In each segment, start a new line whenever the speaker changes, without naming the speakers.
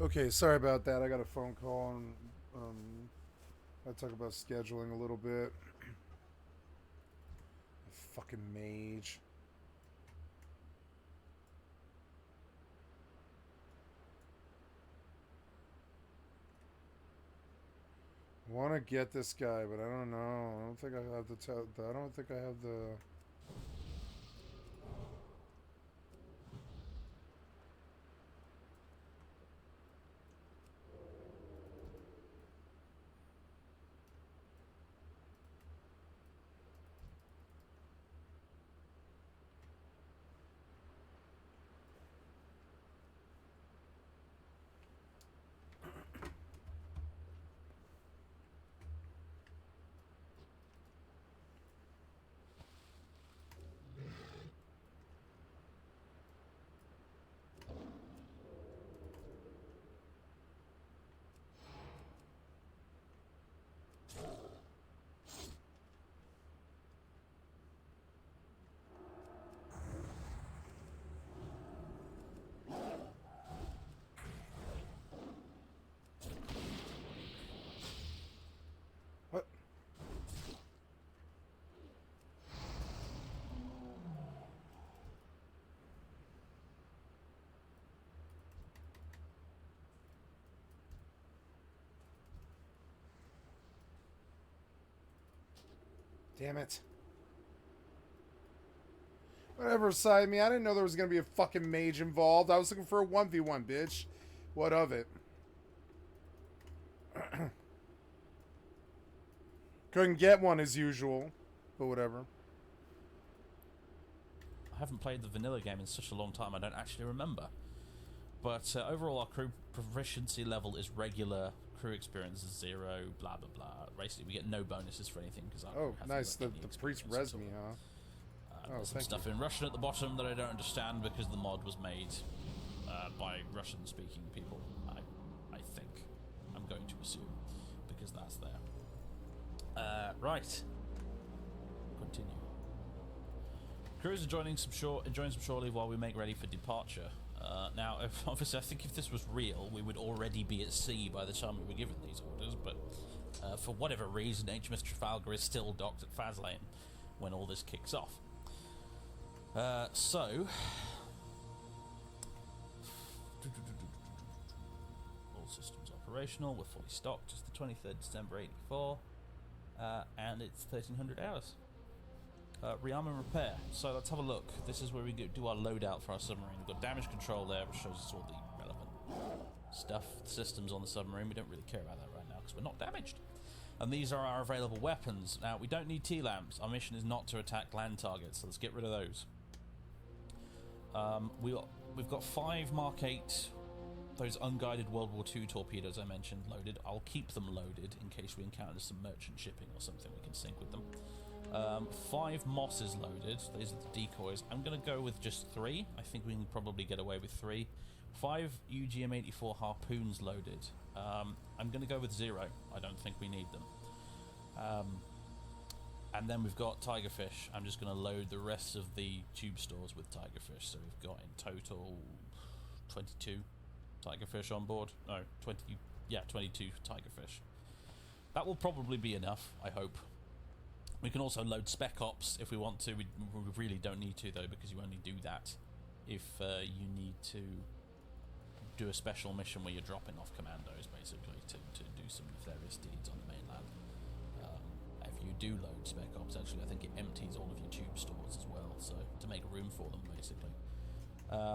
Okay, sorry about that. I got a phone call and I talk about scheduling a little bit. Fucking mage. I want to get this guy, but I don't know. I don't think I have I don't think I have the. What? Damn it. Whatever, side me. I didn't know there was going to be a fucking mage involved. I was looking for a 1v1, bitch. What of it? Couldn't get one as usual, but whatever.
I haven't played the vanilla game in such a long time, I don't actually remember. But overall, our crew proficiency level is regular, crew experience is 0, blah blah blah. Basically, we get no bonuses for anything because our crew hasn't
Nice.
got
The
any
priest
experience
res
at all.
me, huh?
There's some stuff in Russian at the bottom that I don't understand because the mod was made by Russian-speaking people. I think. I'm going to assume because that's there. Right. Continue. Crews are enjoying some shore leave while we make ready for departure. Now, obviously, I think if this was real, we would already be at sea by the time we were given these orders, but for whatever reason, HMS Trafalgar is still docked at Faslane when all this kicks off. So... all systems operational, we're fully stocked, it's the 23rd December 84, and it's 1300 hours. Rearm and repair. So let's have a look. This is where we do our loadout for our submarine. We've got damage control there, which shows us all the relevant stuff, systems on the submarine. We don't really care about that right now because we're not damaged. And these are our available weapons. Now, we don't need T-lamps. Our mission is not to attack land targets, so let's get rid of those. We've got 5 Mark 8, those unguided World War II torpedoes I mentioned, loaded. I'll keep them loaded in case we encounter some merchant shipping or something we can sink with them. 5 Mosses loaded. These are the decoys. I'm going to go with just 3. I think we can probably get away with 3. 5 UGM-84 harpoons loaded. I'm going to go with 0. I don't think we need them. And then we've got tigerfish. I'm just going to load the rest of the tube stores with tigerfish. So we've got in total 22 tigerfish on board. No, 22 tigerfish. That will probably be enough, I hope. We can also load spec ops if we want to. We really don't need to, though, because you only do that if you need to do a special mission where you're dropping off commandos, basically, to do some nefarious deeds on the mainland. If you do load spec ops, actually, I think it empties all of your tube stores as well, so to make room for them, basically.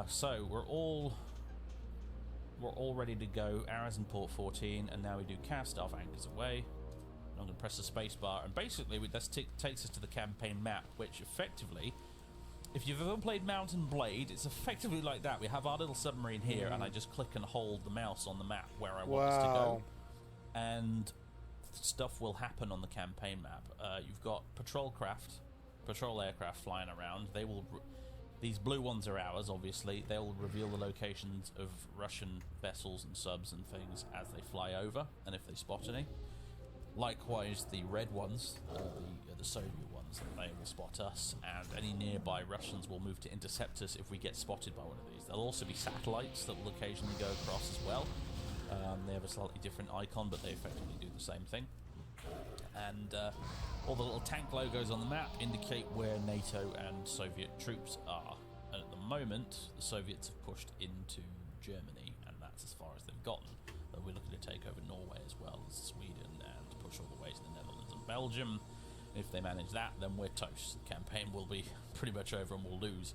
So we're all ready to go. Arrows in port 14, and now we do cast off anchors away. I'm going to press the space bar, and basically this takes us to the campaign map, which effectively, if you've ever played Mount and Blade, it's effectively like that. We have our little submarine here, and I just click and hold the mouse on the map where I want us to go. And stuff will happen on the campaign map. You've got patrol aircraft flying around. They will... These blue ones are ours, obviously. They'll reveal the locations of Russian vessels and subs and things as they fly over, and if they spot any. Likewise, the red ones, the Soviet ones, they will spot us, and any nearby Russians will move to intercept us if we get spotted by one of these. There'll also be satellites that will occasionally go across as well. They have a slightly different icon, but they effectively do the same thing. And all the little tank logos on the map indicate where NATO and Soviet troops are. And at the moment, the Soviets have pushed into Germany, and that's as far as they've gotten. Though we're looking to take over Norway as well as Sweden and push all the way to the Netherlands and Belgium. If they manage that, then we're toast. The campaign will be pretty much over and we'll lose.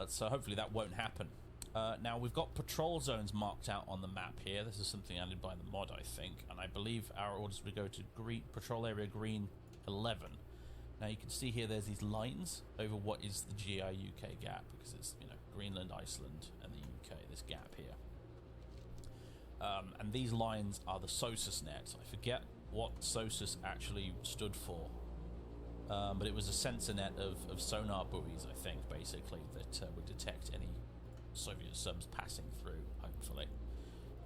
So hopefully that won't happen. Now we've got patrol zones marked out on the map here. This is something added by the mod, I think, and I believe our orders would go to patrol area green 11. Now you can see here there's these lines over what is the GI UK gap, because it's, you know, Greenland, Iceland, and the UK. This gap here, and these lines are the SOSUS net. I forget what SOSUS actually stood for, but it was a sensor net of sonar buoys, I think, basically, that would detect any Soviet subs passing through, hopefully.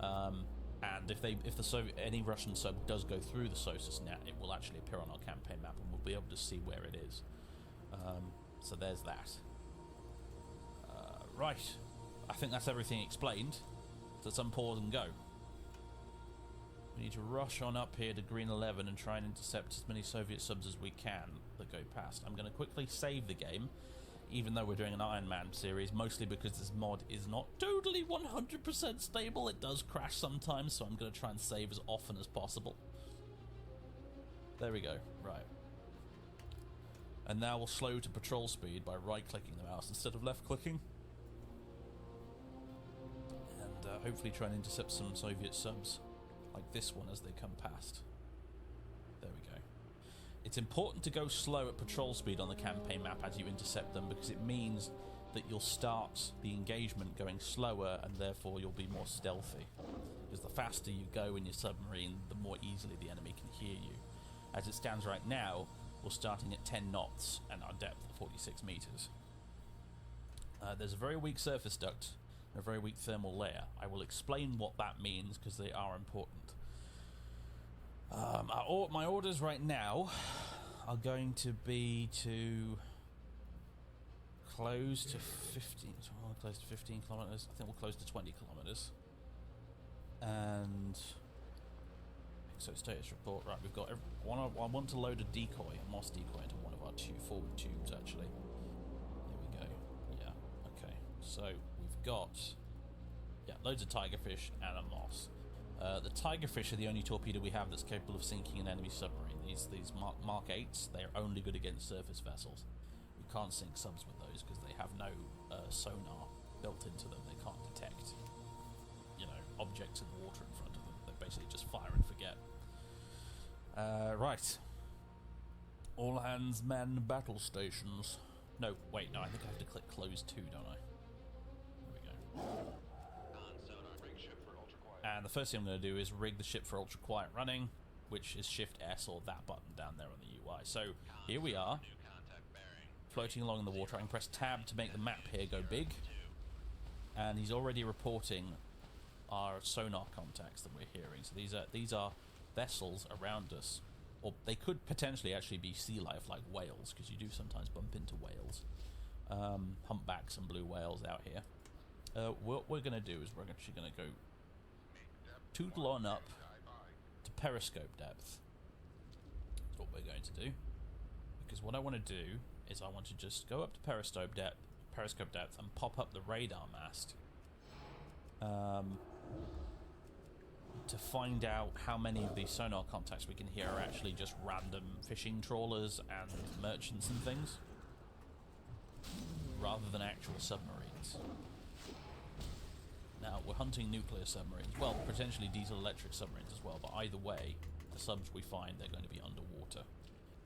And if any Russian sub does go through the SOSUS net, it will actually appear on our campaign map, and we'll be able to see where it is. So there's that. Right, I think that's everything explained. So let's unpause and go. We need to rush on up here to Green 11 and try and intercept as many Soviet subs as we can that go past. I'm going to quickly save the game, even though we're doing an Iron Man series, mostly because this mod is not totally 100% stable. It does crash sometimes, so I'm going to try and save as often as possible. There we go, right. And now we'll slow to patrol speed by right-clicking the mouse instead of left-clicking. And hopefully try and intercept some Soviet subs, like this one, as they come past. There we go. It's important to go slow at patrol speed on the campaign map as you intercept them, because it means that you'll start the engagement going slower, and therefore you'll be more stealthy. Because the faster you go in your submarine, the more easily the enemy can hear you. As it stands right now, we're starting at 10 knots and our depth at 46 meters. There's a very weak surface duct and a very weak thermal layer. I will explain what that means, because they are important. My orders right now are going to be to close to 15 kilometers. I think we'll close to 20 kilometers. And so status report. Right, we've got I want to load a decoy, a moss decoy, into one of our forward tubes. Actually, here we go. Yeah. Okay. So we've got loads of tigerfish and a moss. The tigerfish are the only torpedo we have that's capable of sinking an enemy submarine. These Mark 8s, they're only good against surface vessels. You can't sink subs with those because they have no sonar built into them. They can't detect, objects in the water in front of them. They basically just fire and forget. Right. All hands man battle stations. No, wait, no, I think I have to click close 2, don't I? There we go. And the first thing I'm going to do is rig the ship for ultra quiet running, which is Shift S, or that button down there on the UI. So here we are, floating along in the water. I can press tab to make the map here go big, and he's already reporting our sonar contacts that we're hearing. So these are vessels around us, or they could potentially actually be sea life, like whales, because you do sometimes bump into whales, humpbacks and blue whales out here. What we're going to do is we're actually going to go tootle on up to periscope depth. That's what we're going to do, because what I want to do is I want to just go up to periscope depth and pop up the radar mast to find out how many of these sonar contacts we can hear are actually just random fishing trawlers and merchants and things, rather than actual submarines. Now, we're hunting nuclear submarines, well, potentially diesel-electric submarines as well, but either way, the subs we find, they're going to be underwater.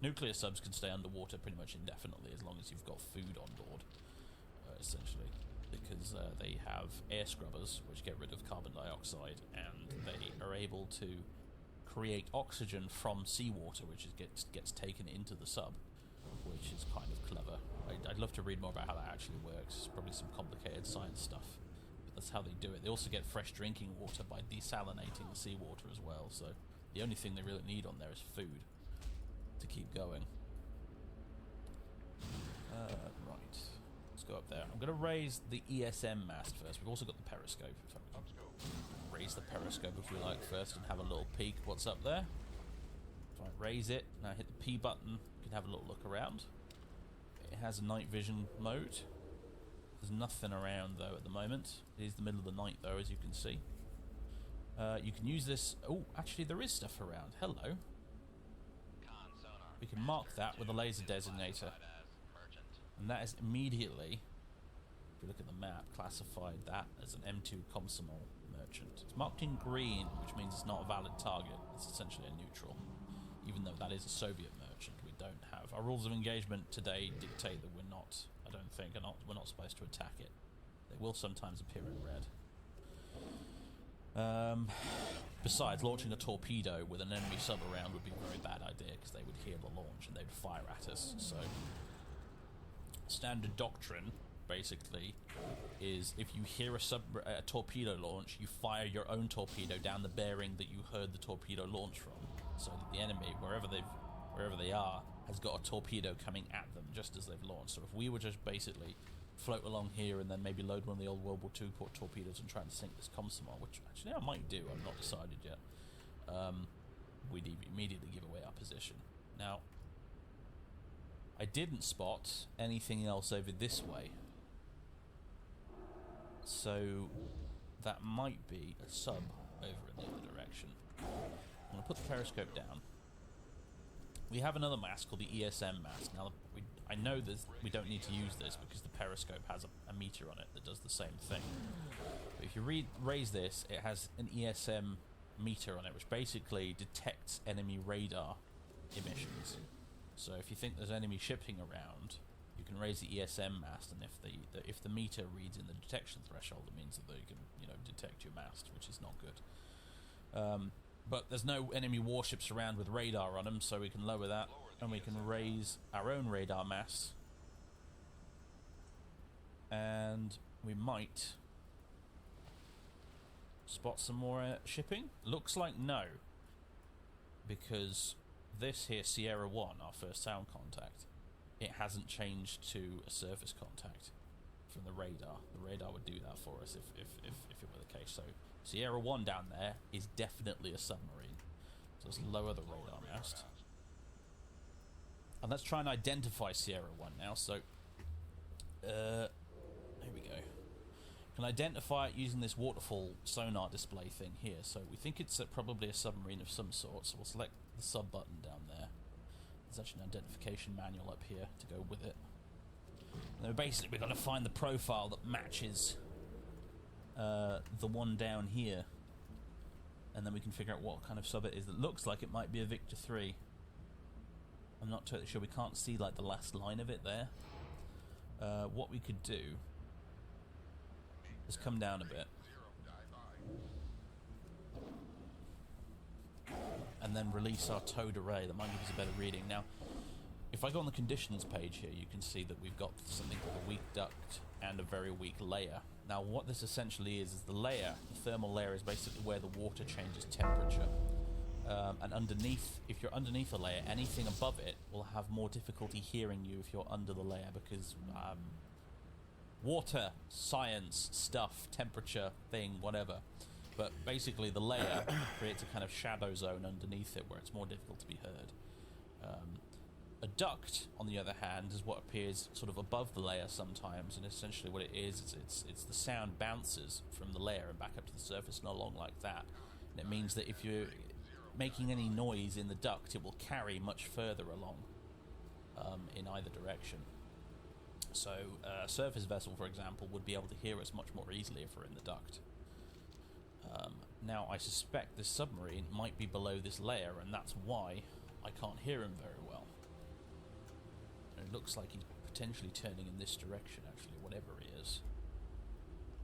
Nuclear subs can stay underwater pretty much indefinitely, as long as you've got food on board, essentially, because they have air scrubbers, which get rid of carbon dioxide, and they are able to create oxygen from seawater, which gets taken into the sub, which is kind of clever. I'd love to read more about how that actually works. It's probably some complicated science stuff. That's how they do it. They also get fresh drinking water by desalinating the seawater as well, so the only thing they really need on there is food to keep going. Right, let's go up there. I'm going to raise the ESM mast first. We've also got the periscope. raise the periscope if we like first and have a little peek what's up there. If I raise it, now hit the P button, you can have a little look around. It has a night vision mode. There's nothing around though at the moment. It is the middle of the night though, as you can see. You can use this... Oh, actually there is stuff around. Hello. We can mark that with a laser designator. And that is immediately, if you look at the map, classified that as an M2 Komsomol merchant. It's marked in green, which means it's not a valid target. It's essentially a neutral. Even though that is a Soviet merchant, we don't have... Our rules of engagement today dictate that we're not, I don't think, we're not supposed to attack it. They will sometimes appear in red. Besides, launching a torpedo with an enemy sub around would be a very bad idea, because they would hear the launch and they would fire at us. So, standard doctrine, basically, is if you hear a torpedo launch, you fire your own torpedo down the bearing that you heard the torpedo launch from, so that the enemy, wherever they are, has got a torpedo coming at them just as they've launched. So if we were just basically float along here and then maybe load one of the old World War II torpedoes and try and sink this Komsomol, which actually I might do, I've not decided yet, we'd immediately give away our position. Now, I didn't spot anything else over this way, so that might be a sub over in the other direction. I'm going to put the periscope down. We have another mask called the ESM mask. Now, I know we don't need to use this because the periscope has a meter on it that does the same thing. But if you raise this, it has an ESM meter on it, which basically detects enemy radar emissions. So if you think there's enemy shipping around, you can raise the ESM mast, and if the meter reads in the detection threshold, it means that they can detect your mast, which is not good. But there's no enemy warships around with radar on them, so we can lower that, and we can raise our own radar mast, and we might spot some more shipping. Looks like no, because this here, Sierra 1, our first sound contact, it hasn't changed to a surface contact from the radar. The radar would do that for us if it were the case. So Sierra 1 down there is definitely a submarine. So let's lower the radar mast. And let's try and identify Sierra 1 now. So, here we go. Can identify it using this waterfall sonar display thing here. So we think it's probably a submarine of some sort. So we'll select the sub button down there. There's actually an identification manual up here to go with it. And then basically we've got to find the profile that matches the one down here, and then we can figure out what kind of sub it is. That looks like it might be a Victor 3. I'm not totally sure. We can't see like the last line of it there. What we could do is come down a bit and then release our towed array. That might give us a better reading. Now, if I go on the conditions page here, you can see that we've got something called a weak duct and a very weak layer. Now, what this essentially is the layer, the thermal layer, is basically where the water changes temperature. And underneath, if you're underneath a layer, anything above it will have more difficulty hearing you if you're under the layer, because water, science, stuff, temperature, thing, whatever. But basically the layer creates a kind of shadow zone underneath it where it's more difficult to be heard. A duct, on the other hand, is what appears sort of above the layer sometimes, and essentially what it is, it's the sound bounces from the layer and back up to the surface and along like that. And it means that if you're making any noise in the duct, it will carry much further along in either direction. So a surface vessel, for example, would be able to hear us much more easily if we're in the duct. Now, I suspect this submarine might be below this layer, and that's why I can't hear him very well. And it looks like he's potentially turning in this direction, actually, whatever he is.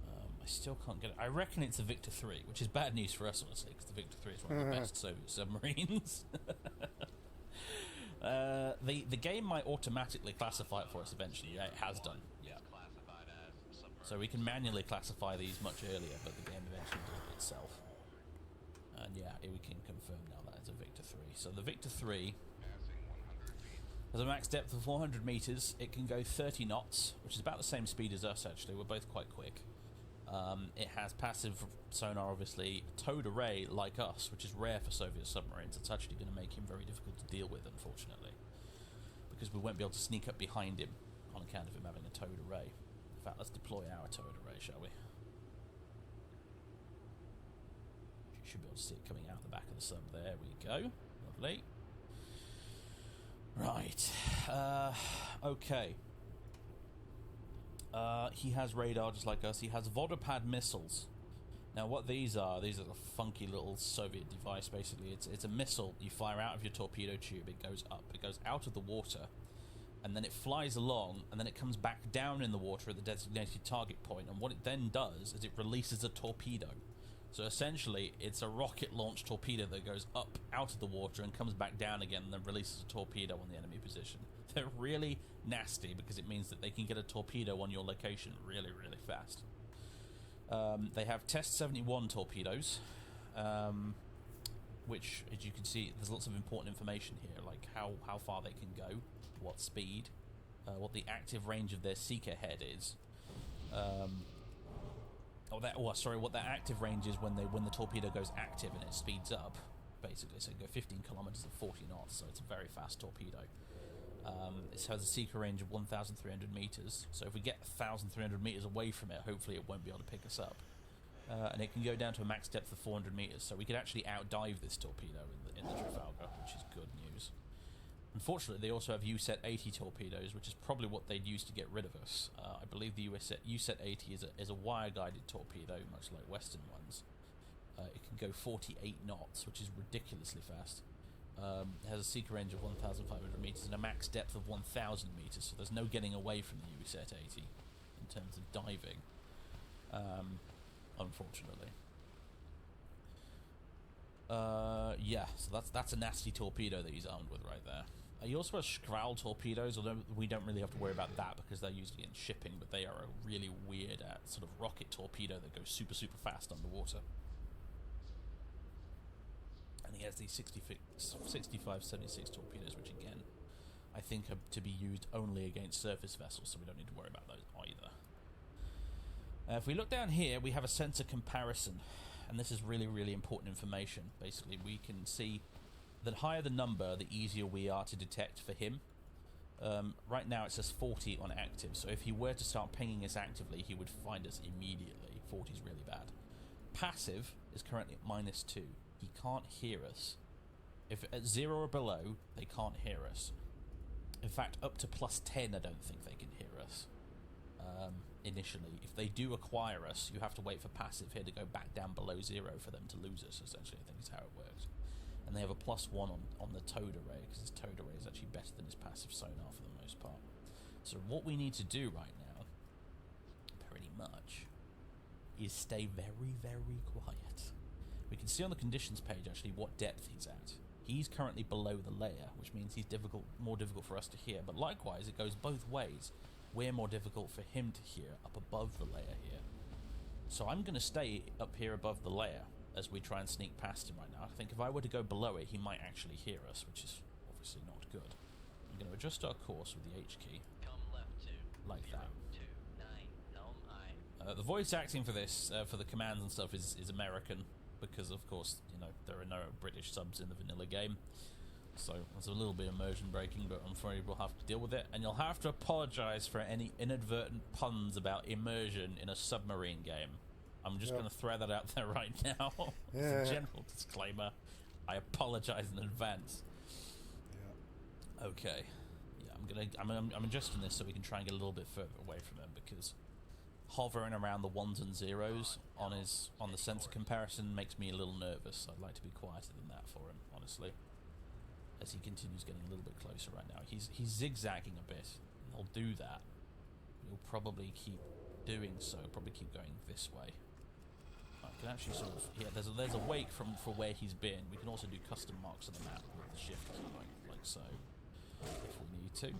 I still can't get it. I reckon it's a Victor 3, which is bad news for us, honestly, because the Victor 3 is one of the best Soviet submarines. The game might automatically classify it for us eventually. Yeah, it has done. Yeah. So we can manually classify these much earlier, but the game eventually does it itself. And yeah, we can confirm now that it's a Victor 3. So the Victor 3 has a max depth of 400 meters. It can go 30 knots, which is about the same speed as us, actually. We're both quite quick. It has passive sonar, obviously, towed array like us, which is rare for Soviet submarines. It's actually going to make him very difficult to deal with, unfortunately, because we won't be able to sneak up behind him on account of him having a towed array. In fact, let's deploy our towed array, shall we? You should be able to see it coming out the back of the sub. There we go. Lovely. Right. Okay. He has radar just like us. He has Vodopad missiles. Now what these are a funky little Soviet device basically. It's a missile you fire out of your torpedo tube. It goes up. It goes out of the water. And then it flies along, and then it comes back down in the water at the designated target point. And what it then does is it releases a torpedo. So essentially, it's a rocket-launched torpedo that goes up out of the water and comes back down again, and then releases a torpedo on the enemy position. They're really nasty because it means that they can get a torpedo on your location really, really fast. They have Test 71 torpedoes, which, as you can see, there's lots of important information here, like how far they can go, what speed, what the active range of their seeker head is. What their active range is when the torpedo goes active and it speeds up, basically. So it go 15 kilometers at 40 knots, so it's a very fast torpedo. It has a seeker range of 1,300 meters, so if we get 1,300 meters away from it, hopefully it won't be able to pick us up. And it can go down to a max depth of 400 meters, so we could actually outdive this torpedo in the Trafalgar, which is good news. Unfortunately, they also have USET 80 torpedoes, which is probably what they'd use to get rid of us. I believe the USET 80 is a wire-guided torpedo, much like Western ones. It can go 48 knots, which is ridiculously fast. It has a seeker range of 1,500 meters and a max depth of 1,000 meters, so there's no getting away from the USET 80 in terms of diving, unfortunately. Yeah, so that's a nasty torpedo that he's armed with right there. He also has Skral torpedoes, although we don't really have to worry about that because they're usually in shipping, but they are a really weird sort of rocket torpedo that goes super, super fast underwater. And he has these 65-76 torpedoes, which again, I think are to be used only against surface vessels, so we don't need to worry about those either. If we look down here, we have a sensor comparison, and this is really, really important information. Basically, we can see the higher the number, the easier we are to detect for him. Right now it says 40 on active, so if he were to start pinging us actively, he would find us immediately. 40 is really bad. Passive is currently at -2. He can't hear us. If at 0 or below, they can't hear us. In fact, up to +10, I don't think they can hear us. Initially, if they do acquire us, you have to wait for passive here to go back down below 0 for them to lose us, essentially. I think is how it works. And they have a +1 on the towed array, because his towed array is actually better than his passive sonar for the most part. So what we need to do right now, pretty much, is stay very, very quiet. We can see on the conditions page, actually, what depth he's at. He's currently below the layer, which means he's more difficult for us to hear. But likewise, it goes both ways. We're more difficult for him to hear up above the layer here. So I'm going to stay up here above the layer as we try and sneak past him right now. I think if I were to go below it, he might actually hear us, which is obviously not good. I'm going to adjust our course with the H key.
Come left to
like that.
029
The voice acting for this, for the commands and stuff, is American, because of course, you know, there are no British subs in the vanilla game. So there's a little bit of immersion breaking, but I'm afraid we'll have to deal with it. And you'll have to apologise for any inadvertent puns about immersion in a submarine game. I'm just going to throw that out there right now. As a general disclaimer. I apologise in advance.
Yeah.
Okay. Yeah, I'm adjusting this so we can try and get a little bit further away from him, because hovering around the 1s and 0s on the sensor comparison makes me a little nervous. I'd like to be quieter than that for him, honestly. As he continues getting a little bit closer right now. He's zigzagging a bit. And he'll do that. He'll probably keep doing so. Probably keep going this way. I can actually sort of... Yeah, there's a wake for where he's been. We can also do custom marks on the map with the shift key, like so. If we need to.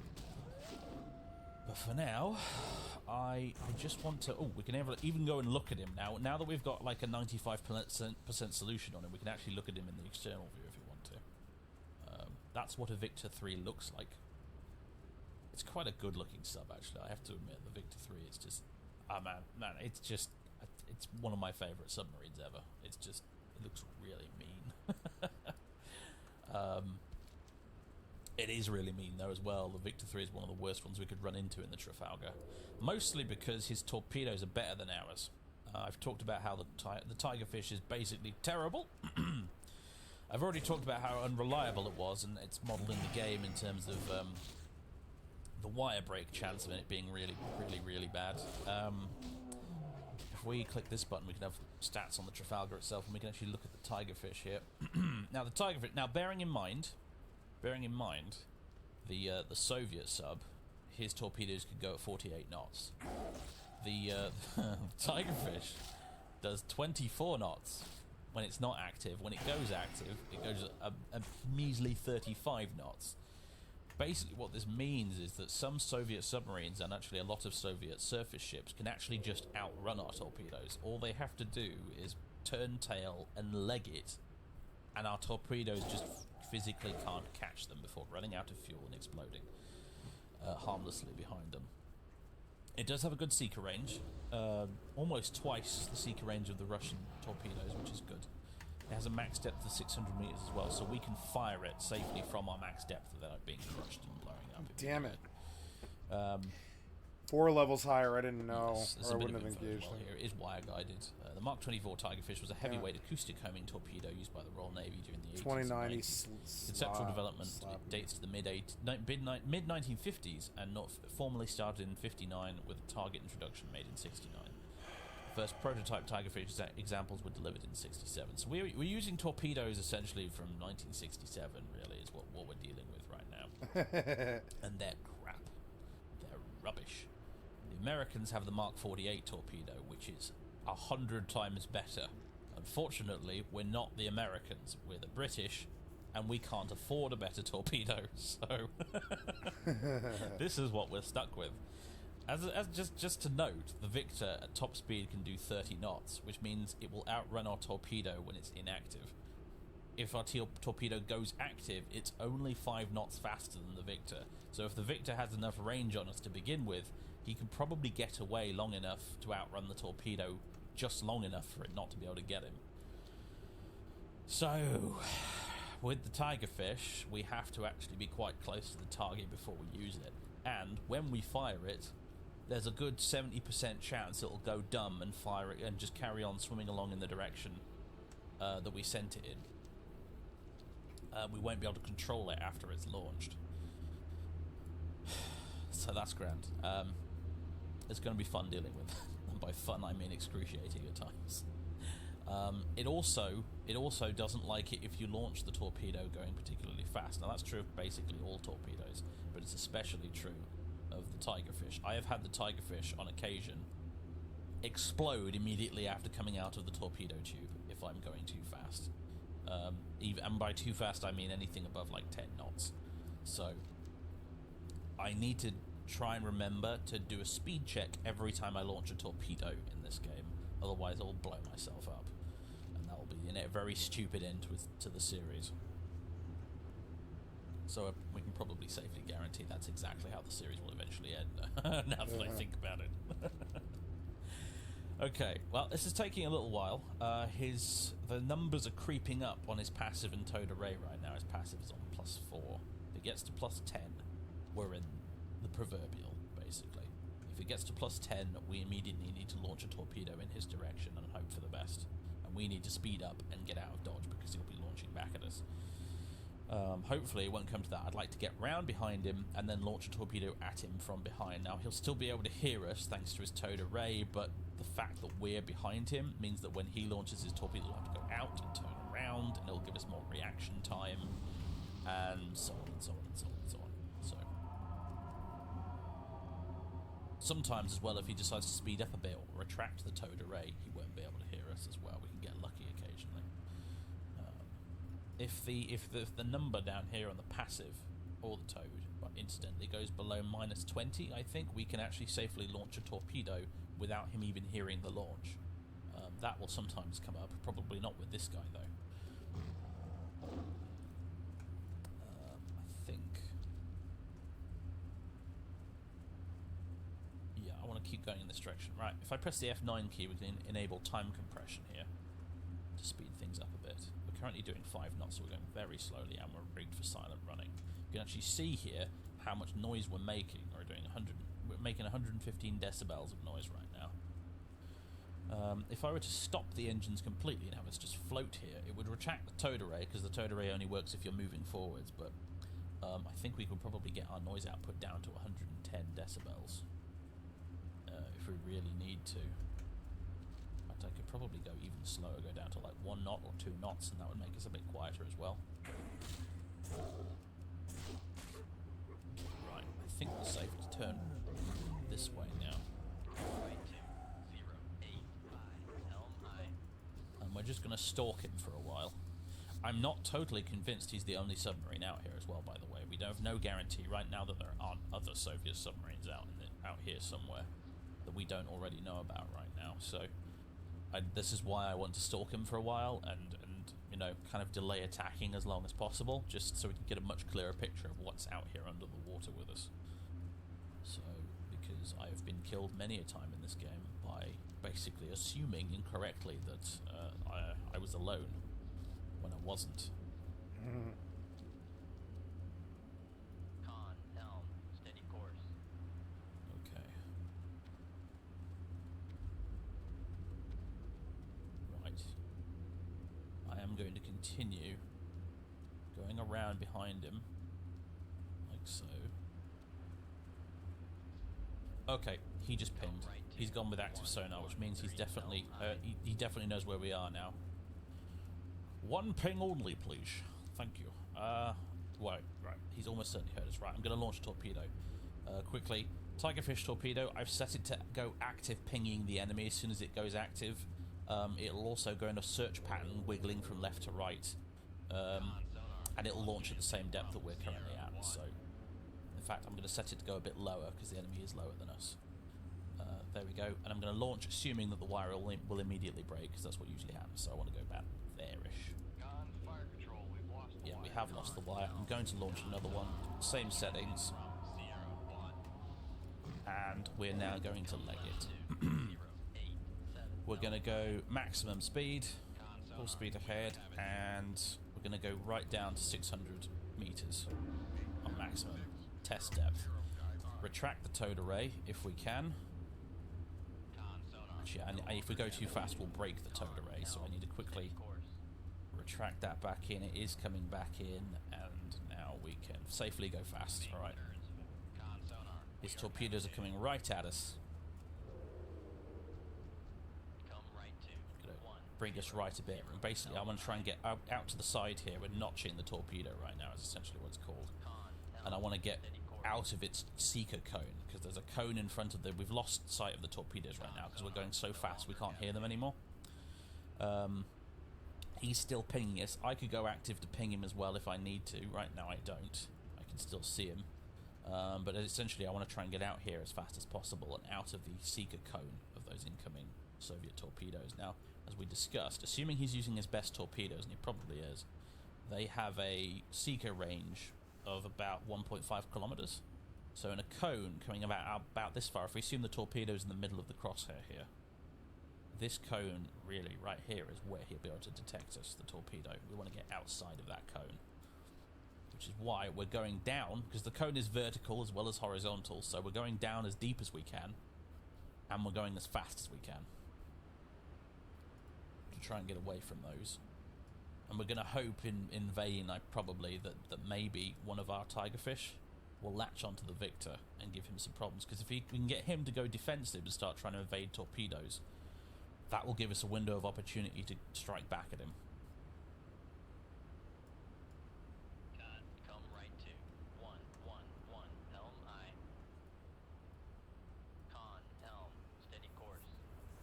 But for now, I just want to... Oh, we can even go and look at him now. Now that we've got like a 95% solution on him, we can actually look at him in the external view if we want to. That's what a Victor 3 looks like. It's quite a good looking sub, actually. I have to admit, the Victor 3 is just... Oh, man, it's just... it's one of my favourite submarines ever. It's just, it looks really mean. It is really mean though as well. The Victor 3 is one of the worst ones we could run into in the Trafalgar, mostly because his torpedoes are better than ours. I've talked about how the Tigerfish is basically terrible. I've already talked about how unreliable it was, and it's modelled in the game in terms of the wire break chance of it being really, really, really bad. If we click this button, we can have stats on the Trafalgar itself, and we can actually look at the Tigerfish here. Now the Tigerfish. Now bearing in mind, the Soviet sub, his torpedoes could go at 48 knots. The Tigerfish does 24 knots when it's not active. When it goes active, it goes at a measly 35 knots. Basically what this means is that some Soviet submarines, and actually a lot of Soviet surface ships, can actually just outrun our torpedoes. All they have to do is turn tail and leg it, and our torpedoes just physically can't catch them before running out of fuel and exploding harmlessly behind them. It does have a good seeker range, almost twice the seeker range of the Russian torpedoes, which is good. It has a max depth of 600 meters as well, so we can fire it safely from our max depth without being crushed and blowing up.
Damn it. 4 levels higher, I didn't know,
yes,
or I wouldn't have engaged
well here. It is wire guided. The Mark 24 Tigerfish was a heavyweight acoustic homing torpedo used by the Royal Navy during the 80s.
2090
Conceptual development dates to the mid-1950s and not formally started in 59, with a target introduction made in 69. First prototype Tigerfish examples were delivered in 67. So we're using torpedoes essentially from 1967, really, is what we're dealing with right now. And they're crap. They're rubbish. The Americans have the Mark 48 torpedo, which is 100 times better. Unfortunately, we're not the Americans. We're the British, and we can't afford a better torpedo. So this is what we're stuck with. Just to note, the Victor at top speed can do 30 knots, which means it will outrun our torpedo when it's inactive. If our torpedo goes active, it's only 5 knots faster than the Victor. So if the Victor has enough range on us to begin with, he can probably get away long enough to outrun the torpedo, just long enough for it not to be able to get him. So, with the Tigerfish, we have to actually be quite close to the target before we use it. And when we fire it, there's a good 70% chance it'll go dumb and fire it and just carry on swimming along in the direction that we sent it in. We won't be able to control it after it's launched. So that's grand. It's going to be fun dealing with. And by fun, I mean excruciating at times. It also doesn't like it if you launch the torpedo going particularly fast. Now that's true of basically all torpedoes, but it's especially true of the Tigerfish. I have had the Tigerfish on occasion explode immediately after coming out of the torpedo tube if I'm going too fast. And by too fast I mean anything above like 10 knots. So I need to try and remember to do a speed check every time I launch a torpedo in this game, otherwise I'll blow myself up, and that will be a very stupid end to the series. So we can probably safely guarantee that's exactly how the series will eventually end, now that I think about it. Okay, well, this is taking a little while. The numbers are creeping up on his passive and towed array right now. His passive is on +4. If it gets to +10, we're in the proverbial, basically. If it gets to +10, we immediately need to launch a torpedo in his direction and hope for the best. And we need to speed up and get out of dodge because he'll be launching back at us. Hopefully it won't come to that. I'd like to get round behind him and then launch a torpedo at him from behind. Now, he'll still be able to hear us thanks to his towed array, but the fact that we're behind him means that when he launches his torpedo, he'll have to go out and turn around, and it'll give us more reaction time, and so on and so on and so on and so on. So sometimes as well, if he decides to speed up a bit or retract the towed array, he won't be able to hear us as well. We can get lucky occasionally. If the number down here on the passive or the towed, but incidentally goes below -20, I think we can actually safely launch a torpedo without him even hearing the launch. That will sometimes come up, probably not with this guy though. I think, yeah, I want to keep going in this direction. Right, if I press the F9 key, we can enable time compression here to speed things up a bit. We're currently doing 5 knots, so we're going very slowly, and we're rigged for silent running. You can actually see here how much noise we're making. We're making 115 decibels of noise right now. If I were to stop the engines completely and have us just float here, it would retract the towed array, because the towed array only works if you're moving forwards, but I think we could probably get our noise output down to 110 decibels if we really need to. I could probably go even slower, go down to like 1 knot or 2 knots, and that would make us a bit quieter as well. Right, I think we're safe to turn this way now. And we're just going to stalk him for a while. I'm not totally convinced he's the only submarine out here as well, by the way. We have no guarantee right now that there aren't other Soviet submarines out here somewhere that we don't already know about right now. So this is why I want to stalk him for a while and you know, kind of delay attacking as long as possible, just so we can get a much clearer picture of what's out here under the water with us. So, because I have been killed many a time in this game by basically assuming incorrectly that I was alone when I wasn't.
Con, helm, steady course.
Okay. Right. I am going to continue going around behind him, like so. Okay, he just pinged. He's gone with active sonar, which means he's definitely he definitely knows where we are now. 1 ping only, please. Thank you. Right. He's almost certainly heard us. Right, I'm going to launch a torpedo. Quickly. Tigerfish torpedo, I've set it to go active pinging the enemy as soon as it goes active. It'll also go in a search pattern, wiggling from left to right. And it'll launch at the same depth that we're currently at. So, in fact, I'm going to set it to go a bit lower, because the enemy is lower than us. There we go. And I'm going to launch, assuming that the wire will immediately break, because that's what usually happens. So I want to go about there-ish. Yeah, we have lost the wire. I'm going to launch another one. Same settings. And we're now going to leg it. We're going to go maximum speed, full speed ahead, and we're going to go right down to 600 meters on maximum test depth. Retract the towed array if we can. Actually, and if we go too fast, we'll break the towed array, so I need to quickly retract that back in. It is coming back in, and now we can safely go fast. Alright. His torpedoes are coming right at us. Gonna bring us right a bit. And basically, I want to try and get out to the side here. We're notching the torpedo right now, is essentially what it's called. And I want to get out of its seeker cone, because there's a cone in front of the... We've lost sight of the torpedoes right now, because we're going so fast we can't hear them anymore. He's still pinging us. I could go active to ping him as well if I need to. Right now I don't. I can still see him. But essentially I want to try and get out here as fast as possible and out of the seeker cone of those incoming Soviet torpedoes. Now, as we discussed, assuming he's using his best torpedoes, and he probably is, they have a seeker range of about 1.5 kilometers. So in a cone coming about this far, if we assume the torpedo's in the middle of the crosshair here, this cone really right here is where he'll be able to detect us, the torpedo. We want to get outside of that cone, which is why we're going down, because the cone is vertical as well as horizontal, so we're going down as deep as we can, and we're going as fast as we can to try and get away from those. And we're going to hope in vain, that maybe one of our Tigerfish will latch onto the Victor and give him some problems, because if we can get him to go defensive and start trying to evade torpedoes, that will give us a window of opportunity to strike back at him.
Come right to 111 helm aye. Con helm steady course.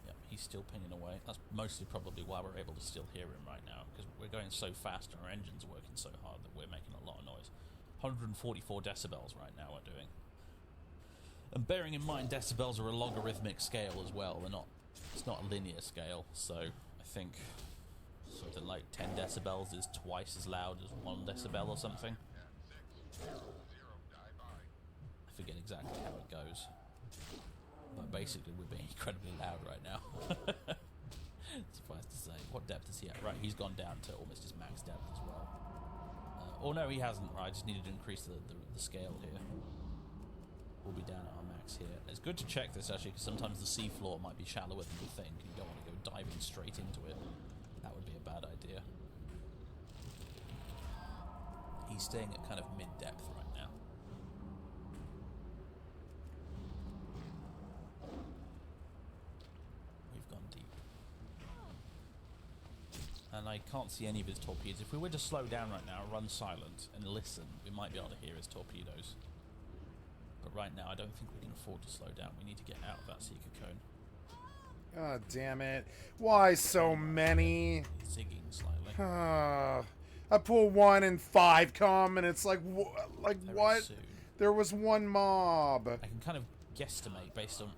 Yep, he's still pinging away. That's mostly probably why we're able to still hear him right now, because we're going so fast and our engine's working so hard that we're making a lot of noise. 144 decibels right now we're doing. And bearing in mind, decibels are a logarithmic scale as well. It's not a linear scale, so I think something like 10 decibels is twice as loud as 1 decibel or something. I forget exactly how it goes. But basically we're being incredibly loud right now. Suffice to say. What depth is he at? Right, he's gone down to almost his max depth as well. Oh no, he hasn't. Right, I just needed to increase the scale here. We'll be down at our max here. It's good to check this actually, because sometimes the seafloor might be shallower than you think, and you don't want to go diving straight into it. That would be a bad idea. He's staying at kind of mid-depth right now. We've gone deep. And I can't see any of his torpedoes. If we were to slow down right now, run silent, and listen, we might be able to hear his torpedoes. But right now, I don't think we can afford to slow down. We need to get out of that seeker cone.
God damn it. Why so many?
Zigging slightly.
I pull 1 and 5 come, and it's like,
Very
what?
soon.
There was one mob.
I can kind of guesstimate based on...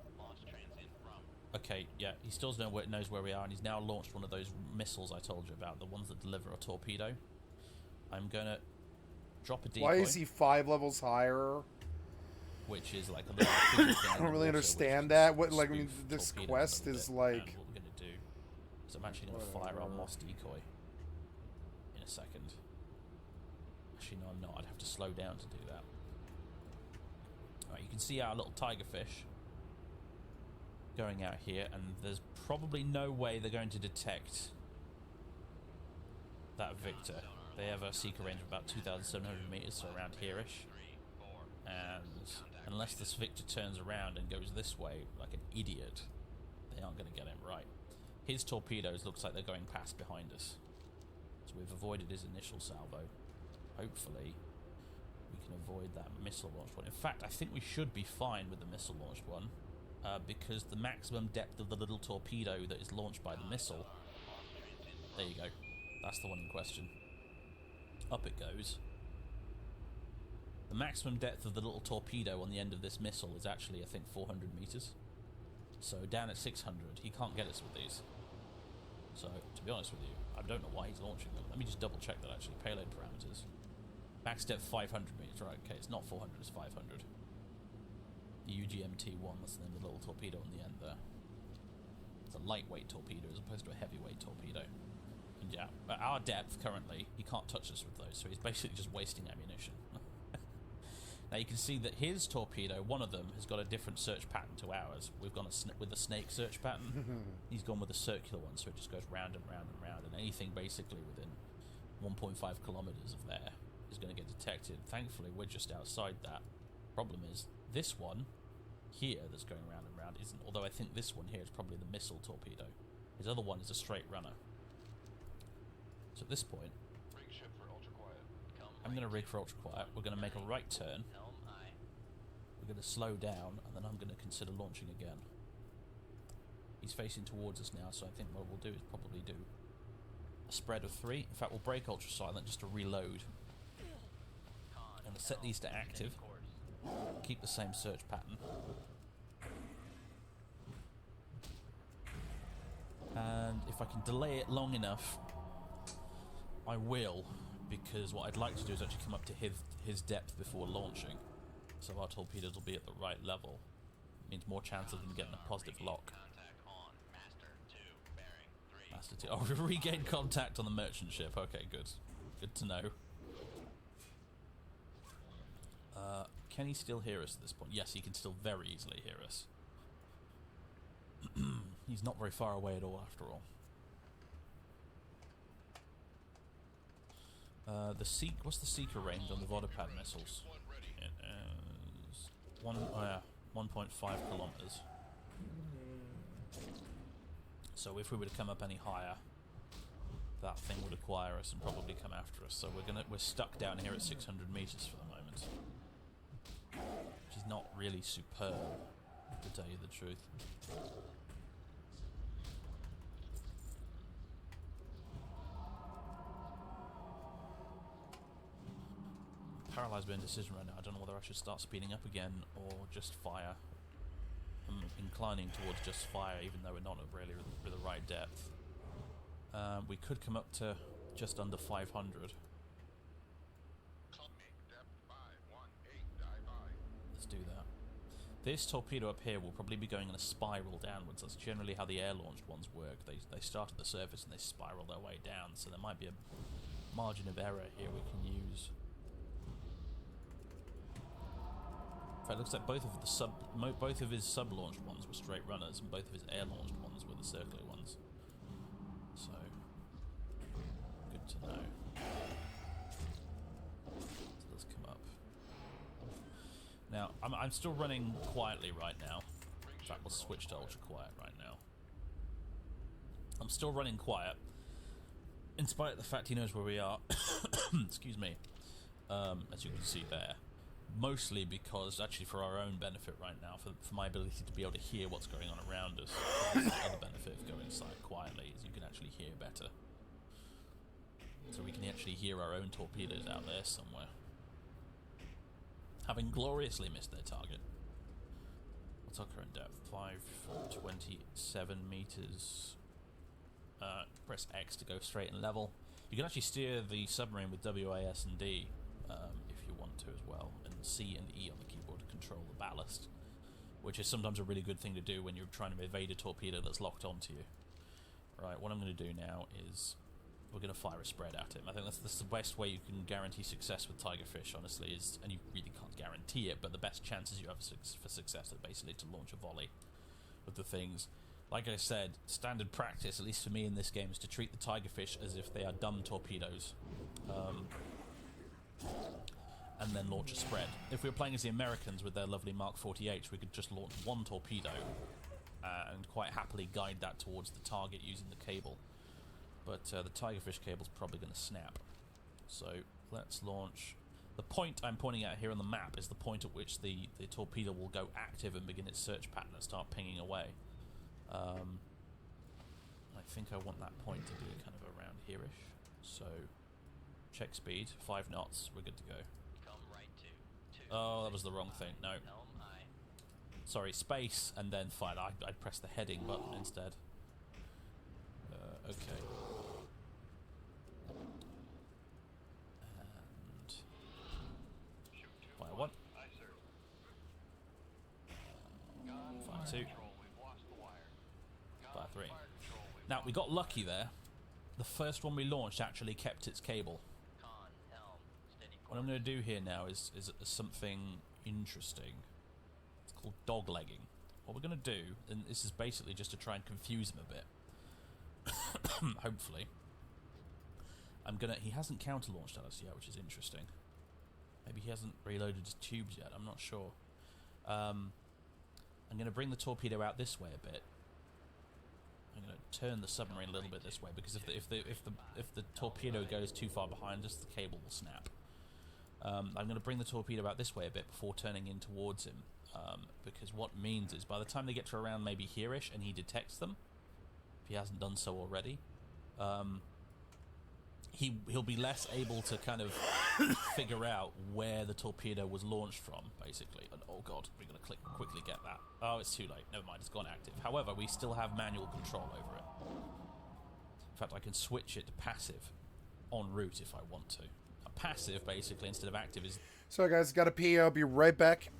Okay, yeah, he still knows where we are, and he's now launched one of those missiles I told you about, the ones that deliver a torpedo. I'm going to drop a decoy.
Why is he 5 levels higher?
Which is like a little thing
I don't really
water,
understand
which
that. What, like, I
spoof
mean, this
torpedoes a
quest
little
is
bit.
like...
And what we're going to do is I'm actually going to fire our Moss decoy in a second. Actually, no, I'm not. I'd have to slow down to do that. Alright, you can see our little tiger fish going out here, and there's probably no way they're going to detect that Victor. They have a seeker range of about 2,700 meters, so around here-ish. And unless this Victor turns around and goes this way like an idiot, they aren't going to get him right. His torpedoes looks like they're going past behind us, so we've avoided his initial salvo. Hopefully we can avoid that missile launched one. In fact, I think we should be fine with the missile launched one, because the maximum depth of the little torpedo that is launched by the missile, there you go, that's the one in question. Up it goes. The maximum depth of the little torpedo on the end of this missile is actually, I think, 400 meters. So down at 600, he can't get us with these. So, to be honest with you, I don't know why he's launching them. Let me just double check that actually. Payload parameters. Max depth 500 meters, right, okay, it's not 400, it's 500. The UGMT-1, that's the name of the little torpedo on the end there. It's a lightweight torpedo as opposed to a heavyweight torpedo. And yeah, at our depth currently, he can't touch us with those, so he's basically just wasting ammunition. Now you can see that his torpedo, one of them, has got a different search pattern to ours. We've gone with a snake search pattern. He's gone with a circular one, so it just goes round and round and round, and anything basically within 1.5 kilometers of there is going to get detected. Thankfully, we're just outside that. Problem is, this one here that's going round and round isn't, although I think this one here is probably the missile torpedo. His other one is a straight runner. So at this point, I'm going to rig for ultra quiet. We're going to make a right turn. We're going to slow down, and then I'm going to consider launching again. He's facing towards us now, so I think what we'll do is probably do a spread of 3. In fact, we'll break ultra silent just to reload. I'm going to set these to active. Keep the same search pattern. And if I can delay it long enough, I will, because what I'd like to do is actually come up to his depth before launching, so our torpedoes will be at the right level. It means more chance of them getting a positive lock. Master 2. Oh, we regained contact on the merchant ship. Okay, good. Good to know. Can he still hear us at this point? Yes, he can still very easily hear us. He's not very far away at all, after all. What's the seeker range on the Vodopad missiles? It is 1.5 kilometers. So if we were to come up any higher, that thing would acquire us and probably come after us. So we're stuck down here at 600 meters for the moment, which is not really superb, to tell you the truth. Paralysed by indecision right now. I don't know whether I should start speeding up again or just fire. I'm inclining towards just fire, even though we're not really with the right depth. We could come up to just under 500. Let's do that. This torpedo up here will probably be going in a spiral downwards. That's generally how the air-launched ones work. They start at the surface and they spiral their way down, so there might be a margin of error here we can use. In fact, it looks like both of his sub-launched ones were straight runners, and both of his air-launched ones were the circular ones. So, good to know. So let's come up. Now, I'm still running quietly right now. In fact, we'll switch to ultra quiet right now. I'm still running quiet, in spite of the fact he knows where we are. Excuse me. As you can see there. Mostly because, actually for our own benefit right now, for my ability to be able to hear what's going on around us. The other benefit of going inside quietly is you can actually hear better. So we can actually hear our own torpedoes out there somewhere. Having gloriously missed their target. What's our current depth? 527 meters. Press X to go straight and level. You can actually steer the submarine with WAS and D if you want to as well, and C and E on the keyboard to control the ballast, which is sometimes a really good thing to do when you're trying to evade a torpedo that's locked onto you. Right, what I'm going to do now is we're going to fire a spread at him. I think that's the best way you can guarantee success with Tigerfish, honestly, is, and you really can't guarantee it, but the best chances you have for success are basically to launch a volley with the things. Like I said, standard practice, at least for me in this game, is to treat the Tigerfish as if they are dumb torpedoes. And then launch a spread. If we were playing as the Americans with their lovely Mark 48, we could just launch one torpedo and quite happily guide that towards the target using the cable. But the Tigerfish cable's probably going to snap. So let's launch. The point I'm pointing at here on the map is the point at which the torpedo will go active and begin its search pattern and start pinging away. I think I want that point to be kind of around here-ish. So check speed, 5 knots, we're good to go.
Come right to
Oh, that was the wrong thing. No.
Helm I.
Sorry, space and then fire. I'd press the heading button instead. Okay. And fire 1. Fire 2. Fire 3. Now, we got lucky there. The first one we launched actually kept its cable.
Con, helm, steady
What I'm going to do here now is something interesting. It's called doglegging. What we're going to do, and this is basically just to try and confuse him a bit. Hopefully. He hasn't counter-launched at us yet, which is interesting. Maybe he hasn't reloaded his tubes yet, I'm not sure. I'm going to bring the torpedo out this way a bit. I'm going to turn the submarine a little bit this way, because if the torpedo goes too far behind us, the cable will snap. I'm going to bring the torpedo out this way a bit before turning in towards him, because what means is by the time they get to around maybe here-ish and he detects them, if he hasn't done so already, he'll be less able to kind of figure out where the torpedo was launched from, basically. And oh god, we're going to quickly get that. Oh, it's too late. Never mind, it's gone active. However, we still have manual control over it. In fact, I can switch it to passive en route if I want to. A passive, basically, instead of active, is...
Sorry guys, gotta pee. I'll be right back.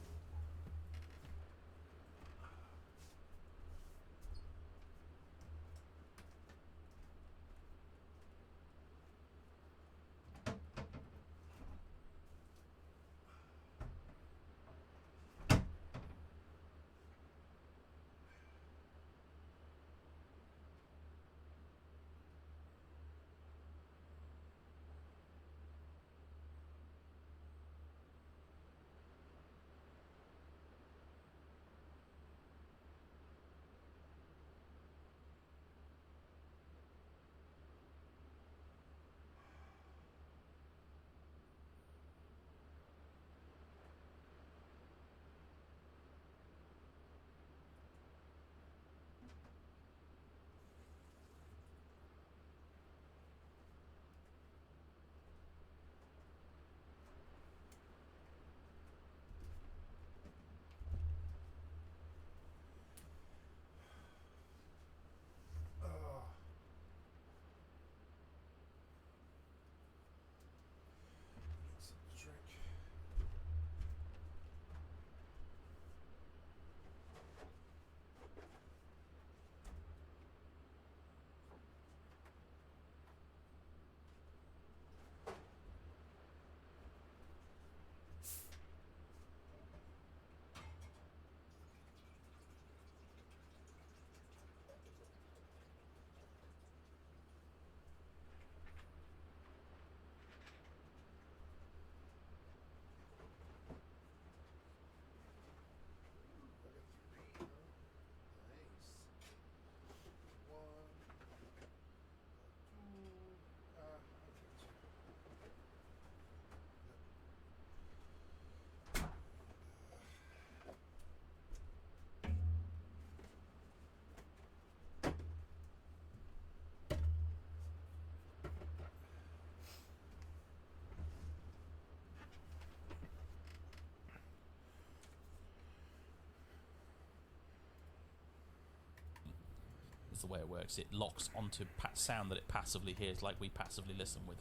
the way it works. It locks onto sound that it passively hears, like we passively listen with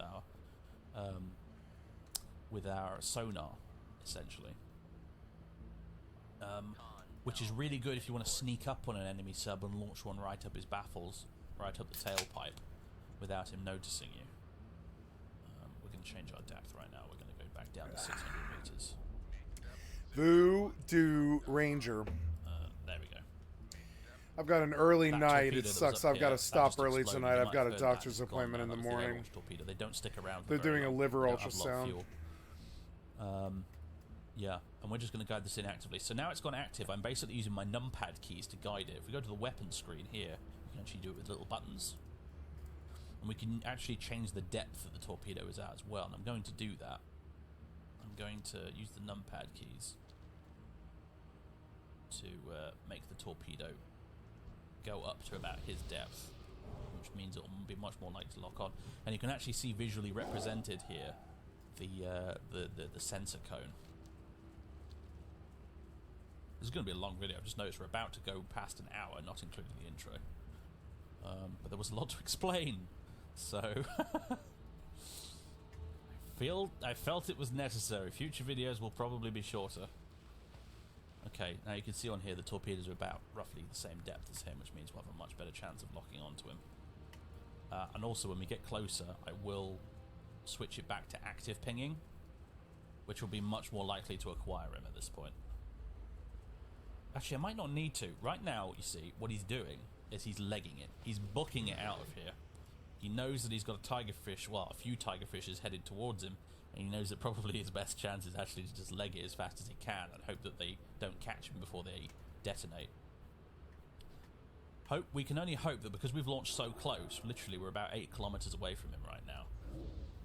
our sonar, essentially. Which is really good if you want to sneak up on an enemy sub and launch one right up his baffles, right up the tailpipe, without him noticing you. We're going to change our depth right now. We're going to go back down to 600 meters.
Voodoo Ranger.
There we go.
I've got an early
That
night.
torpedo
It
that was
sucks.
up
I've got
here,
to
that
stop
just
early
exploded.
tonight.
You
I've
might
got
have
a
heard
doctor's
that. It's gone
appointment
now.
in the
That was the air
morning.
launch torpedo. They don't stick around.
They're doing a liver
They don't have lot of
ultrasound.
fuel. Yeah, and we're just going to guide this in actively. So now it's gone active. I'm basically using my numpad keys to guide it. If we go to the weapons screen here, we can actually do it with little buttons. And we can actually change the depth that the torpedo is at as well. And I'm going to do that. I'm going to use the numpad keys to make the torpedo go up to about his depth, which means it will be much more likely to lock on. And you can actually see visually represented here the sensor cone. This is going to be a long video. I've just noticed we're about to go past an hour, not including the intro. But there was a lot to explain, so I felt it was necessary. Future videos will probably be shorter. Okay, now you can see on here the torpedoes are about roughly the same depth as him, which means we'll have a much better chance of locking onto him. And also, when we get closer, I will switch it back to active pinging, which will be much more likely to acquire him at this point. Actually, I might not need to. Right now, you see, what he's doing is he's legging it. He's booking it out of here. He knows that he's got a tigerfish, well, a few tigerfishes headed towards him, and he knows that probably his best chance is actually to just leg it as fast as he can and hope that they don't catch him before they detonate. We can only hope that because we've launched so close, literally we're about 8 kilometers away from him right now,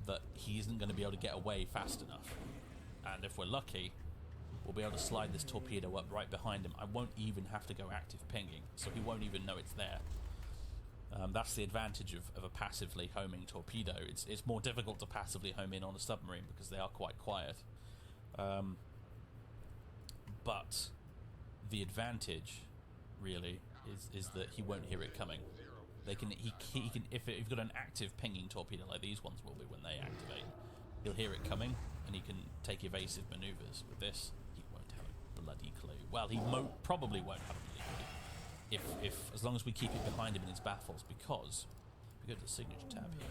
that he isn't going to be able to get away fast enough. And if we're lucky, we'll be able to slide this torpedo up right behind him. I won't even have to go active pinging, so he won't even know it's there. That's the advantage of a passively homing torpedo. It's more difficult to passively home in on a submarine because they are quite quiet. But the advantage, really, is that he won't hear it coming. He can if you've got an active pinging torpedo like these ones will be when they activate, he'll hear it coming and he can take evasive maneuvers. With this, he won't have a bloody clue. Well, he probably won't have a bloody clue. If as long as we keep it behind him in his baffles, because if we go to the signature tab here.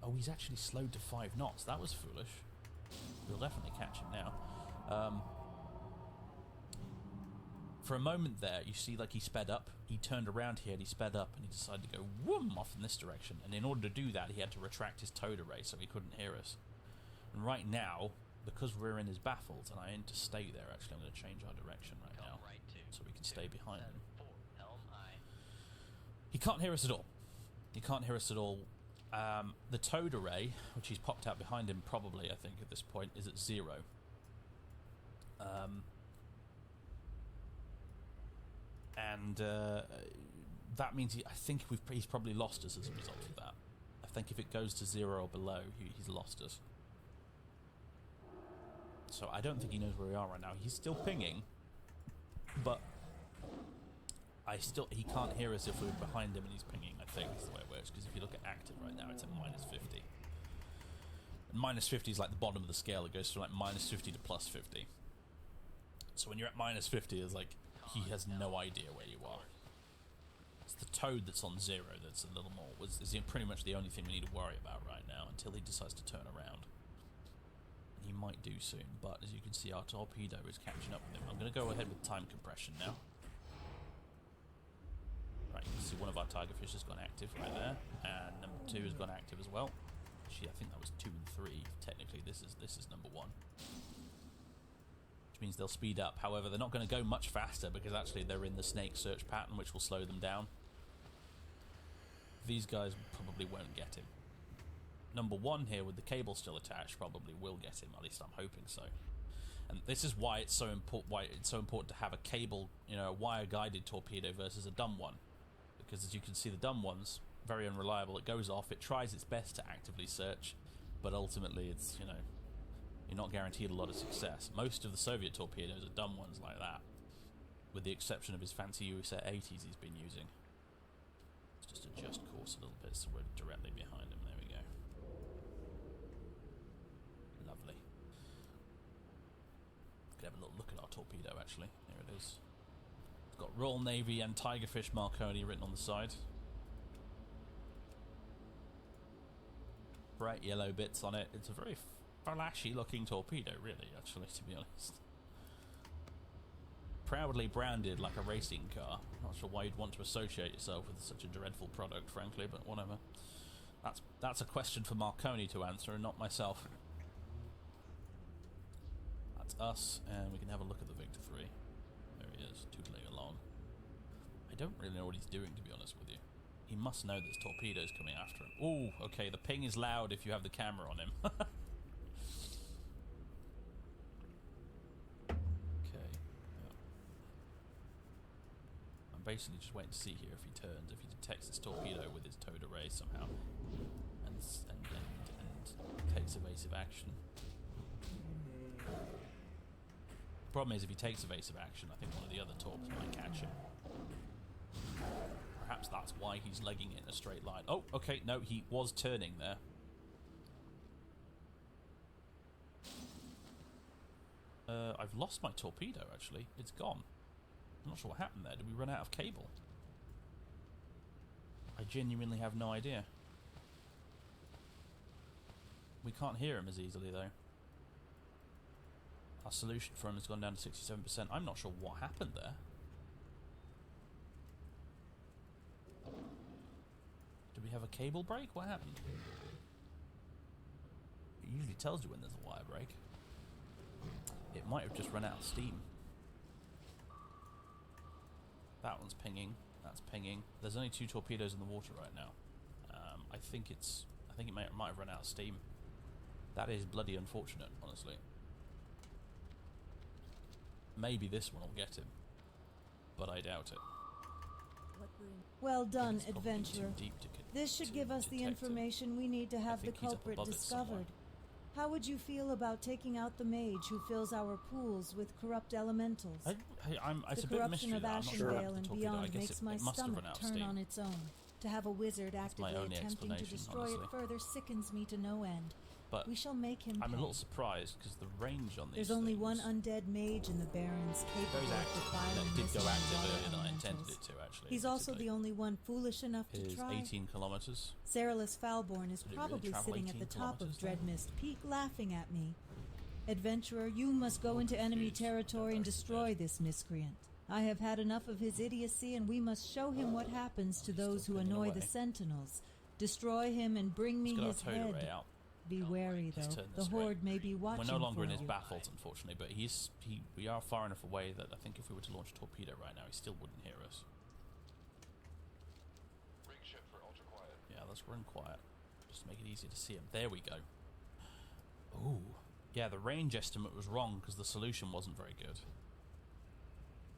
Oh, he's actually slowed to 5 knots. That was foolish. We'll definitely catch him now. For a moment there, you see like he sped up. He turned around here and he sped up and he decided to go whoom off in this direction. And in order to do that, he had to retract his towed array so he couldn't hear us. And right now, because we're in his baffles, and I aim to stay there, actually, I'm going to change our direction right now so we can stay behind him. He can't hear us at all. He can't hear us at all. The towed array, which he's popped out behind him probably, I think, at this point, is at 0. That means I think he's probably lost us as a result of that. I think if it goes to 0 or below, he's lost us. So I don't think he knows where we are right now. He's still pinging, but he can't hear us if we're behind him and he's pinging, I think, is the way it works. Because if you look at active right now, it's at -50. And -50 is like the bottom of the scale. It goes from like -50 to +50. So when you're at -50, it's like he has no idea where you are. It's the toad that's on 0 that's a little more. Is pretty much the only thing we need to worry about right now until he decides to turn around. And he might do soon, but as you can see, our torpedo is catching up with him. I'm going to go ahead with time compression now. Right, you can see one of our tigerfish has gone active right there, and number 2 has gone active as well. Actually, I think that was 2 and 3. Technically, this is number 1. Which means they'll speed up. However, they're not going to go much faster because actually they're in the snake search pattern, which will slow them down. These guys probably won't get him. Number 1 here with the cable still attached probably will get him. At least I'm hoping so. And this is why it's so important to have a cable, a wire-guided torpedo versus a dumb one. Because as you can see, the dumb one's very unreliable. It goes off, it tries its best to actively search, but ultimately it's, you're not guaranteed a lot of success. Most of the Soviet torpedoes are dumb ones like that, with the exception of his fancy USA 80s he's been using. across a little bit so we're directly behind him. There we go. Lovely. Could have a little look at our torpedo, actually. There it is. It's got Royal Navy and Tigerfish Marconi written on the side. Bright yellow bits on it. It's a very flashy looking torpedo, really, actually, to be honest. Proudly branded like a racing car. Not sure why you'd want to associate yourself with such a dreadful product, frankly, but whatever. That's a question for Marconi to answer and not myself. That's us, and we can have a look at the Victor 3. There he is, tootling along. I don't really know what he's doing, to be honest with you. He must know there's torpedoes coming after him. Ooh, okay, the ping is loud if you have the camera on him. Basically just waiting to see here if he turns, if he detects this torpedo with his towed array somehow and takes evasive action. Problem is, if he takes evasive action, I think one of the other torps might catch him. Perhaps that's why he's legging it in a straight line. Oh, okay, no, he was turning there. I've lost my torpedo, actually. It's gone. I'm not sure what happened there. Did we run out of cable? I genuinely have no idea. We can't hear him as easily, though. Our solution for him has gone down to 67%. I'm not sure what happened there. Did we have a cable break? What happened? It usually tells you when there's a wire break. It might have just run out of steam. That one's pinging. That's pinging. There's only 2 torpedoes in the water right now. I think it might have run out of steam. That is bloody unfortunate, honestly. Maybe this one will get him, but I doubt it.
Well done,
It's probably too
adventurer.
deep to
This should give us the
detect him.
information we need to have the
think he's up
culprit
above it somewhere.
discovered. How would you feel about taking out the mage who fills our pools with corrupt elementals?
It's
The
a bit
corruption
mystery
of
that. I'm not sure
Ashendale
about the
and
torpedo. I
beyond
guess
makes my
it must have
stomach
run out of
turn
steam.
on its own. To have a wizard
my
actively
only
attempting to
explanation,
destroy
honestly.
it further sickens me to no end.
But
We shall make him
I'm
pay.
a little surprised because the range on these
There's only one
things
undead mage in the Barrens capable
goes
of
active.
defiling
That did
this
go
and
active
other
earlier than I intended
elementals.
it to, actually.
He's also
admittedly.
the only one foolish enough to
Is
try.
18 kilometers.
Cerulus Falborn is
Did it really
probably
travel
sitting at the
18
top of
kilometers then?
Dreadmist Peak laughing at me. Adventurer, you must go into enemy
confused.
territory and
That's
destroy this miscreant. I have had enough of his idiocy, and we must show him what happens to
He's
those
still
who
pinging
annoy
away.
the sentinels. Destroy him and bring me
He's got
his
our towed array
head.
out.
Be wary,
He's
though.
turned
The
this way.
horde may be watching
We're no longer
for
in his
you.
baffles, unfortunately, but we are far enough away that I think if we were to launch a torpedo right now, he still wouldn't hear us.
Rig ship for ultra quiet.
Yeah, let's run quiet, just to make it easier to see him. There we go. Ooh. Yeah, the range estimate was wrong because the solution wasn't very good.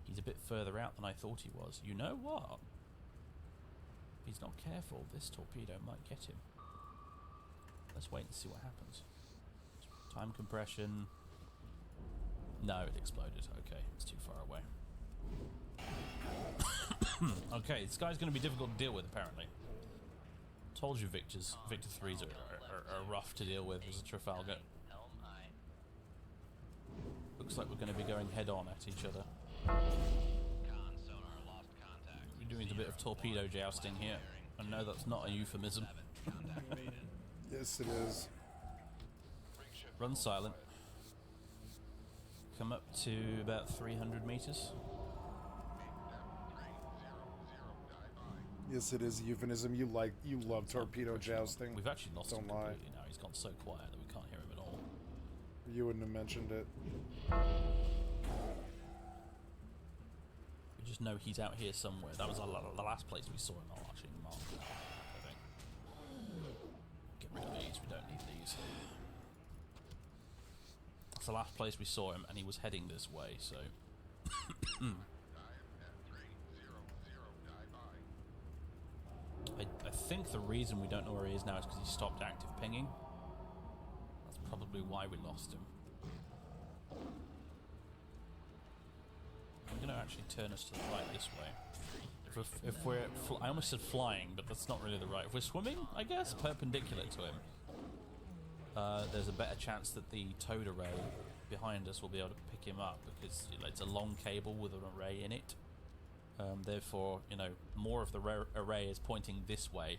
He's a bit further out than I thought he was. You know what? If he's not careful, this torpedo might get him. Let's wait and see what happens. Time compression. No, it exploded. Okay, it's too far away. Okay, this guy's going to be difficult to deal with, apparently. Told you Victor 3s are rough to deal with as a Trafalgar.
Helm I.
Looks like we're going to be going head on at each other.
Con sonar lost contact.
We're doing a bit of torpedo jousting here. I know that's not a euphemism.
Contact made.
Yes, it is.
Run silent. Come up to about 300 meters.
Yes, it is a euphemism. You love torpedo jousting.
We've actually lost him
Don't lie.
completely now. He's gone so quiet that we can't hear him at all.
You wouldn't have mentioned it.
We just know he's out here somewhere. That was the last place we saw him. I'll actually mark that, I think. Get rid of these. We don't need these. That's the last place we saw him, and he was heading this way, so... I think the reason we don't know where he is now is because he stopped active pinging. That's probably why we lost him. I'm going to actually turn us to the right this way. If if we're, I almost said flying, but that's not really the right. If we're swimming, I guess, perpendicular to him, there's a better chance that the towed array behind us will be able to pick him up because it's a long cable with an array in it. Therefore, more of the array is pointing this way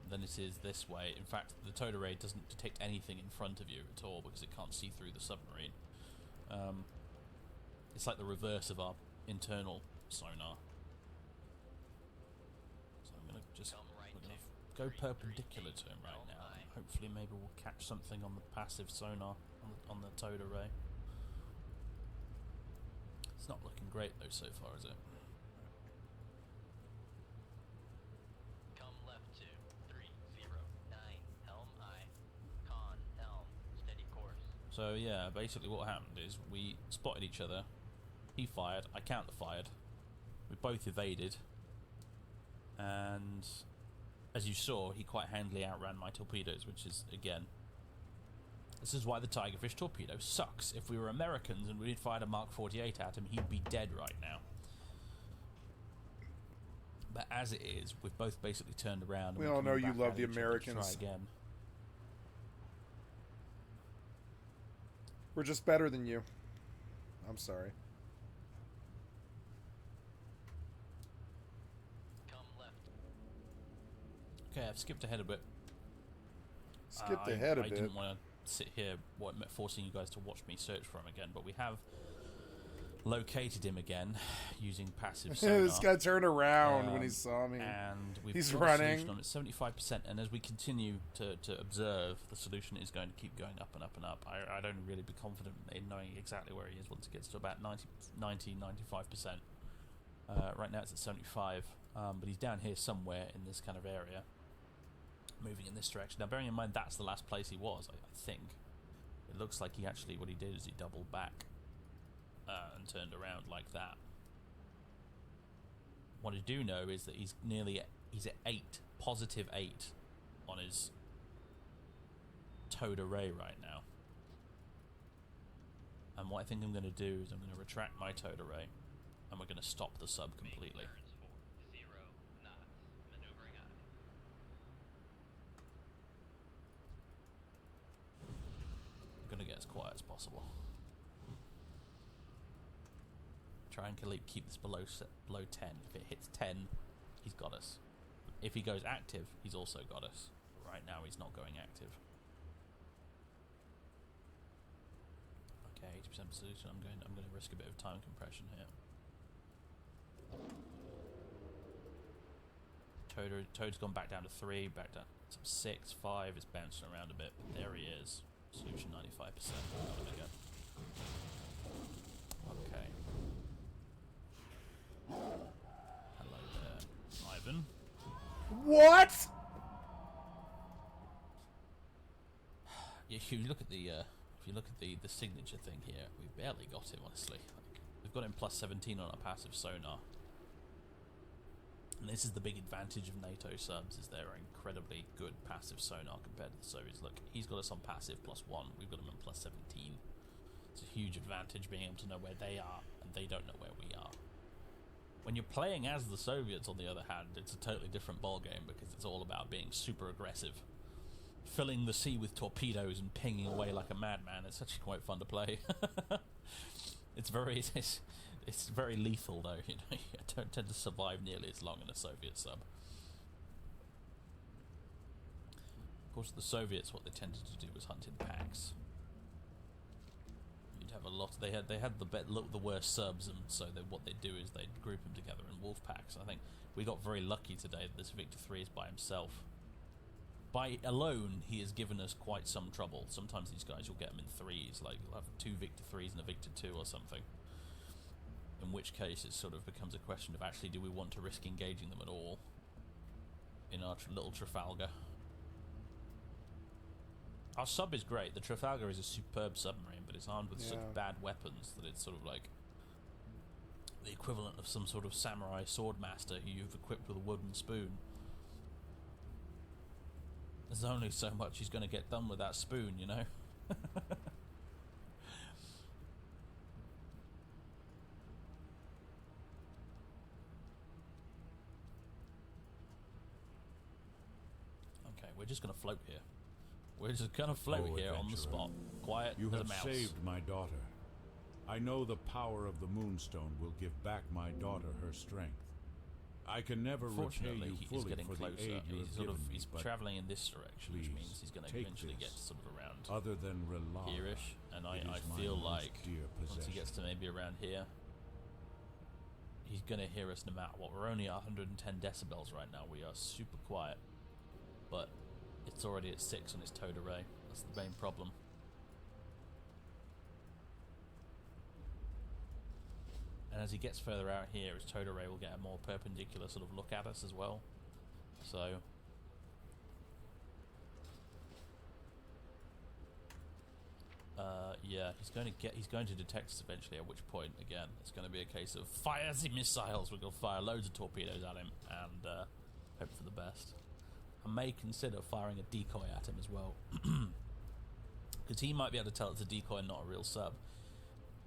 than it is this way. In fact, the towed array doesn't detect anything in front of you at all because it can't see through the submarine. It's like the reverse of our internal sonar. So I'm gonna just go perpendicular to him right now. Hopefully, maybe we'll catch something on the passive sonar on the towed array. It's not looking great though so far, is it?
Come left to 309, helm I, con, helm, steady course.
So yeah, basically what happened is we spotted each other. He fired, I counter-fired. We both evaded. And as you saw, he quite handily outran my torpedoes, which is, again, this is why the Tigerfish torpedo sucks. If we were Americans and we'd fired a Mark 48 at him, he'd be dead right now. But as it is, we've both basically turned around. And
We
we're
all know
coming
you
back
love
at
the
each other to
Americans.
Try again.
We're just better than you. I'm sorry.
Come left.
Okay, I've skipped ahead a bit.
Skipped ahead a
I
bit.
didn't want to sit here forcing you guys to watch me search for him again, but we have located him again using passive sonar.
This guy turned around when he saw me.
And we've
He's
got the
running.
solution on it 75%, and as we continue to observe, the solution is going to keep going up and up and up. I'd only really be confident in knowing exactly where he is once it gets to about 95%. Right now it's at 75, but he's down here somewhere in this kind of area, moving in this direction. Now, bearing in mind that's the last place he was, I think. It looks like he actually, what he did is he doubled back and turned around like that. What I do know is that he's at 8, positive 8 on his towed array right now. And what I think I'm going to do is I'm going to retract my towed array and we're going to stop the sub completely.
Turns for 0 knots, maneuvering I.
I'm going to get as quiet as possible. Try and keep this below 10. If it hits 10, he's got us. If he goes active, he's also got us. Right now, he's not going active. Okay, 80% solution. I'm going to risk a bit of time compression here. Toad's gone back down to 3, back down to 6, 5. It's bouncing around a bit, but there he is. Solution 95%. Okay. Hello there, Ivan.
What?
If you look at the signature thing here, we barely got him, honestly. We've got him plus 17 on our passive sonar. And this is the big advantage of NATO subs, is their incredibly good passive sonar compared to the Soviets. Look, he's got us on passive plus 1, we've got him on plus 17. It's a huge advantage being able to know where they are, and they don't know where we are. When you're playing as the Soviets, on the other hand, it's a totally different ballgame because it's all about being super aggressive. Filling the sea with torpedoes and pinging away like a madman. It's actually quite fun to play. It's very lethal though, you know. I don't tend to survive nearly as long in a Soviet sub. Of course, the Soviets, what they tended to do was hunt in packs. You'd have a lot. They had the worst subs, and so what they do is they group them together in wolf packs. I think we got very lucky today that this Victor 3 is by himself. By alone, he has given us quite some trouble. Sometimes these guys, you'll get them in threes, like you'll have 2 Victor 3s and a Victor 2 or something. In which case, it sort of becomes a question of actually, do we want to risk engaging them at all in our little Trafalgar? Our sub is great. The Trafalgar is a superb submarine, but it's armed with such bad weapons that it's sort of like the equivalent of some sort of samurai sword master who you've equipped with a wooden spoon. There's only so much he's going to get done with that spoon, you know? we're just going to float here. We're just going to float here on the spot. Quiet
You
as a
have
mouse.
saved my daughter. I know the power of the Moonstone will give back my daughter her strength. I can never repay
Fortunately,
you
he's
fully
getting
for
closer.
the aid you
He's
have given me,
he's
but
traveling in this direction, which
please,
means he's going to
take
eventually get
this.
sort of around
other than rely,
here-ish. And I
it is my
feel
most
like
dear
once he
possession.
gets to maybe around here, he's going to hear us no matter what. We're only 110 decibels right now. We are super quiet. But it's already at 6 on his towed array. That's the main problem. And as he gets further out here, his towed array will get a more perpendicular sort of look at us as well. So yeah, he's going to detect us eventually, at which point again it's going to be a case of fire the missiles. We're going to fire loads of torpedoes at him and hope for the best. I may consider firing a decoy at him as well, because he might be able to tell it's a decoy and not a real sub,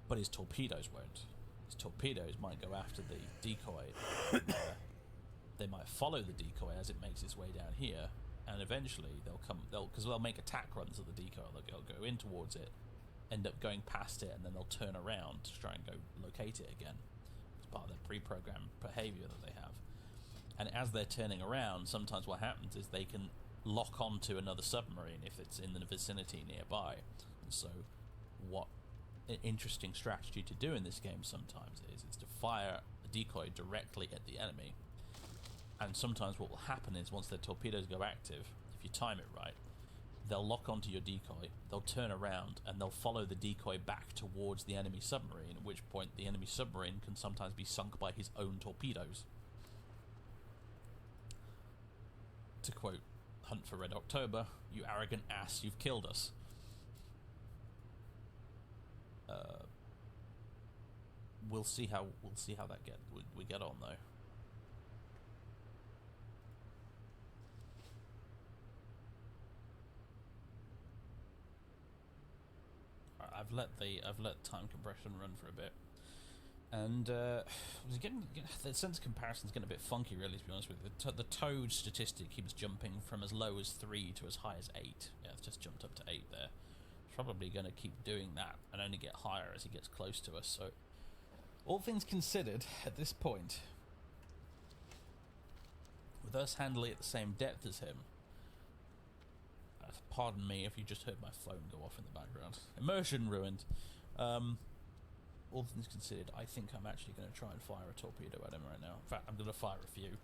but his torpedoes won't. His torpedoes might go after the decoy. They might follow the decoy as it makes its way down here, and eventually because they'll make attack runs at the decoy. They'll go in towards it, end up going past it, and then they'll turn around to try and go locate it again. It's part of their pre-programmed behavior that they have. And as they're turning around, sometimes what happens is they can lock onto another submarine if it's in the vicinity nearby. And so what an interesting strategy to do in this game sometimes is to fire a decoy directly at the enemy. And sometimes what will happen is once their torpedoes go active, if you time it right, they'll lock onto your decoy, they'll turn around, and they'll follow the decoy back towards the enemy submarine, at which point the enemy submarine can sometimes be sunk by his own torpedoes. To quote Hunt for Red October, "You arrogant ass, you've killed us." We'll see how that we get on though. I've let time compression run for a bit, and the sense of comparison's getting a bit funky, really. To be honest with you, the toad statistic keeps jumping from as low as 3 to as high as 8. Yeah, it's just jumped up to 8 there. It's probably going to keep doing that and only get higher as he gets close to us. So, all things considered, at this point, with us handling at the same depth as him. Pardon me if you just heard my phone go off in the background. Immersion ruined. All things considered, I think I'm actually going to try and fire a torpedo at him right now. In fact, I'm going to fire a few.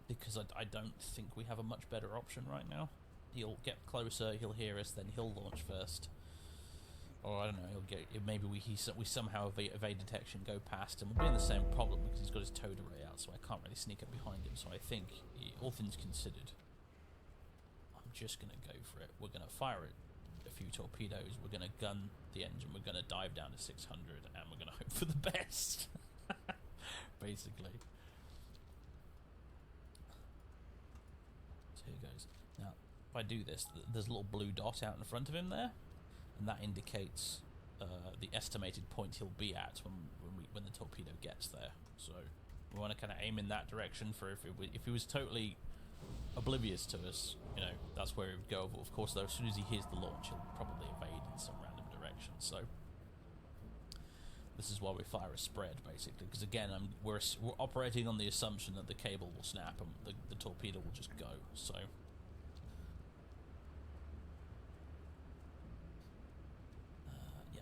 Because I don't think we have a much better option right now. He'll get closer, he'll hear us, then he'll launch first. Or I don't know, maybe we somehow evade detection, go past, and we'll be in the same problem because he's got his towed array out, so I can't really sneak up behind him. So I think, all things considered, I'm just going to go for it. We're going to fire it a few torpedoes, we're going to gun the engine, we're going to dive down to 600, and we're going to hope for the best. Basically. So here goes. Now, if I do this, there's a little blue dot out in front of him there, and that indicates the estimated point he'll be at when the torpedo gets there. So we want to kind of aim in that direction for if he was totally oblivious to us, that's where he would go. But of course, though, as soon as he hears the launch, he'll probably evade in some random direction. So this is why we fire a spread, basically, because again, we're operating on the assumption that the cable will snap and the torpedo will just go. So.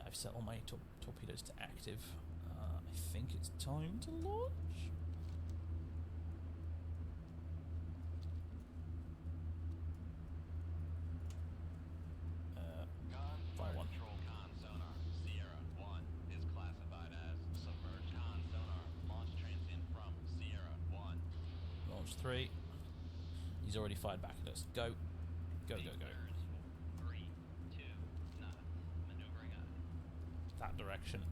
I've set all my torpedoes to active. I think it's time to launch.
Fire one. Control con sonar. Sierra 1 is classified as submerged con sonar. Launch transient from Sierra 1.
Launch 3. He's already fired back at us. Go. Go, go, go.
3, 2, nada. Maneuvering up.
That direction.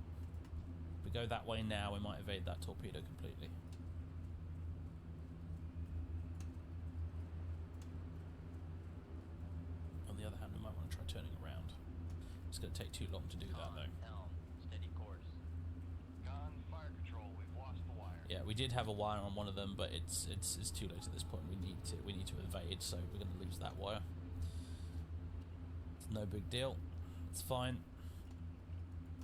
If we go that way now, we might evade that torpedo completely. On the other hand, we might want to try turning around. It's going to take too long to do that, though.
Helm, steady course.
Con, fire control, we've lost the wire.
Yeah, we did have a wire on one of them, but it's too late at this point. We need to evade, so we're going to lose that wire. It's no big deal. It's fine.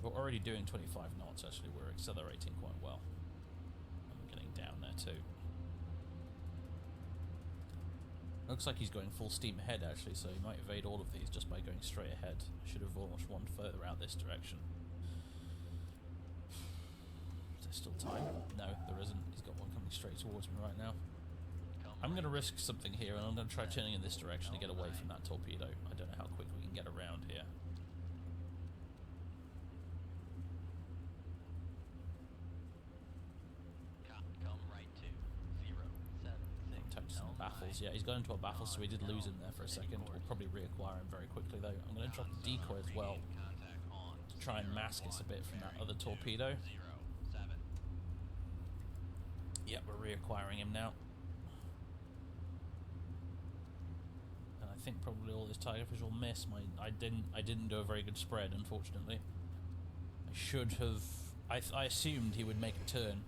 We're already doing 25 knots. Actually, we're accelerating quite well. I'm getting down there too. Looks like he's going full steam ahead actually, so he might evade all of these just by going straight ahead. Should have launched one further out this direction. Is there still time? No, there isn't. He's got one coming straight towards me right now. I'm going to risk something here, and I'm going to try turning in this direction to get away from that torpedo. I don't know how quick we can get around here. Baffles, yeah, he's gone into a baffle, so we did lose him there for a second. We'll probably reacquire him very quickly though. I'm going to drop the decoy as well to try and mask us a bit from that other torpedo. Yeah, we're reacquiring him now. And I think probably all this tigerfish will miss. I didn't do a very good spread, unfortunately. I should have. I assumed he would make a turn,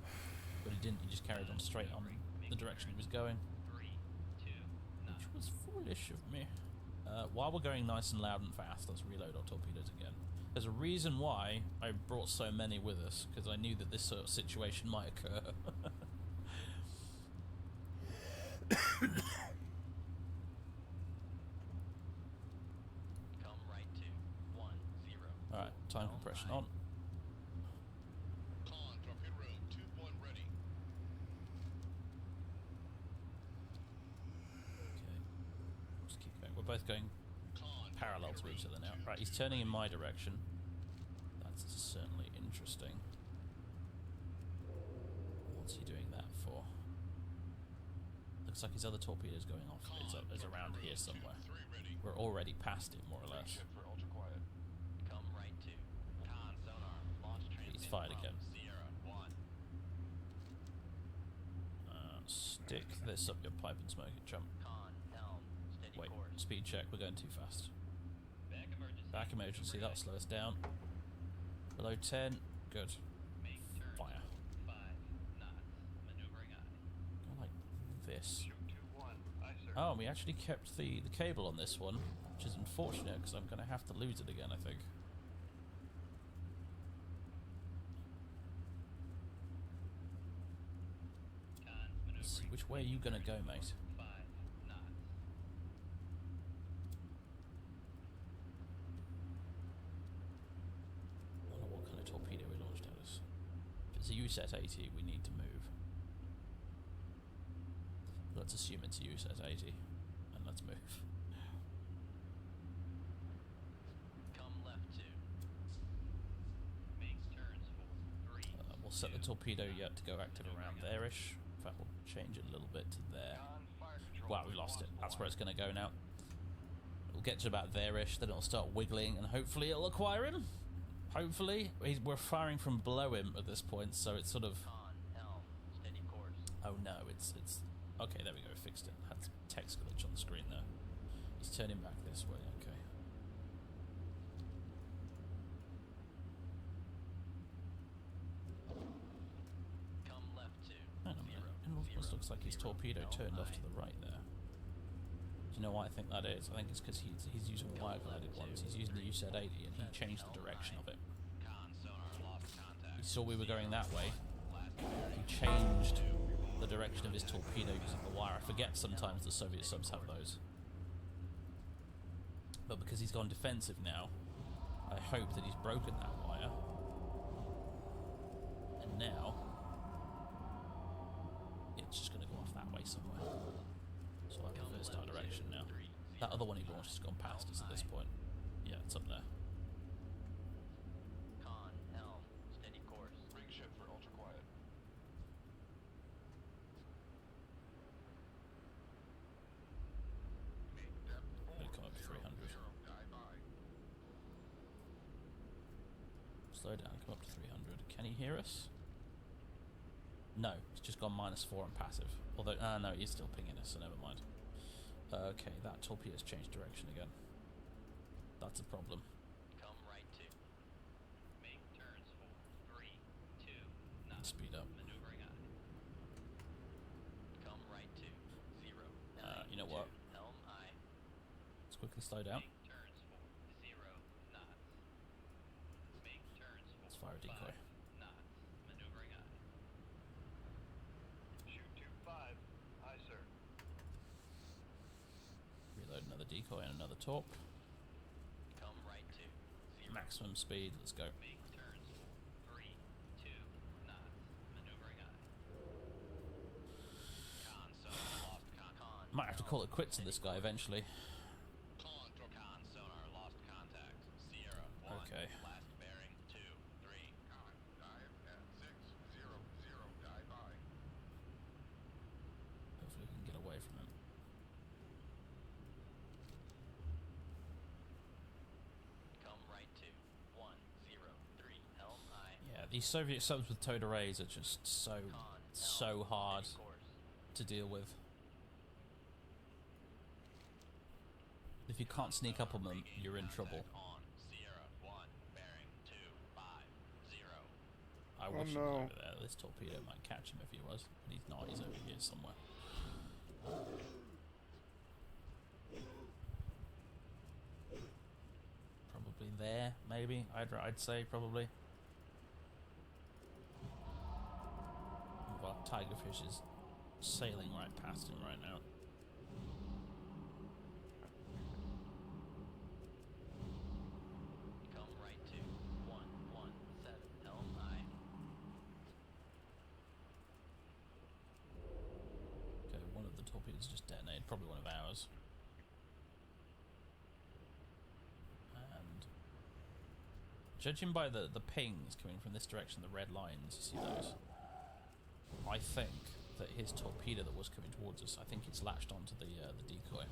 but he didn't. He just carried on straight on the direction he was going. Which was foolish of me. While we're going nice and loud and fast, let's reload our torpedoes again. There's a reason why I brought so many with us, because I knew that this sort of situation might occur. Alright, time compression on.
Con, torpedo road, 2-1 ready.
Okay. Just keep going. We're both going parallel to each other now. Right, he's turning in my direction. That's certainly interesting. What's he doing that for? Looks like his other torpedo's going off. It's around here somewhere. We're already past it, more or less.
Ship for ultra quiet.
Come right to. Con sonar. Launch
He's
transmit
fired
from
again.
Sierra 1.
Stick this up your pipe and smoke it, chump.
Con, helm, steady
Wait,
course.
speed check, we're going too fast.
Back emergency.
Back emergency, that'll slow us down. Below 10, good.
Make turn.
Fire.
5 knots. Maneuvering eye.
Go like this.
2-1. Aye, sir.
Oh, we actually kept the cable on this one, which is unfortunate because I'm going to have to lose it again, I think.
Con,
Let's see,
maneuvering.
which way are you going to go, mate?
5 knots.
I wonder what kind of torpedo we launched at us. If it's a USET 80, we need to move. Let's assume it's a USET 80, and let's move.
Come left 2. Make turns for 3.
We'll set the torpedo yet to go active around there-ish. In fact, we'll change it a little bit to there.
Con, fire control.
Wow, we lost it. That's where it's going to go now. We'll get to about there-ish, then it'll start wiggling, and hopefully it'll acquire him. Hopefully. We're firing from below him at this point, so it's sort of...
Con, helm, steady course.
Oh no, it's... Okay, there we go, fixed it. Had some text glitch on the screen there. He's turning back this way, okay.
Come left 2.
Hang on a minute. It almost looks like his torpedo turned off to the right there. Do you know why I think that is? I think it's because he's using wire-guided ones. He's using the USET 80 and he changed the direction of it.
Con, sonar, lost contact.
He saw we were going that way. He changed the direction of his torpedo using the wire. I forget sometimes the Soviet subs have those. But because he's gone defensive now, I hope that he's broken that wire. And now, it's just going to go off that way somewhere. So I've reversed our direction now. That other one he launched has gone past us at this point. Yeah, it's up there.
Con, helm, steady course.
Rig ship for ultra quiet. Make depth
Gonna come up to 300.
die by.
Slow down, come up to 300. Can he hear us? No, it's just gone -4 and passive. Although, no, he's still pinging us, so never mind. Okay, that torpedo's changed direction again. That's a problem.
Come right 2. Make turns for 3, 2 knots.
Speed up.
Maneuvering eye.
quickly slow down.
Make turns for 0 knots. Make turns for
Let's fire a decoy.
5 knots. Maneuvering eye.
Shoot 25. Aye, sir.
Reload another decoy and another torp.
Come right to 0.
Maximum speed. Let's go.
Make turns for 3, 2 knots. Maneuvering eye. Con sonar lost con.
Might have to call it quits to this guy eventually.
Con sonar lost contact. Sierra 1.
Okay.
Last bearing 2, 3.
Con, dive at 600. Die by.
Hopefully we can get away from him.
Come right to 103. Helm eye.
Yeah, these Soviet subs with towed arrays are just so hard
Course.
to deal with. If you can't sneak up on them, you're in trouble.
On Sierra 1. Bearing 250.
I wish he was
no.
over there. This torpedo might catch him if he was, but he's not. He's over here somewhere. Probably there, maybe. I'd say probably. Well, Tigerfish is sailing right past him right now.
Come right to 117. Helm eye.
Okay, one of the torpedoes just detonated, probably one of ours. And judging by the pings coming from this direction, the red lines, you see those? I think that his torpedo that was coming towards us, I think it's latched onto the decoy.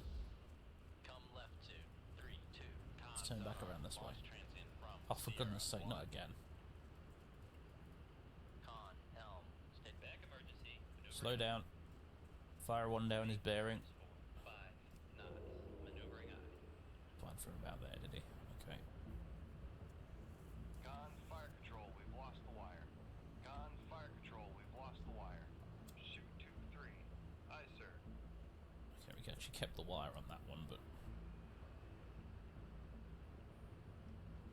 Come left to 32.
Let's turn back around this way.
Launch transient from
Oh, for
Sierra
goodness sake,
1.
not again.
Con, helm, stay back emergency.
Slow down. Fire one down his bearing.
5 knots. Maneuvering eye.
Fired from about there, did he? Okay.
Con, fire control. We've lost the wire. Con, fire control. We've lost the wire. Shoot 23. Aye, sir.
Okay, we actually kept the wire on that one, but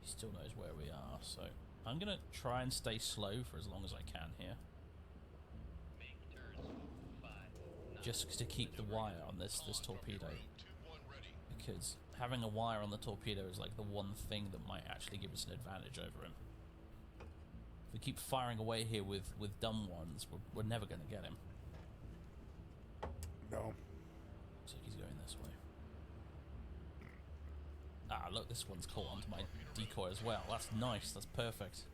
he still knows where we are, so I'm gonna try and stay slow for as long as I can here,
Make turns for 5 knots.
just to keep the wire on this torpedo, because having a wire on the torpedo is like the one thing that might actually give us an advantage over him. If we keep firing away here with dumb ones, we're never going to get him.
No.
Looks like he's going this way. Ah, look, this one's caught onto my decoy as well. That's nice. That's perfect.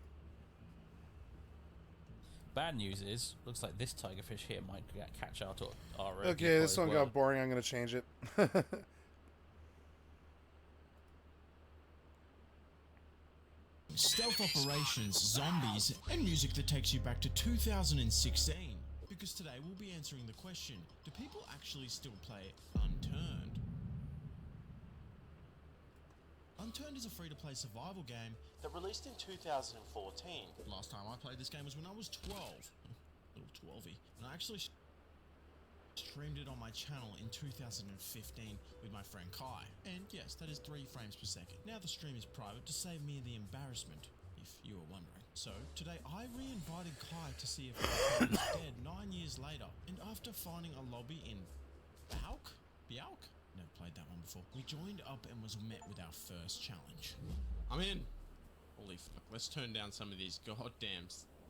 Bad news is, looks like this tigerfish here might catch our
Okay,
decoy
this
as
one
well.
got boring. I'm gonna change it.
Stealth operations, zombies, and music that takes you back to 2016. Because today we'll be answering the question, do people actually still play Unturned? Unturned is a free-to-play survival game that released in 2014. Last time I played this game was when I was 12. Little 12-y. And I actually streamed it on my channel in 2015 with my friend Kai. And yes, that is 3 frames per second. Now the stream is private to save me the embarrassment, if you were wondering. So today I re-invited Kai to see if he was dead 9 years later. And after finding a lobby in Bialk? Never played that one before. We joined up and was met with our first challenge. I'm in. Holy fuck. Let's turn down some of these goddamn...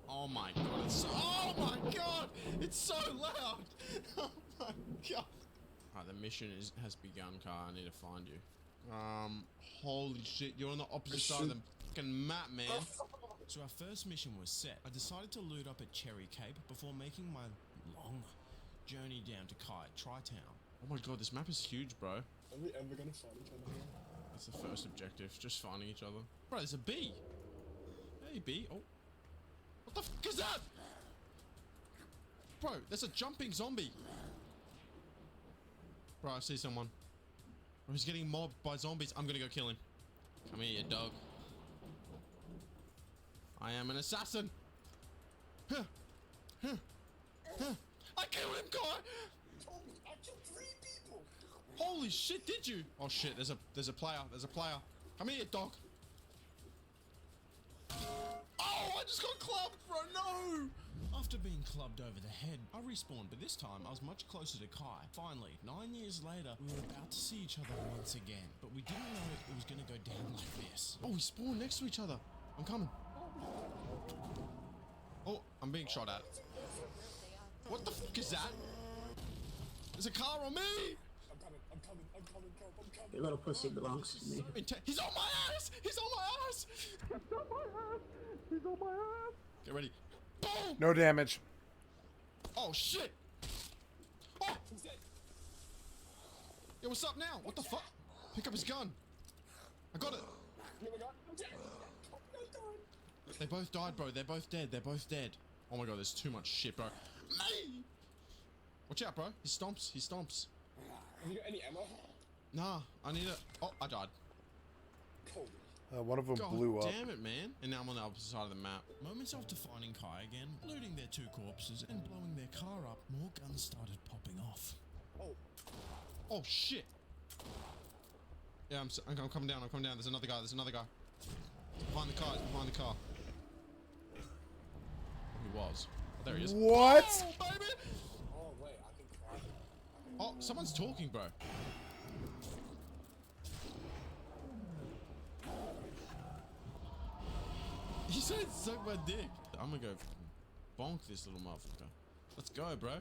Oh my god, oh my god! It's so loud! Oh my god! Alright, the mission has begun, Kai. I need to find you. Holy shit, you're on the opposite side of the fucking map, man. So our first mission was set. I decided to loot up at Cherry Cape before making my long journey down to Tri-Town. Oh my god, this map is huge, bro.
Are we ever gonna find each other here?
That's the first objective, just finding each other. Bro, there's a bee! Hey, bee. Oh. What the fuck is that? Bro, there's a jumping zombie. Bro, I see someone. Bro, he's getting mobbed by zombies. I'm gonna go kill him. Come here, you dog. I am an assassin. Huh. Huh. Huh. I killed him, guy!
You told me I killed 3 people!
Holy shit, did you? Oh shit, there's a player. There's a player. Come here, dog. Oh, I just got clubbed, bro. No! After being clubbed over the head, I respawned, but this time I was much closer to Kai. Finally, 9 years later, we were about to see each other once again, but we didn't know it was gonna go down like this. Oh, we spawned next to each other. I'm coming. Oh, I'm being shot at. What the fuck is that? There's a car on me!
I'm coming,
Your little pussy belongs to me.
He's on my ass! He's on my ass! He's on my ass! He's on my ass! Get ready. Boom!
No damage.
Oh shit! Oh! Yo, what's up now? What the fuck? Pick up his gun. I got it. They both died, bro. They're both dead. They're both dead. Oh my god, there's too much shit, bro. Me! Watch out, bro. He stomps. He stomps.
Have you got any ammo?
Nah, I need it. Oh, I died.
Holy.
One of them
God
blew up.
damn it, man. And now I'm on the opposite side of the map. Moments after finding Kai again, looting their 2 corpses, and blowing their car up, more guns started popping off.
Oh.
Oh, shit. Yeah, I'm coming down. I'm coming down. There's another guy. There's another guy. He's behind the car. He's behind the car. He was. Oh, there he is.
What?
Oh, baby!
Oh, wait, I can climb.
Oh, someone's talking, bro. He said suck my dick. I'm gonna go bonk this little motherfucker. Let's go, bro.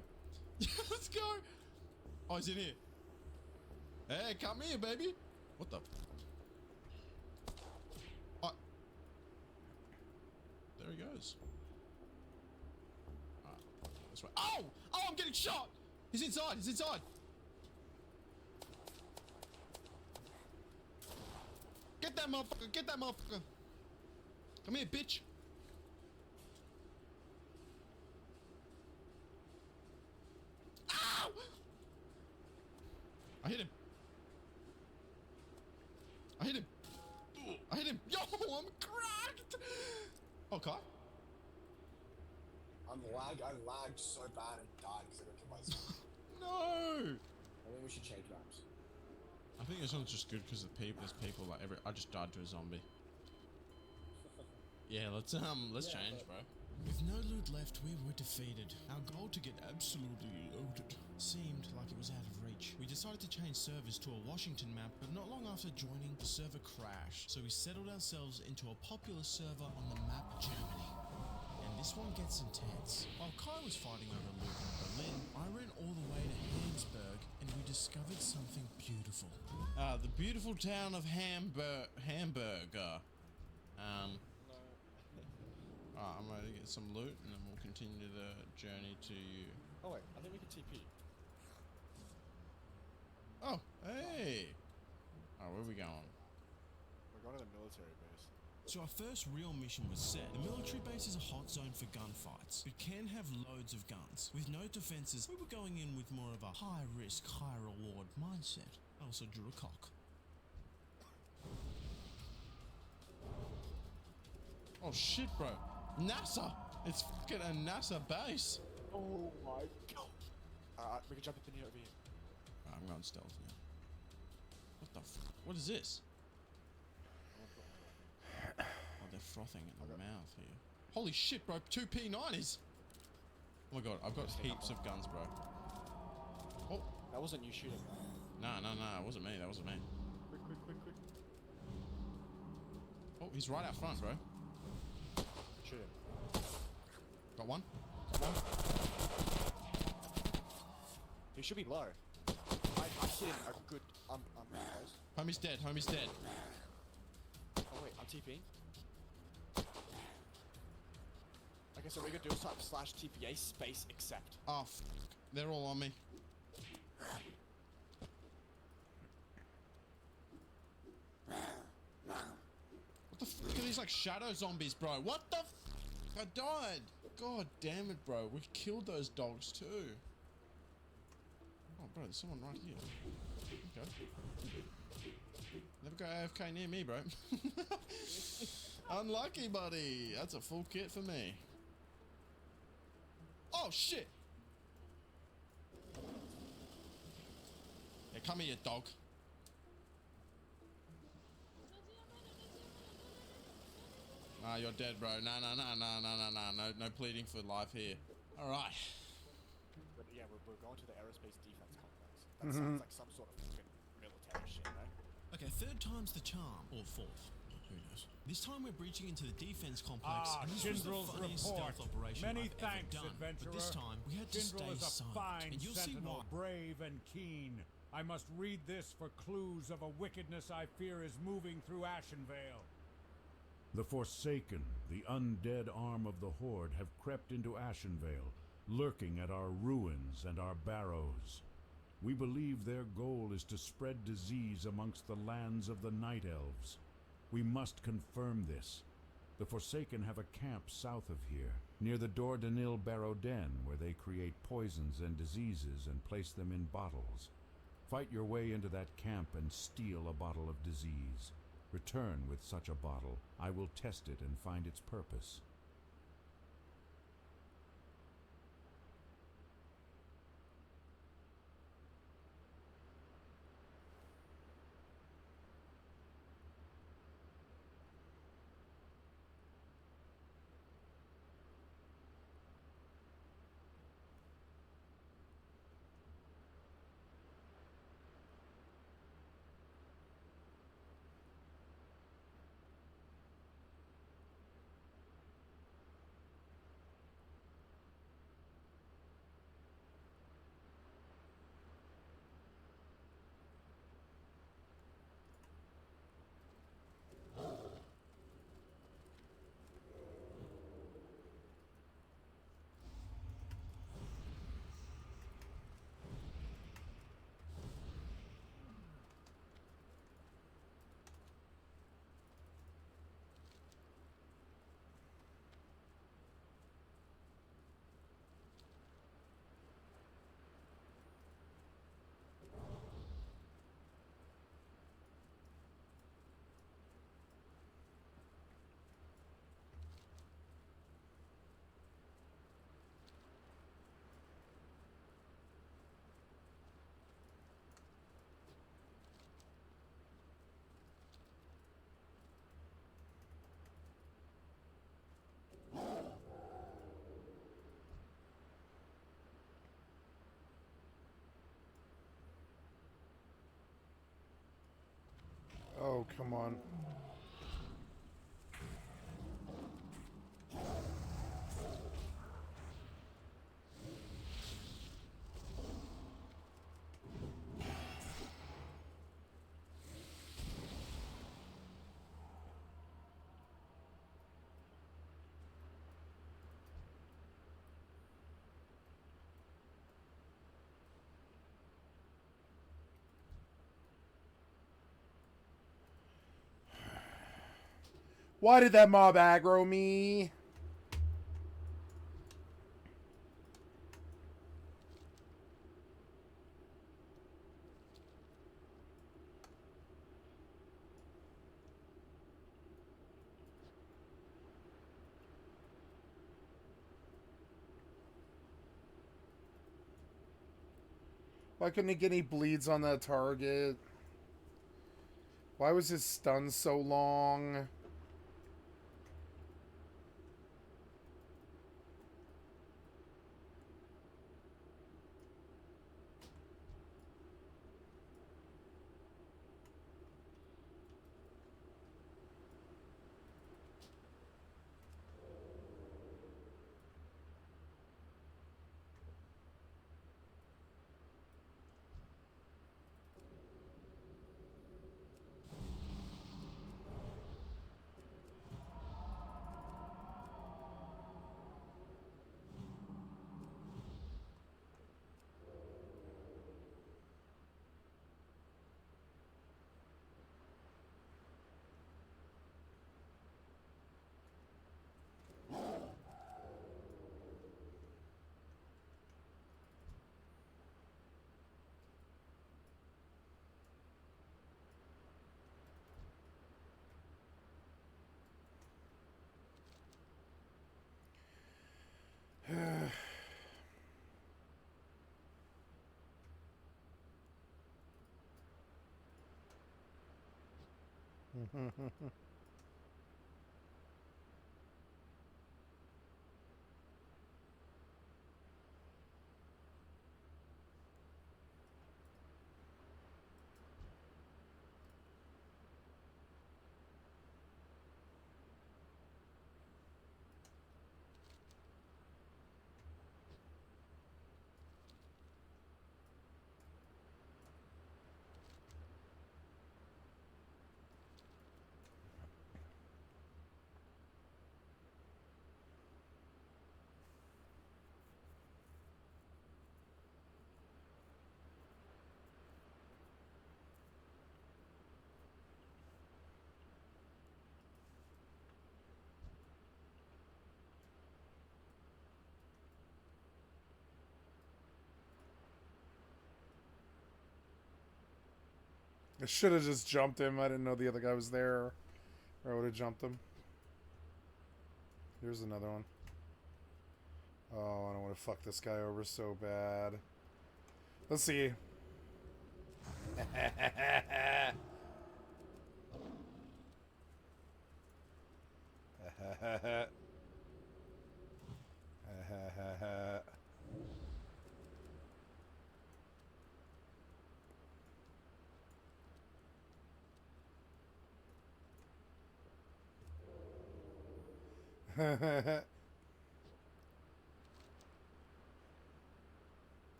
Let's go. Oh, he's in here. Hey, come here, baby. What the? Oh. There he goes. This way. Oh! Oh, I'm getting shot! He's inside. He's inside. Get that motherfucker. Get that motherfucker. Come here, bitch. Ow! I hit him. I hit him. I hit him. Yo, I'm cracked. Okay.
I lagged so bad and died because I got killed by someone.
No.
I think we should change maps.
I think this one's just good because there's people like I just died to a zombie. Yeah, let's change, bro. With no loot left, we were defeated. Our goal to get absolutely loaded seemed like it was out of reach. We decided to change servers to a Washington map, but not long after joining, the server crashed. So we settled ourselves into a popular server on the map Germany. And this one gets intense. While Kai was fighting over loot in Berlin, I ran all the way to Hamburg and we discovered something beautiful. The beautiful town of Hamburg. I'm ready to get some loot and then we'll continue the journey to you.
Oh wait, I think we can TP.
Oh, hey! Oh, where are we going?
We're going to the military base.
So our first real mission was set. The military base is a hot zone for gunfights. It can have loads of guns. With no defenses, we were going in with more of a high risk, high reward mindset. I also drew a cock. Oh shit, bro. NASA! It's fucking a NASA base.
Oh my god. We can jump up in here over here.
I'm going stealth now. What the fuck? What is this? Oh, they're frothing in the mouth here. Holy shit, bro. 2 P90s. Oh my god, I've got heaps of guns, bro. Oh.
That wasn't you shooting.
Nah, it wasn't me. That wasn't me.
Quick.
Oh, he's right out front, bro.
Shoot him.
Got one.
He should be low. I hit him a good. I'm close.
Homie's dead. Homie's dead.
Oh wait, I'm TPing. Okay, so we're gonna do a type /TPA space accept.
Oh, fuck. They're all on me. What the fuck are these like shadow zombies, bro? What the fuck? I died. God damn it, bro. We killed those dogs too. Oh, bro, there's someone right here. Okay. Never go AFK near me, bro. Unlucky, buddy. That's a full kit for me. Oh, shit. Yeah, come here, dog. Nah, you're dead, bro. Nah. No pleading for life here. All right.
But yeah, we're going to the aerospace defense complex. That sounds like some sort of fucking military shit, right?
Okay, third time's the charm, or fourth. Who knows? This time we're breaching into the defense complex, and this was the
Jindral's
funniest
report.
stealth operation
Many
I've
thanks,
ever done.
adventurer.
But this time we had to
Jindral
stay
is a
silent,
fine
and you'll see
sentinel,
why.
brave and keen. I must read this for clues of a wickedness I fear is moving through Ashenvale. The Forsaken, the undead arm of the Horde, have crept into Ashenvale, lurking at our ruins and our barrows. We believe their goal is to spread disease amongst the lands of the Night Elves. We must confirm this. The Forsaken have a camp south of here, near the Dordanil Barrow Den, where they create poisons and diseases and place them in bottles. Fight your way into that camp and steal a bottle of disease. Return with such a bottle. I will test it and find its purpose.
Oh, come on. Why did that mob aggro me? Why couldn't he get any bleeds on that target? Why was his stun so long? I should have just jumped him. I didn't know the other guy was there. Or I would have jumped him. Here's another one. Oh, I don't want to fuck this guy over so bad. Let's see.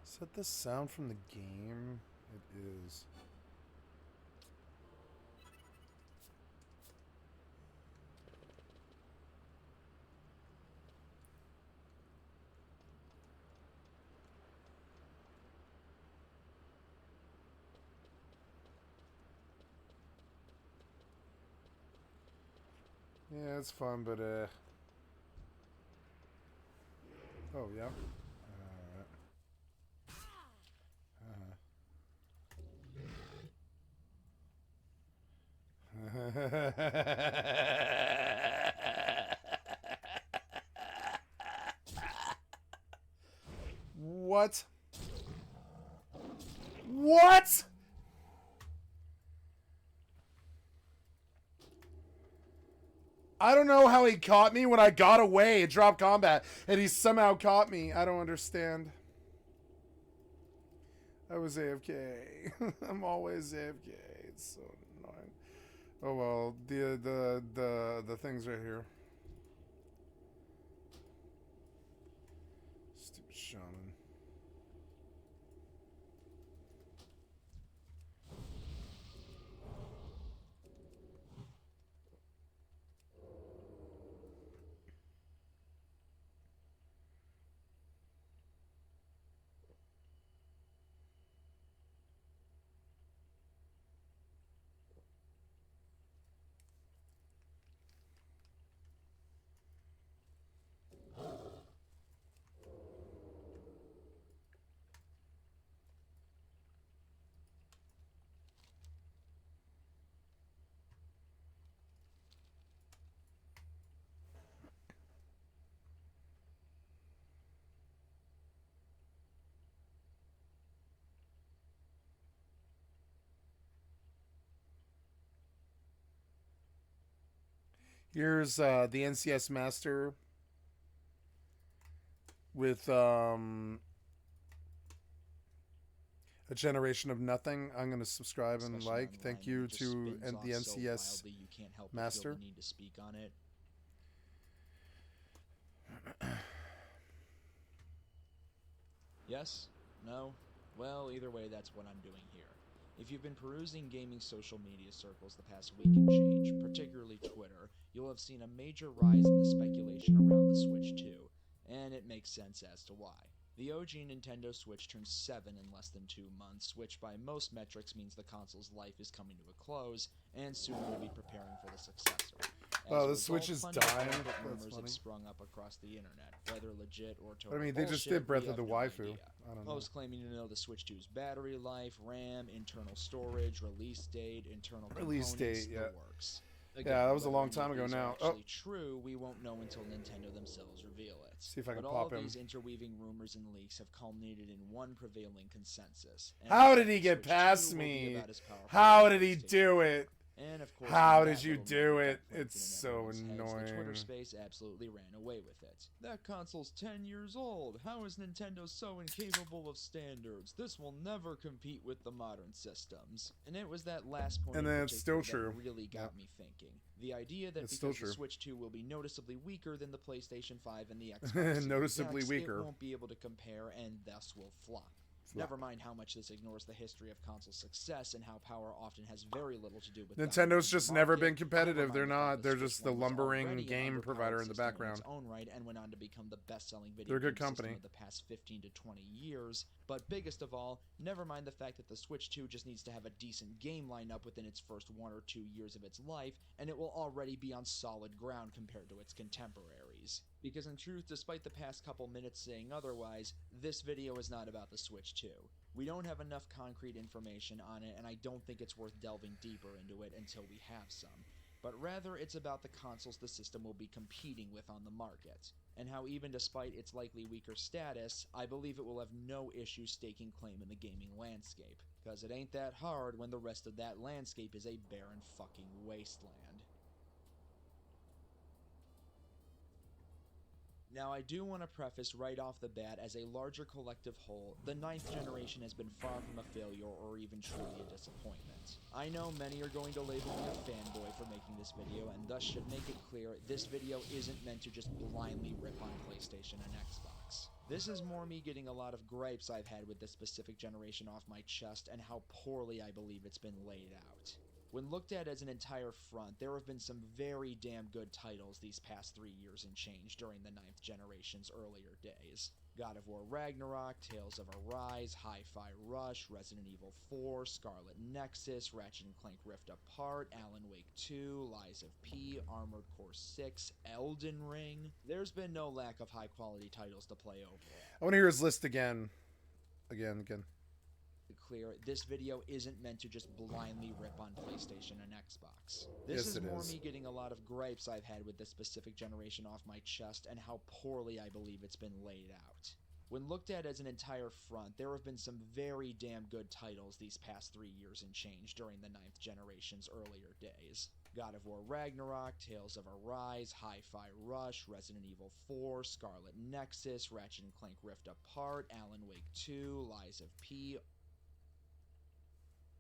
Is that the sound from the game? It is. Yeah, it's fun, but oh yeah. What? What? I don't know how he caught me when I got away and dropped combat, and he somehow caught me. I don't understand. I was AFK. I'm always AFK. It's so annoying. Oh well, the thing's right here. Stupid shaman. Here's the NCS Master with a generation of nothing. I'm going to subscribe and like. Thank you to the NCS Master.
Need to speak on it. Yes? No? Well, either way, that's what I'm doing here. If you've been perusing gaming social media circles the past week and change, particularly Twitter, you'll have seen a major rise in the speculation around the Switch 2, and it makes sense as to why. The OG Nintendo Switch turns 7 in less than 2 months, which by most metrics means the console's life is coming to a close, and soon we'll be preparing for the successor.
Oh, the Switch is dying.
Rumors have sprung up across the internet, whether legit or total
I mean, they just did Breath of the Waifu. I don't know.
Posts claiming to know the Switch 2's battery life, RAM, internal storage, release date, internal components, the works. Again,
Yeah, that was a
whether
long
any
time
of
ago
these are
now.
actually true, we won't know until Nintendo themselves reveal it.
See if I can
but
pop
all of
him.
these interweaving rumors and leaks have culminated in one prevailing consensus. And
How
it's
did
that
he
the
get
Switch
past
2 will be
me?
about as powerful
How
as
did
the
he
PlayStation
do
4.
it?
And of course,
How
when
did
that
you
little
do
nugget got
it?
planted
It's
in
so
everyone's heads, the Twitter
annoying.
space absolutely ran away with it. That console's 10 years old. How is Nintendo so incapable of standards? This will never compete with the modern systems. And it was that last point
And
in
then it's still
particular
true.
that really got
Yep.
me thinking. The idea that
It's still
because the
true.
Switch 2 will be noticeably weaker than the PlayStation 5 and the Xbox Series
Noticeably
X,
weaker.
it won't be able to compare and thus will flop. Never mind how much this ignores the history of console success and how power often has very little to do with
Nintend's just never been
market.
competitive.
Never
They're
mind the fact
not.
that
They're
Switch
just the
1 was
lumbering
already an
game
underpowered
provider in the
system
background.
its own right and went on to become the best-selling video
They're a good
game system
company.
of the past 15 to 20 years. But biggest of all, never mind the fact that the Switch 2 just needs to have a decent game lineup within its first 1 or 2 years of its life, and it will already be on solid ground compared to its contemporaries. Because in truth, despite the past couple minutes saying otherwise, this video is not about the Switch 2. We don't have enough concrete information on it, and I don't think it's worth delving deeper into it until we have some. But rather, it's about the consoles the system will be competing with on the market, and how even despite its likely weaker status, I believe it will have no issue staking claim in the gaming landscape, cause it ain't that hard when the rest of that landscape is a barren fucking wasteland. Now, I do want to preface right off the bat, as a larger collective whole, the 9th generation has been far from a failure or even truly a disappointment. I know many are going to label me a fanboy for making this video, and thus should make it clear this video isn't meant to just blindly rip on PlayStation and Xbox. This is more me getting a lot of gripes I've had with this specific generation off my chest and how poorly I believe it's been laid out. When looked at as an entire front, there have been some very damn good titles these past 3 years and change during the 9th generation's earlier days. God of War Ragnarok, Tales of Arise, Hi-Fi Rush, Resident Evil 4, Scarlet Nexus, Ratchet & Clank Rift Apart, Alan Wake 2, Lies of P, Armored Core 6, Elden Ring. There's been no lack of high-quality titles to play overall.
I want to hear his list again. Again.
Clear, this video isn't meant to just blindly rip on PlayStation and Xbox.
Yes,
This is
it
more
is.
me getting a lot of gripes I've had with this specific generation off my chest and how poorly I believe it's been laid out. When looked at as an entire front, there have been some very damn good titles these past 3 years and change during the 9th generation's earlier days. God of War Ragnarok, Tales of Arise, Hi-Fi Rush, Resident Evil 4, Scarlet Nexus, Ratchet & Clank Rift Apart, Alan Wake 2, Lies of P,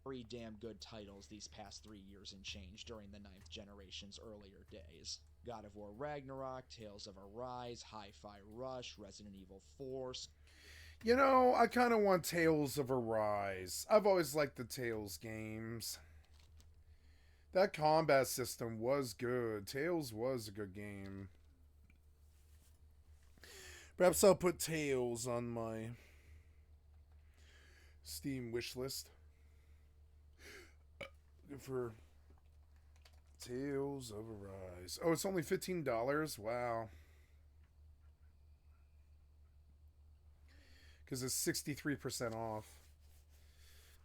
very damn good titles these past 3 years and change during the 9th generation's earlier days. God of War Ragnarok, Tales of Arise, Hi-Fi Rush, Resident Evil 4.
You know, I kind of want Tales of Arise. I've always liked the Tales games. That combat system was good. Tales was a good game. Perhaps I'll put Tales on my Steam wishlist for Tales of Arise. Oh, it's only $15? Wow. Because it's 63% off.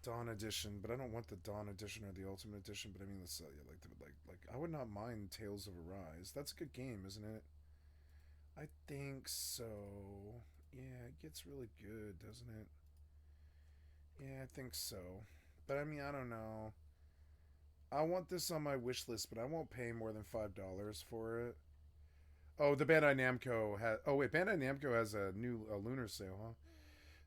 Dawn Edition, but I don't want the Dawn Edition or the Ultimate Edition. But I mean, let's like I would not mind Tales of Arise. That's a good game, isn't it? I think so. Yeah, it gets really good, doesn't it? Yeah, I think so. But I mean, I don't know. I want this on my wish list, but I won't pay more than $5 for it. Oh, the Bandai Namco has. Oh wait, Bandai Namco has a new lunar sale, huh?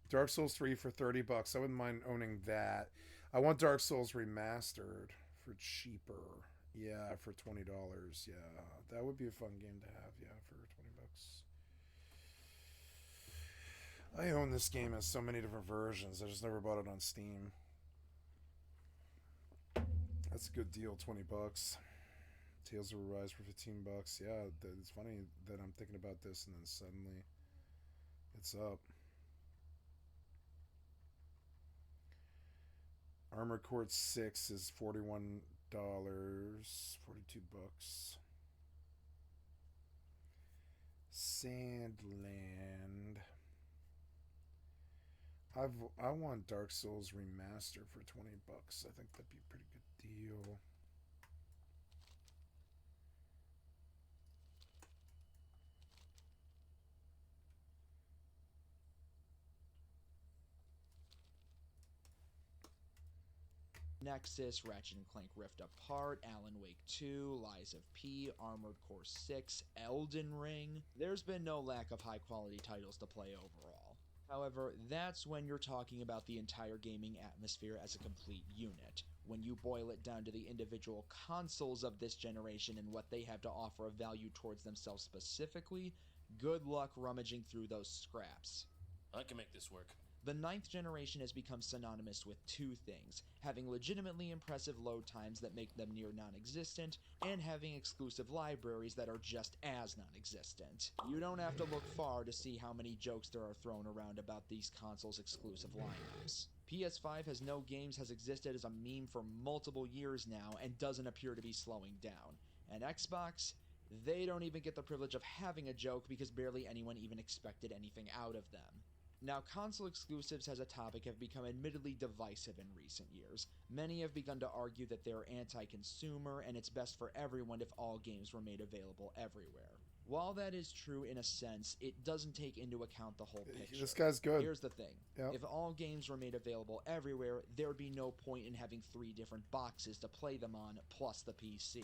Dark Souls 3 for $30. I wouldn't mind owning that. I want Dark Souls Remastered for cheaper. Yeah, for $20. Yeah, that would be a fun game to have. Yeah, for $20. I own this game in so many different versions. I just never bought it on Steam. That's a good deal, $20. Tales of Arise for $15. Yeah, it's funny that I'm thinking about this and then suddenly it's up. Armored Core 6 is $41, $42. Sandland. I want Dark Souls Remaster for $20. I think that'd be a pretty good deal.
Nexus, Ratchet & Clank Rift Apart, Alan Wake 2, Lies of P, Armored Core 6, Elden Ring. There's been no lack of high-quality titles to play overall. However, that's when you're talking about the entire gaming atmosphere as a complete unit. When you boil it down to the individual consoles of this generation and what they have to offer of value towards themselves specifically, good luck rummaging through those scraps.
I can make this work.
The 9th generation has become synonymous with two things: having legitimately impressive load times that make them near non-existent, and having exclusive libraries that are just as non-existent. You don't have to look far to see how many jokes there are thrown around about these consoles' exclusive lineups. PS5 has no games has existed as a meme for multiple years now and doesn't appear to be slowing down. And Xbox, they don't even get the privilege of having a joke because barely anyone even expected anything out of them. Now, console exclusives as a topic have become admittedly divisive in recent years. Many have begun to argue that they're anti-consumer and it's best for everyone if all games were made available everywhere. While that is true in a sense, it doesn't take into account the whole picture.
This guy's good.
Here's the thing.
Yep.
If all games were made available everywhere, there would be no point in having 3 different boxes to play them on, plus the PC.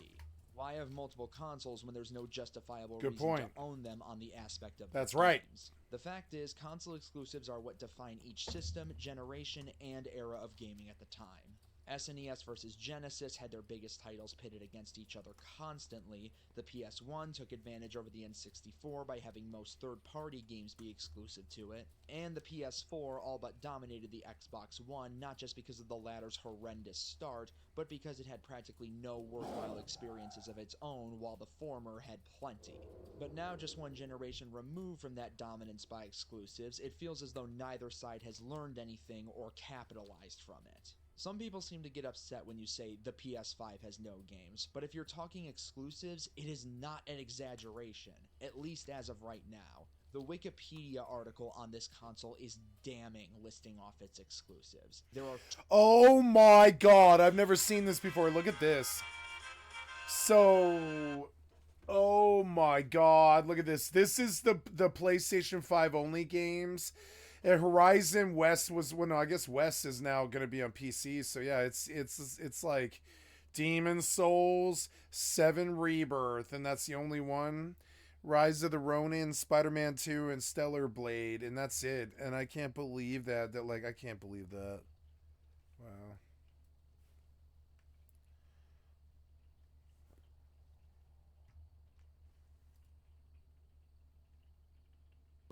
Why have multiple consoles when there's no justifiable reason to own them on the aspect of
That's
the
right.
games? The fact is, console exclusives are what define each system, generation, and era of gaming at the time. SNES versus Genesis had their biggest titles pitted against each other constantly. The PS1 took advantage over the N64 by having most third-party games be exclusive to it, and the PS4 all but dominated the Xbox One, not just because of the latter's horrendous start, but because it had practically no worthwhile experiences of its own, while the former had plenty. But now, just one generation removed from that dominance by exclusives, it feels as though neither side has learned anything or capitalized from it. Some people seem to get upset when you say the PS5 has no games, but if you're talking exclusives, it is not an exaggeration, at least as of right now. The Wikipedia article on this console is damning, listing off its exclusives. There are
oh my god, I've never seen this before. Look at this. So, oh my god, look at this. This is the PlayStation 5 only games. And Horizon West was, well, no, I guess West is now going to be on PC. So yeah, it's like Demon Souls, 7 Rebirth, and that's the only one. Rise of the Ronin, Spider-Man 2, and Stellar Blade, and that's it. And I can't believe that like, I can't believe that. Wow.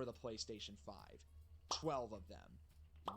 for the PlayStation 5. 12 of them.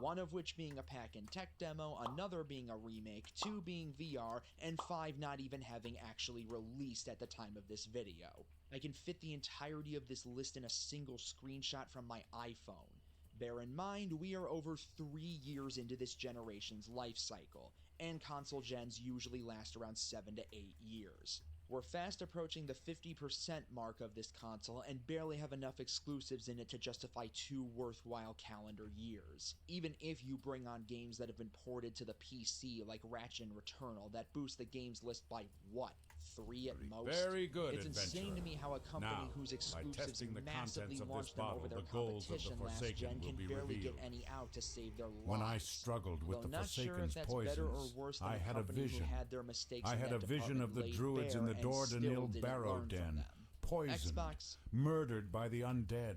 One of which being a pack-and-tech demo, another being a remake, 2 being VR, and 5 not even having actually released at the time of this video. I can fit the entirety of this list in a single screenshot from my iPhone. Bear in mind, we are over 3 years into this generation's life cycle, and console gens usually last around 7 to 8 years. We're fast approaching the 50% mark of this console and barely have enough exclusives in it to justify 2 worthwhile calendar years. Even if you bring on games that have been ported to the PC like Ratchet and Returnal that boost the games list by, what, 3 at most?
Very good,
It's insane to me how a company
now,
whose exclusives
testing the
massively
contents of this
launched them
bottle,
over their
the goals of the
competition last
Forsaken
gen
will
can
be
barely get
revealed.
any out to save their lives.
When I struggled with
Though
the
not sure if
Forsaken's
that's better or
poisons,
worse than
I
a
had a
company who
vision.
had their mistakes
I
in
had
that
a vision of the
department
druids
laid
in the
bare
Dor
and still
Danil
didn't
Barrow
learn from
Den,
them.
poisoned,
Xbox.
murdered by the undead.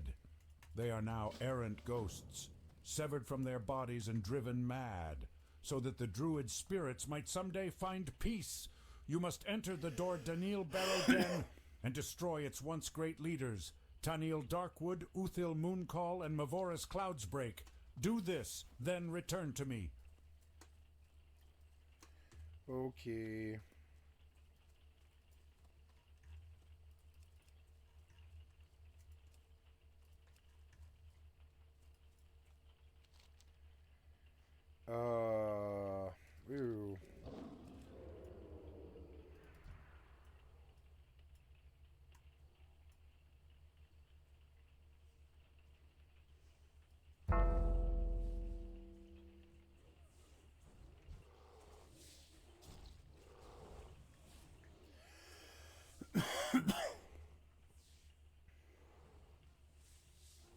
They are now errant ghosts, severed from their bodies and driven mad, so that the druid spirits might someday find peace. You must enter the Dor Danil Barrow Den and destroy its once great leaders, Tanil Darkwood, Uthil Mooncall, and Mavoris Cloudsbreak. Do this, then return to me.
Okay. Ooh.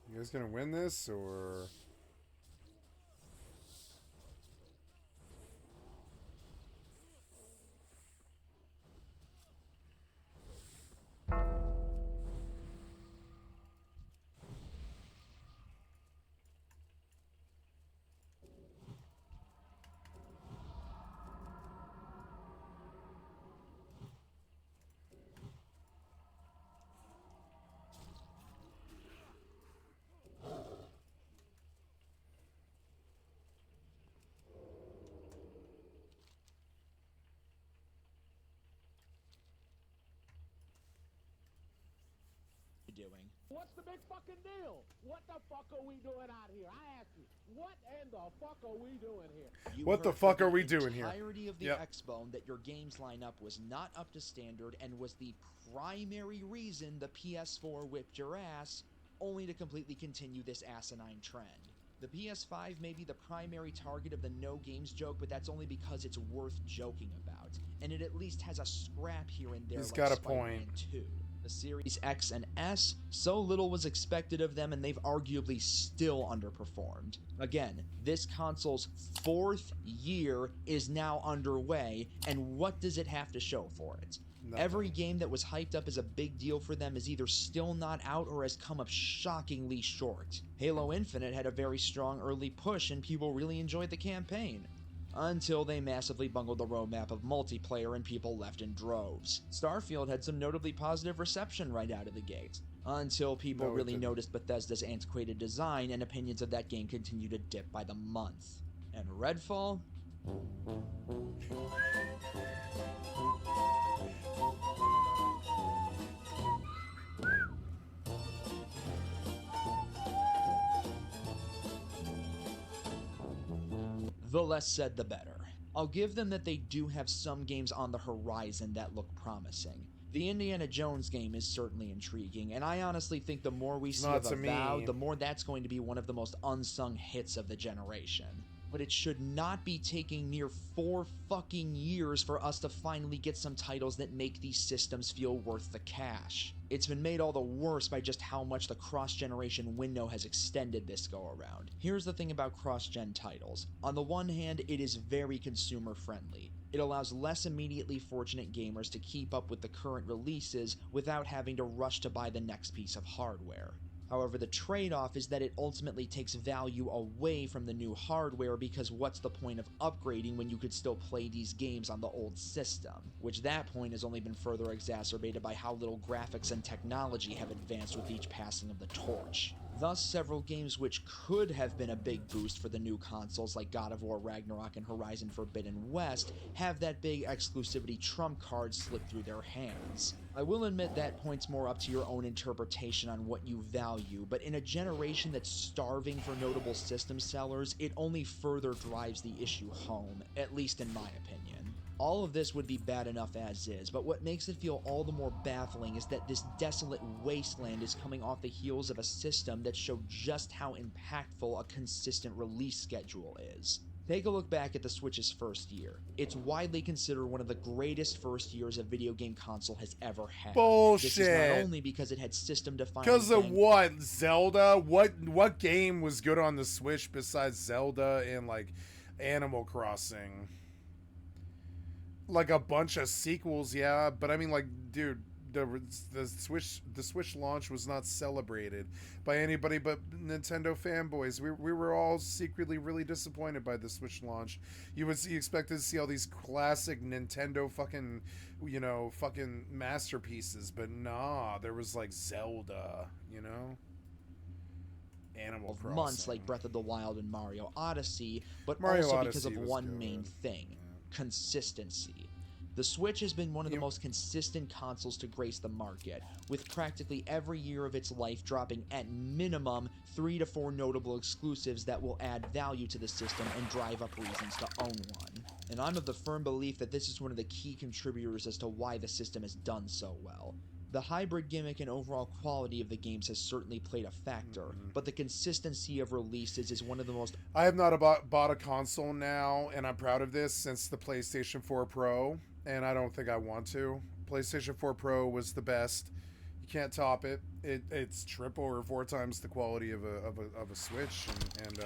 You guys gonna win this, or...
What's the big fucking deal? What the fuck are we doing out here? I ask you, what in the fuck are we doing here?
You
What the
heard
fuck
for
are we doing
the
here?
entirety of the
Yep.
X-Bone that your game's lineup was not up to standard and was the primary reason the PS4 whipped your ass, only to completely continue this asinine trend. The PS5 may be the primary target of the no games joke, but that's only because it's worth joking about, and it at least has a scrap here and there.
He's
like
got a
Spider-Man
point.
2. The Series X and S, so little was expected of them, and they've arguably still underperformed. Again, this console's 4th year is now underway, and what does it have to show for it?
Nothing.
Every game that was hyped up as a big deal for them is either still not out or has come up shockingly short. Halo Infinite had a very strong early push, and people really enjoyed the campaign. Until they massively bungled the roadmap of multiplayer and people left in droves. Starfield had some notably positive reception right out of the gate, until people
No, it
really
didn't.
noticed Bethesda's antiquated design and opinions of that game continued to dip by the month. And Redfall? The less said, the better. I'll give them that they do have some games on the horizon that look promising. The Indiana Jones game is certainly intriguing, and I honestly think the more we see
Not
of
to me.
Avowed, the more that's going to be one of the most unsung hits of the generation. But it should not be taking near 4 fucking years for us to finally get some titles that make these systems feel worth the cash. It's been made all the worse by just how much the cross-generation window has extended this go-around. Here's the thing about cross-gen titles. On the one hand, it is very consumer-friendly. It allows less immediately fortunate gamers to keep up with the current releases without having to rush to buy the next piece of hardware. However, the trade-off is that it ultimately takes value away from the new hardware, because what's the point of upgrading when you could still play these games on the old system? Which that point has only been further exacerbated by how little graphics and technology have advanced with each passing of the torch. Thus, several games which could have been a big boost for the new consoles like God of War Ragnarok and Horizon Forbidden West have that big exclusivity trump card slip through their hands. I will admit that points more up to your own interpretation on what you value, but in a generation that's starving for notable system sellers, it only further drives the issue home, at least in my opinion. All of this would be bad enough as is, but what makes it feel all the more baffling is that this desolate wasteland is coming off the heels of a system that showed just how impactful a consistent release schedule is. Take a look back at the Switch's first year. It's widely considered one of the greatest first years a video game console has ever had.
Bullshit.
This is not only because it had system-defining...
Because of what? Zelda? What game was good on the Switch besides Zelda and, like, Animal Crossing? Like, a bunch of sequels, yeah, but I mean, like, dude, the Switch launch was not celebrated by anybody but Nintendo fanboys. We were all secretly really disappointed by the Switch launch. You expected to see all these classic Nintendo fucking, fucking masterpieces, but nah, there was like Zelda, Animal Crossing.
Months like Breath of the Wild and Mario Odyssey, but
Mario
also
Odyssey
because of
was
one
good.
main thing. Consistency. The Switch has been one of the most consistent consoles to grace the market, with practically every year of its life dropping at minimum 3 to 4 notable exclusives that will add value to the system and drive up reasons to own one. And I'm of the firm belief that this is one of the key contributors as to why the system has done so well. The hybrid gimmick and overall quality of the games has certainly played a factor, but the consistency of releases is one of the most...
I have not bought a console now, and I'm proud of this, since the PlayStation 4 Pro, and I don't think I want to. PlayStation 4 Pro was the best. You can't top it. It's triple or 4 times the quality of a Switch, and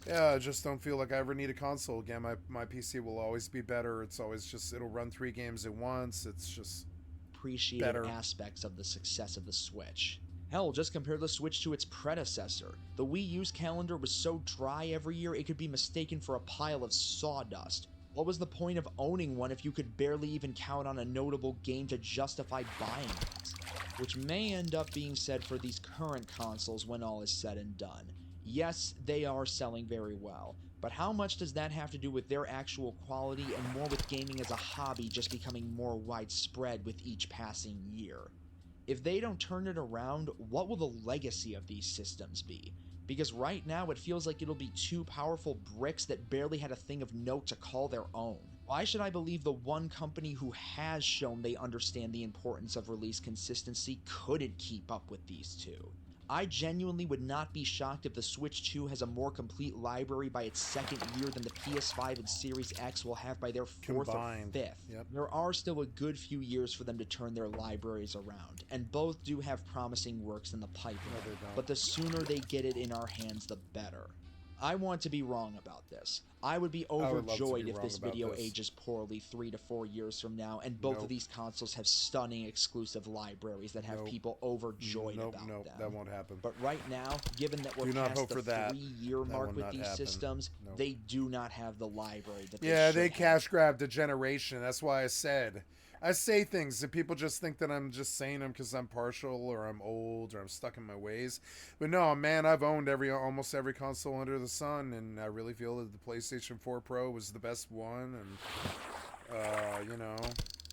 yeah, I just don't feel like I ever need a console again. My PC will always be better. It's always just, it'll run 3 games at once. It's just...
appreciated
better
aspects of the success of the Switch. Hell, just compare the Switch to its predecessor. The Wii U's calendar was so dry every year it could be mistaken for a pile of sawdust. What was the point of owning one if you could barely even count on a notable game to justify buying it? Which may end up being said for these current consoles when all is said and done. Yes, they are selling very well, but how much does that have to do with their actual quality and more with gaming as a hobby just becoming more widespread with each passing year? If they don't turn it around, what will the legacy of these systems be? Because right now it feels like it'll be two powerful bricks that barely had a thing of note to call their own. Why should I believe the one company who has shown they understand the importance of release consistency couldn't keep up with these two? I genuinely would not be shocked if the Switch 2 has a more complete library by its second year than the PS5 and Series X will have by their fourth
Combined.
or fifth.
Yep.
There are still a good few years for them to turn their libraries around, and both do have promising works in the pipeline, but the sooner they get it in our hands, the better. I want to be wrong about this. I would be overjoyed if this video ages poorly 3 to 4 years from now, and both of these consoles have stunning exclusive libraries that have people overjoyed about them.
That won't happen.
But right now, given that we're past the 3-year mark with these systems, they do not have the library that
they cash grabbed a generation. That's why I say things that people just think that I'm just saying them because I'm partial or I'm old or I'm stuck in my ways. But no, man, I've owned almost every console under the sun, and I really feel that the PlayStation 4 Pro was the best one. And, you know,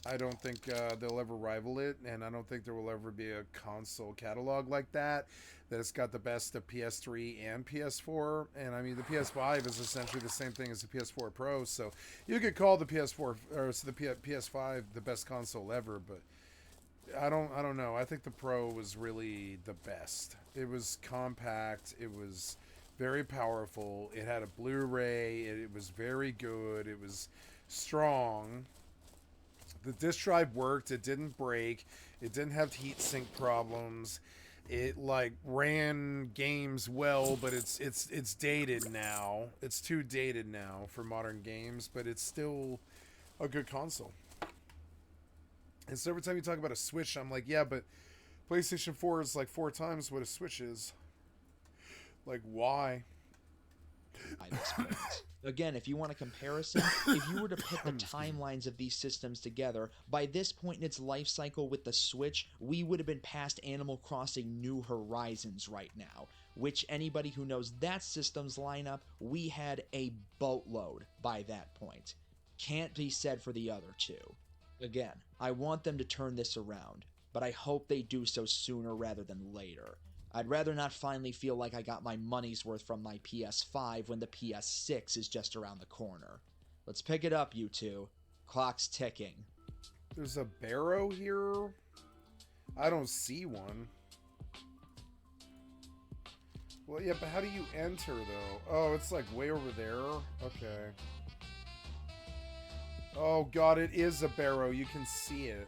I don't think they'll ever rival it, and I don't think there will ever be a console catalog like that it's got the best of PS3 and PS4. And I mean, the PS5 is essentially the same thing as the PS4 Pro, so you could call the PS4 or the PS5 the best console ever, but I don't know. I think the Pro was really the best. It was compact, it was very powerful, it had a Blu-ray, it was very good, it was strong. The disk drive worked, it didn't break, it didn't have heat sink problems. It like ran games well, but it's dated now. It's too dated now for modern games, but it's still a good console. And so every time you talk about a Switch, I'm like, yeah, but PlayStation 4 is like 4 times what a Switch is. Like, why?
Again, if you want a comparison, if you were to put the timelines of these systems together, by this point in its life cycle with the Switch, we would have been past Animal Crossing New Horizons right now, which anybody who knows that system's lineup, we had a boatload by that point. Can't be said for the other two. Again, I want them to turn this around, but I hope they do so sooner rather than later. I'd rather not finally feel like I got my money's worth from my PS5 when the PS6 is just around the corner. Let's pick it up, you two. Clock's ticking.
There's a barrow here? I don't see one. Well, yeah, but how do you enter, though? Oh, it's like way over there? Okay. Oh, God, it is a barrow. You can see it.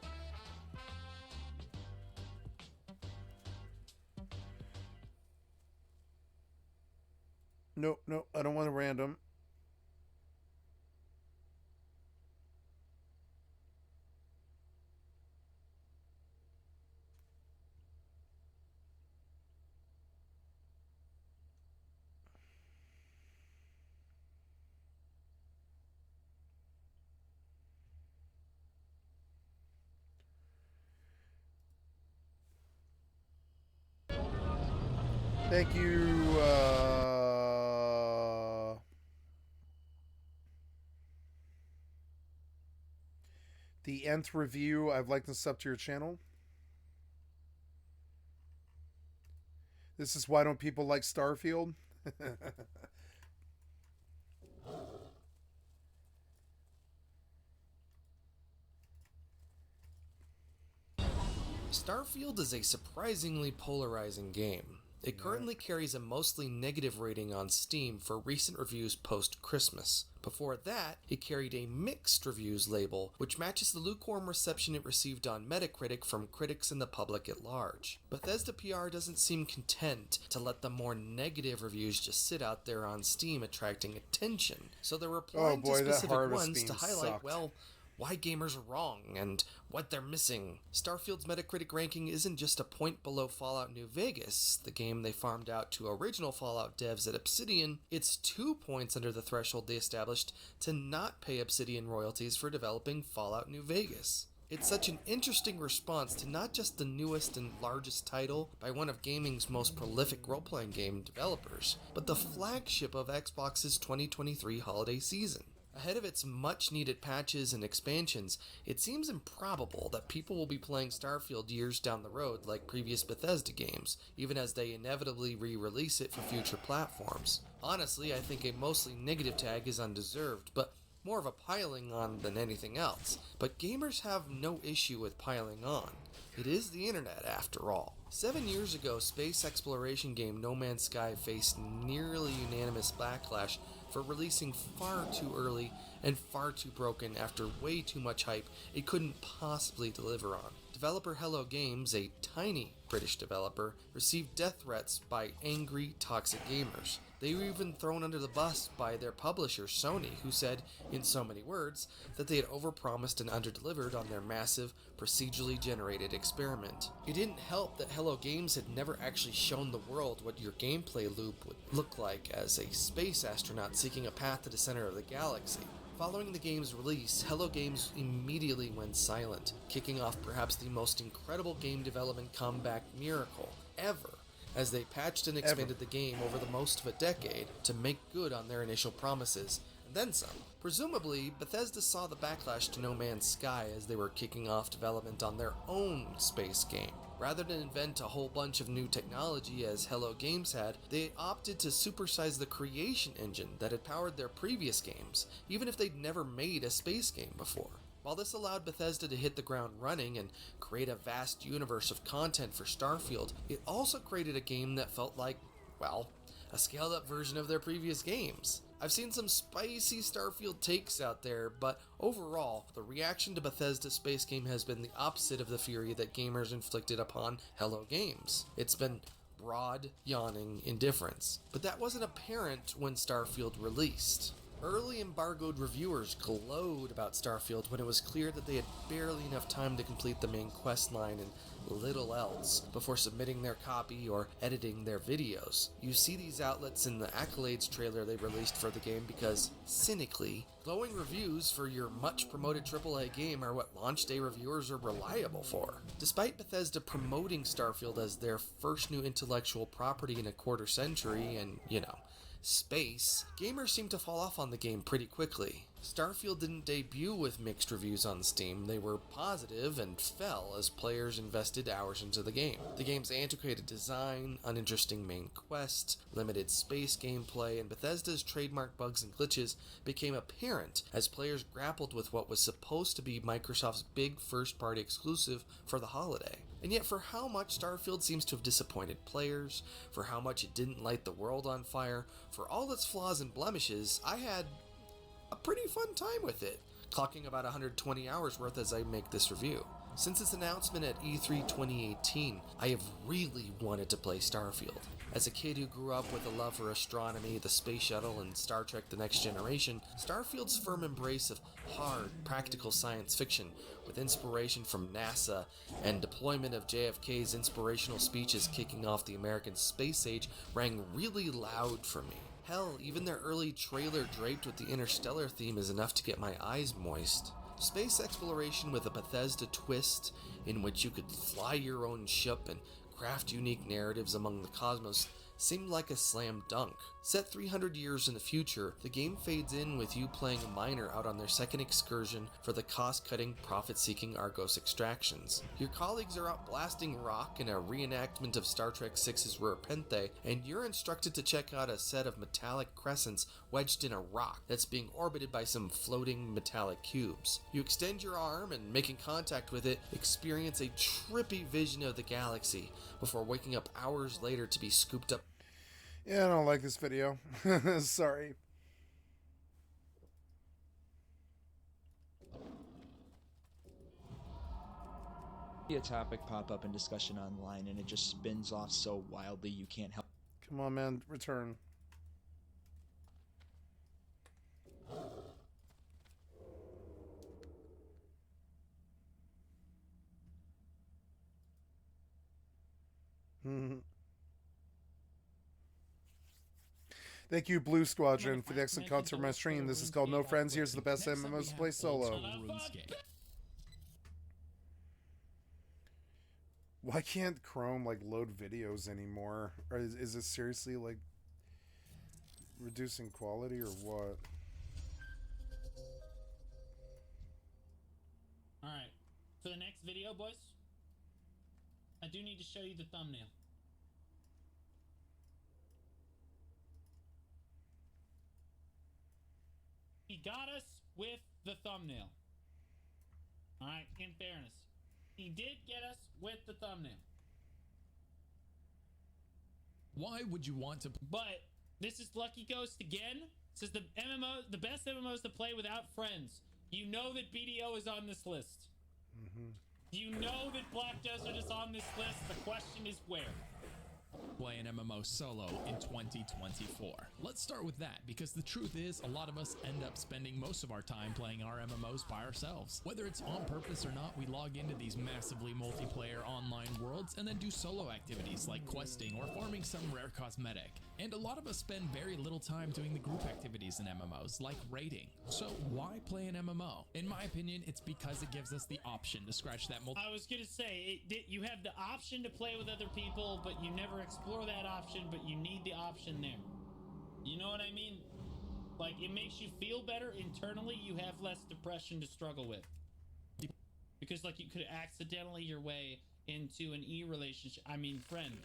Nope, I don't want a random. Thank you, the nth review. I've liked and subbed to your channel. This is why don't people like Starfield?
Starfield is a surprisingly polarizing game. It currently carries a mostly negative rating on Steam for recent reviews post-Christmas. Before that, it carried a mixed reviews label, which matches the lukewarm reception it received on Metacritic from critics and the public at large. Bethesda PR doesn't seem content to let the more negative reviews just sit out there on Steam attracting attention, so they're replying to specific ones to highlight, well, why gamers are wrong, and what they're missing. Starfield's Metacritic ranking isn't just a point below Fallout New Vegas, the game they farmed out to original Fallout devs at Obsidian. It's 2 points under the threshold they established to not pay Obsidian royalties for developing Fallout New Vegas. It's such an interesting response to not just the newest and largest title by one of gaming's most prolific role-playing game developers, but the flagship of Xbox's 2023 holiday season. Ahead of its much-needed patches and expansions, it seems improbable that people will be playing Starfield years down the road like previous Bethesda games, even as they inevitably re-release it for future platforms. Honestly, I think a mostly negative tag is undeserved, but more of a piling on than anything else. But gamers have no issue with piling on. It is the internet, after all. 7 years ago, space exploration game No Man's Sky faced nearly unanimous backlash for releasing far too early and far too broken after way too much hype it couldn't possibly deliver on. Developer Hello Games, a tiny British developer, received death threats by angry, toxic gamers. They were even thrown under the bus by their publisher, Sony, who said, in so many words, that they had overpromised and underdelivered on their massive, procedurally generated experiment. It didn't help that Hello Games had never actually shown the world what your gameplay loop would look like as a space astronaut seeking a path to the center of the galaxy. Following the game's release, Hello Games immediately went silent, kicking off perhaps the most incredible game development comeback miracle ever, as they patched and expanded the game over the most of a decade to make good on their initial promises, and then some. Presumably, Bethesda saw the backlash to No Man's Sky as they were kicking off development on their own space game. Rather than invent a whole bunch of new technology as Hello Games had, they opted to supersize the creation engine that had powered their previous games, even if they'd never made a space game before. While this allowed Bethesda to hit the ground running and create a vast universe of content for Starfield, it also created a game that felt like, well, a scaled-up version of their previous games. I've seen some spicy Starfield takes out there, but overall, the reaction to Bethesda's space game has been the opposite of the fury that gamers inflicted upon Hello Games. It's been broad, yawning indifference. But that wasn't apparent when Starfield released. Early embargoed reviewers glowed about Starfield when it was clear that they had barely enough time to complete the main quest line and little else before submitting their copy or editing their videos. You see these outlets in the accolades trailer they released for the game because, cynically, glowing reviews for your much-promoted AAA game are what launch day reviewers are reliable for. Despite Bethesda promoting Starfield as their first new intellectual property in a quarter century and, space, gamers seem to fall off on the game pretty quickly. Starfield didn't debut with mixed reviews on Steam. They were positive and fell as players invested hours into the game. The game's antiquated design, uninteresting main quest, limited space gameplay, and Bethesda's trademark bugs and glitches became apparent as players grappled with what was supposed to be Microsoft's big first-party exclusive for the holiday. And yet for how much Starfield seems to have disappointed players, for how much it didn't light the world on fire, for all its flaws and blemishes, I had a pretty fun time with it, clocking about 120 hours worth as I make this review. Since its announcement at E3 2018, I have really wanted to play Starfield. As a kid who grew up with a love for astronomy, the space shuttle, and Star Trek The Next Generation, Starfield's firm embrace of hard, practical science fiction, with inspiration from NASA and deployment of JFK's inspirational speeches kicking off the American space age, rang really loud for me. Hell, even their early trailer draped with the Interstellar theme is enough to get my eyes moist. Space exploration with a Bethesda twist, in which you could fly your own ship and craft unique narratives among the cosmos, seemed like a slam dunk. Set 300 years in the future, the game fades in with you playing a miner out on their second excursion for the cost-cutting, profit-seeking Argos extractions. Your colleagues are out blasting rock in a reenactment of Star Trek VI's Repente, and you're instructed to check out a set of metallic crescents wedged in a rock that's being orbited by some floating metallic cubes. You extend your arm and, making contact with it, experience a trippy vision of the galaxy before waking up hours later to be scooped up.
Yeah, I don't like this video. Sorry.
A topic pop up in discussion online and it just spins off so wildly you can't help.
Come on, man. Return. Thank you, Blue Squadron, for the excellent concert of my stream. This is called No Friends. Here's the best MMOs to play solo. Why can't Chrome, load videos anymore? Or is it seriously, reducing quality or what?
For the next video, boys, I do need to show you the thumbnail. He got us with the thumbnail. Alright, in fairness. He did get us with the thumbnail.
Why would you want to...
But this is Lucky Ghost again. It says the best MMOs to play without friends. You know that BDO is on this list. You know that Black Desert is on this list. The question is where?
Play an MMO solo in 2024. Let's start with that, because the truth is a lot of us end up spending most of our time playing our MMOs by ourselves. Whether it's on purpose or not, we log into these massively multiplayer online worlds and then do solo activities like questing or farming some rare cosmetic. And a lot of us spend very little time doing the group activities in MMOs, like raiding. So why play an MMO? In my opinion, it's because it gives us the option to scratch that
I was gonna say, you have the option to play with other people, but you never explore that option, but you need the option there. You know what I mean? Like, it makes you feel better internally. You have less depression to struggle with. Because, like, you could accidentally your way into an friend.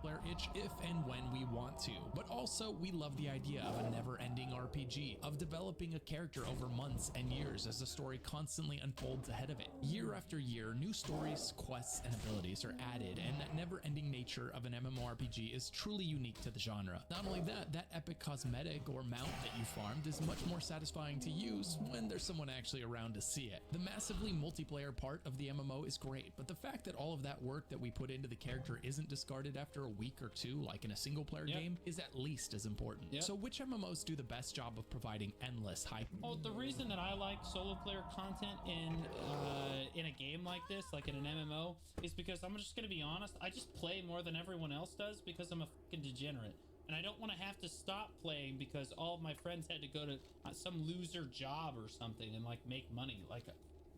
Player itch if and when we want to, but also we love the idea of a never-ending RPG, of developing a character over months and years as the story constantly unfolds ahead of it. Year after year, new stories, quests, and abilities are added, and that never-ending nature of an MMORPG is truly unique to the genre. Not only that, that epic cosmetic or mount that you farmed is much more satisfying to use when there's someone actually around to see it. The massively multiplayer part of the MMO is great, but the fact that all of that work that we put into the character isn't discarded after a week or two, like in a single player game, is at least as important. So which MMOs do the best job of providing endless hype?
Well, the reason that I like solo player content in a game like this, like in an MMO, is because I'm just gonna be honest, I just play more than everyone else does because I'm a fucking degenerate. And I don't want to have to stop playing because all of my friends had to go to some loser job or something and like make money like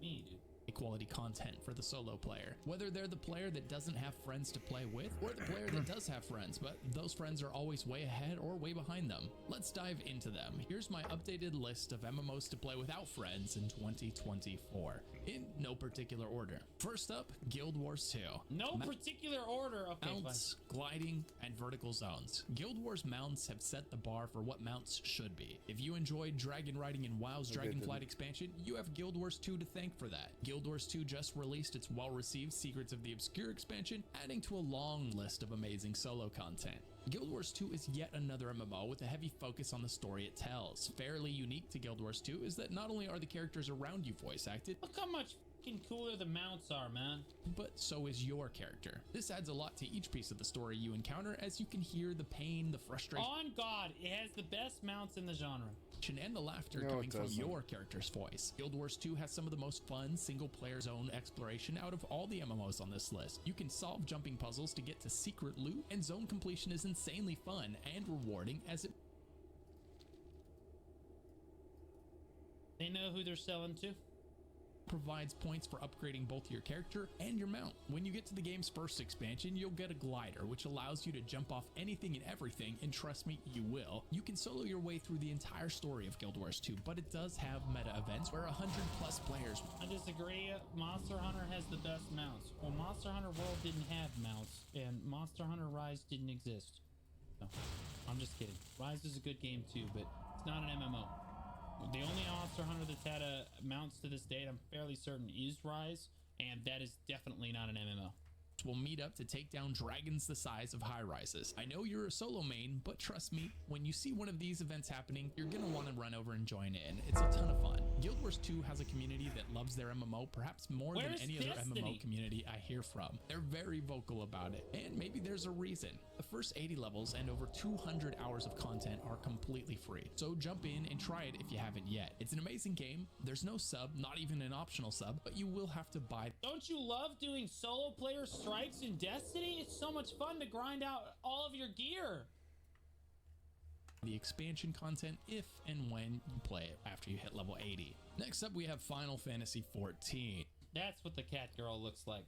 me, dude.
Quality content for the solo player, whether they're the player that doesn't have friends to play with or the player that does have friends, but those friends are always way ahead or way behind them. Let's dive into them. Here's my updated list of MMOs to play without friends in 2024, in no particular order. First up, Guild Wars 2.
No particular order. Okay,
mounts, gliding, and vertical zones. Guild Wars mounts have set the bar for what mounts should be. If you enjoyed dragon riding in WoW's Dragonflight expansion, you have Guild Wars 2 to thank for that. Guild Wars 2 just released its well-received Secrets of the Obscure expansion, adding to a long list of amazing solo content. Guild Wars 2 is yet another MMO with a heavy focus on the story it tells. Fairly unique to Guild Wars 2 is that not only are the characters around you voice acted,
look how much fucking cooler the mounts are, man.
But so is your character. This adds a lot to each piece of the story you encounter, as you can hear the pain, the frustration.
On God, it has the best mounts in the genre.
And the laughter coming from your character's voice. Guild Wars 2 has some of the most fun single-player zone exploration out of all the MMOs on this list. You can solve jumping puzzles to get to secret loot, and zone completion is insanely fun and rewarding as it...
They know who they're selling to.
Provides points for upgrading both your character and your mount. When you get to the game's first expansion, you'll get a glider, which allows you to jump off anything and everything, and trust me, you will. You can solo your way through the entire story of Guild Wars 2, but it does have meta events where 100+ players...
I disagree. Monster Hunter has the best mounts. Well, Monster Hunter World didn't have mounts, and Monster Hunter Rise didn't exist. No, I'm just kidding. Rise is a good game too, but it's not an MMO. The only Monster Hunter that's had mounts to this date, I'm fairly certain, is Rise, and that is definitely not an MMO.
Will meet up to take down dragons the size of high rises. I know you're a solo main, but trust me, when you see one of these events happening, you're gonna want to run over and join in. It's a ton of fun. Guild Wars 2 has a community that loves their MMO perhaps more than any other MMO community I hear from. They're very vocal about it, and maybe there's a reason. The first 80 levels and over 200 hours of content are completely free, so jump in and try it if you haven't yet. It's an amazing game. There's no sub, not even an optional sub, but you will have to buy.
Don't you love doing solo player strikes in Destiny? It's so much fun to grind out all of your gear.
The expansion content if and when you play it after you hit level 80. Next up, we have Final Fantasy XIV.
That's what the cat girl looks like.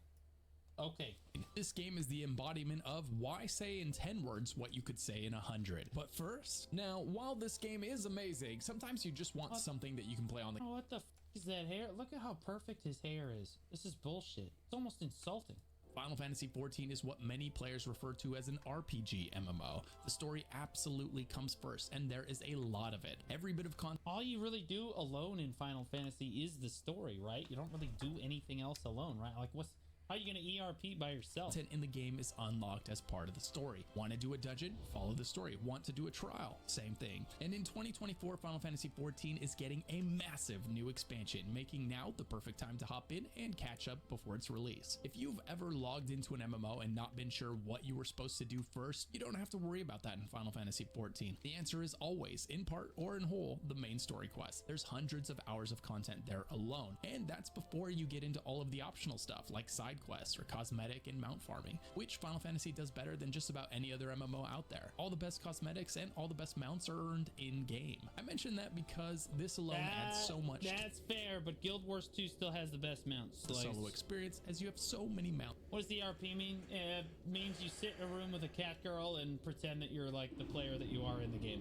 Okay.
This game is the embodiment of why say in 10 words what you could say in 100. But first, now, while this game is amazing, sometimes you just want something that you can play on the...
Oh, what the Is that hair? Look at how perfect his hair is. This is bullshit. It's almost insulting.
Final Fantasy XIV is what many players refer to as an RPG MMO. The story absolutely comes first, and there is a lot of it. Every bit of content.
All you really do alone in Final Fantasy is the story, right? You don't really do anything else alone, right? Like, how are you going to ERP by yourself?
Content in the game is unlocked as part of the story. Want to do a dungeon? Follow the story. Want to do a trial? Same thing. And in 2024, Final Fantasy XIV is getting a massive new expansion, making now the perfect time to hop in and catch up before its release. If you've ever logged into an MMO and not been sure what you were supposed to do first, you don't have to worry about that in Final Fantasy XIV. The answer is always, in part or in whole, the main story quest. There's hundreds of hours of content there alone, and that's before you get into all of the optional stuff like side quests or cosmetic and mount farming, which Final Fantasy does better than just about any other MMO out there. All the best cosmetics and all the best mounts are earned in-game. I mention that because this alone adds so much.
That's fair, but Guild Wars 2 still has the best mounts.
The solo experience, as you have so many mounts.
What does the RP mean? It means you sit in a room with a cat girl and pretend that you're like the player that you are in the game.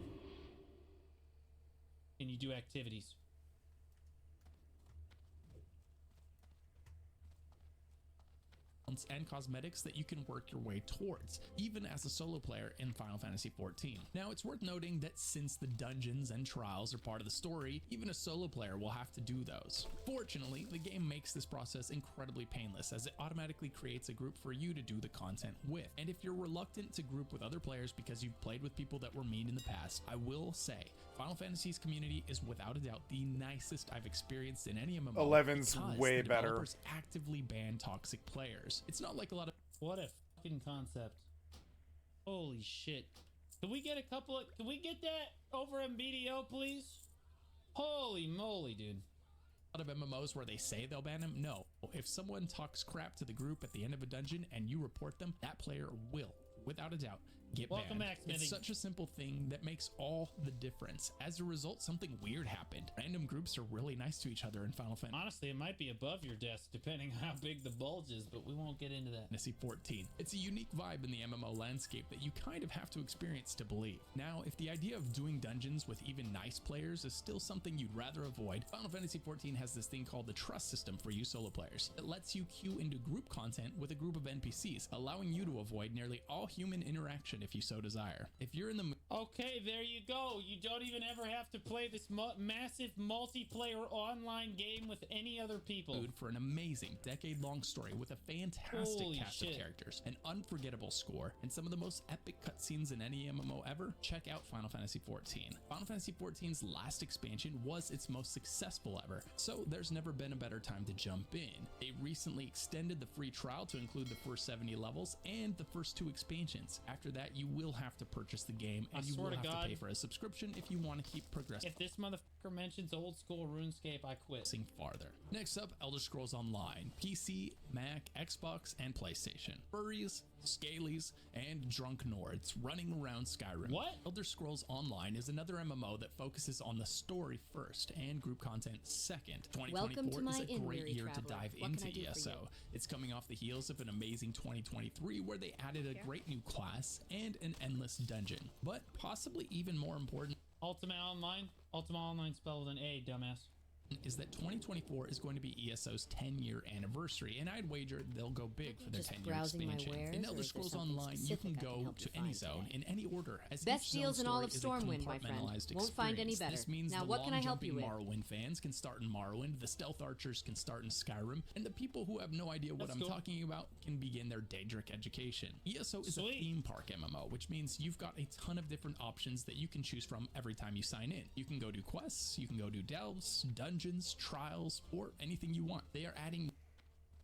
And you do activities.
And cosmetics that you can work your way towards, even as a solo player in Final Fantasy XIV. Now, it's worth noting that since the dungeons and trials are part of the story, even a solo player will have to do those. Fortunately, the game makes this process incredibly painless, as it automatically creates a group for you to do the content with. And if you're reluctant to group with other players because you've played with people that were mean in the past, I will say, Final Fantasy's community is without a doubt the nicest I've experienced in any MMO.
11's way better.
Developers actively ban toxic players. It's not like a lot of.
What a fucking concept! Holy shit! Can we get Can we get that over in BDO, please? Holy moly, dude!
A lot of MMOs where they say they'll ban him. No, if someone talks crap to the group at the end of a dungeon and you report them, that player will, without a doubt, get
Welcome
banned.
back, Smithy.
It's such a simple thing that makes all the difference. As a result, something weird happened. Random groups are really nice to each other in Final Fantasy.
Honestly, it might be above your desk depending on how big the bulge is, but we won't get into that.
Fantasy XIV. It's a unique vibe in the MMO landscape that you kind of have to experience to believe. Now, if the idea of doing dungeons with even nice players is still something you'd rather avoid, Final Fantasy XIV has this thing called the trust system for you solo players that lets you queue into group content with a group of NPCs, allowing you to avoid nearly all human interaction if you so desire. If you're in the
okay, there you go. You don't even ever have to play this massive multiplayer online game with any other people.
Mood for an amazing decade-long story with a fantastic
Holy
cast
shit.
of characters, an unforgettable score, and some of the most epic cutscenes in any MMO ever, check out Final Fantasy XIV. Final Fantasy XIV's last expansion was its most successful ever, so there's never been a better time to jump in. They recently extended the free trial to include the first 70 levels and the first 2 expansions. After that, you will have to purchase the game, and you will have to pay for a subscription if you want to keep progressing.
If this motherfucker mentions old school RuneScape, I quit.
Farther. Next up, Elder Scrolls Online. PC, Mac, Xbox, and PlayStation. Furries, Scalies, and drunk Nords running around Skyrim.
What?
Elder Scrolls Online is another MMO that focuses on the story first and group content second. 2024 is a great year to dive into ESO. It's coming off the heels of an amazing 2023 where they added a great new class and an endless dungeon. But possibly even more important,
Ultima Online? Ultima Online spelled with an A, dumbass.
Is that 2024 is going to be ESO's 10-year anniversary, and I'd wager they'll go big for their 10-year expansion. In Elder Scrolls Online, you can go to any zone in any order, as
best
each
deals in all of
zone story is
Stormwind,
a
my friend.
compartmentalized
Won't find any
experience.
better.
This means
Now,
the
what can I help you with?
Morrowind fans can start in Morrowind, the stealth archers can start in Skyrim, and the people who have no idea what I'm talking about can begin their Daedric education. ESO is a theme park MMO, which means you've got a ton of different options that you can choose from every time you sign in. You can go do quests, you can go do delves, dungeons, trials, or anything you want. They are adding.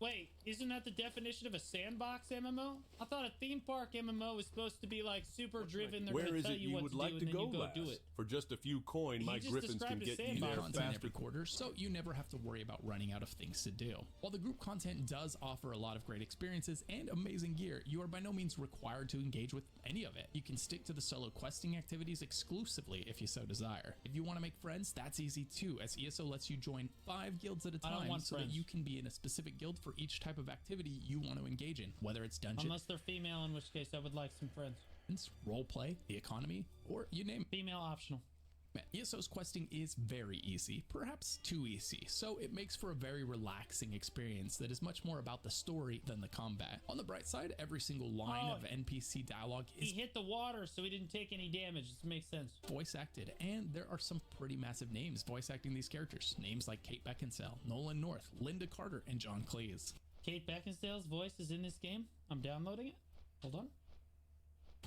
Wait, isn't that the definition of a sandbox MMO? I thought a theme park MMO was supposed to be like super driven. They're
Where
going
is
to tell
it
you
you
what
would
to
like
do,
to
and then
go
you go
last?
do it.
For just a few coin,
He
my
just
griffins can
described a
get you
sandbox.
there
Content
faster.
every quarter, so you never have to worry about running out of things to do. While the group content does offer a lot of great experiences and amazing gear, you are by no means required to engage with any of it. You can stick to the solo questing activities exclusively if you so desire. If you want to make friends, that's easy too, as ESO lets you join 5 guilds at a
I don't
time
want
so
friends.
that you can be in a specific guild for each type of activity you want to engage in, whether it's dungeon,
Unless they're female, in which case I would like some friends.
role play, the economy, or you name it.
Female optional.
ESO's questing is very easy, perhaps too easy, so it makes for a very relaxing experience that is much more about the story than the combat. On the bright side, every single line of NPC dialogue is
He hit the water, so he didn't take any damage. This makes sense.
voice acted, and there are some pretty massive names voice acting these characters. Names like Kate Beckinsale, Nolan North, Linda Carter, and John Cleese.
Kate Beckinsale's voice is in this game. I'm downloading it. Hold on.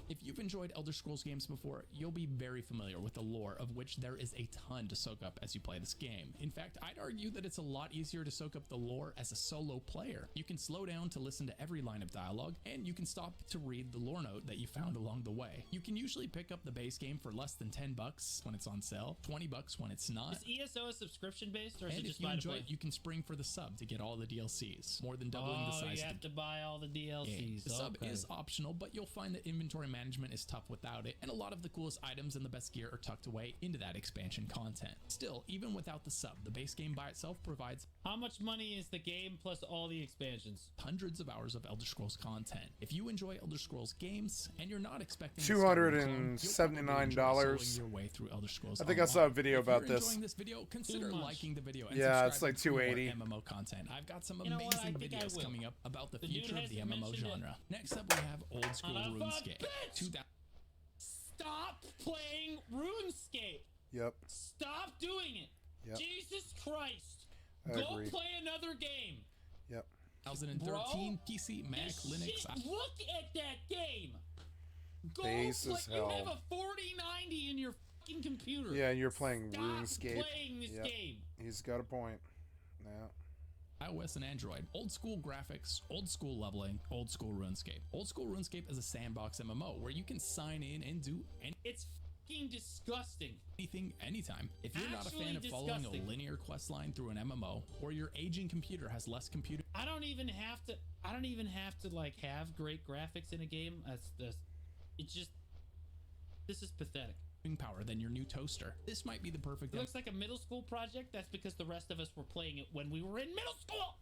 If you've enjoyed Elder Scrolls games before, you'll be very familiar with the lore, of which there is a ton to soak up as you play this game. In fact, I'd argue that it's a lot easier to soak up the lore as a solo player. You can slow down to listen to every line of dialogue, and you can stop to read the lore note that you found along the way. You can usually pick up the base game for less than $10 when it's on sale, $20 when it's not.
Is ESO subscription based, or is
And
it
if
just
you
buy to
enjoy
play?
it, you can spring for the sub to get all the DLCs, more than doubling the size
you
of
have
the
to buy all the DLCs.
game. The sub
Okay.
is optional, but you'll find that inventory management is tough without it, and a lot of the coolest items and the best gear are tucked away into that expansion content. Still, even without the sub, the base game by itself provides
How much money is the game plus all the expansions?
hundreds of hours of Elder Scrolls content. If you enjoy Elder Scrolls games and you're not expecting
$279.
your way through Elder Scrolls
I think I saw a
Online.
video
If you're
about this.
enjoying this video, consider liking the video and
Yeah, it's
subscribing
like
for more
$280.
MMO content. I've got some
You know what? I
amazing
think I
videos
will.
coming up about the
The dude
future of the
hasn't
MMO
mentioned it.
genre. Next up, we have Old School
Son of a
RuneScape.
bitch!
2000
Stop playing RuneScape.
Yep.
Stop doing it.
Yep.
Jesus Christ.
I
Go
agree.
play another game.
Yep.
2013
Bro,
PC, Mac,
This
Linux.
shit, look at that game. Go
Base
play.
as
You have
hell.
a 4090 in your fucking computer.
Yeah, and you're playing
Stop
RuneScape.
playing this
Yep.
game.
He's got a point. Yeah.
iOS and Android. Old school graphics, old school leveling, old school RuneScape. Old school RuneScape is a sandbox MMO where you can sign in and do
It's fucking disgusting.
anything, anytime. If you're not a fan of
Actually
following a
disgusting.
linear quest line through an MMO, or your aging computer has less computing
I don't even have to like have great graphics in a game. It's just this is pathetic.
power than your new toaster, this might be the perfect
It looks like a middle school project. That's because the rest of us were playing it when we were in middle school.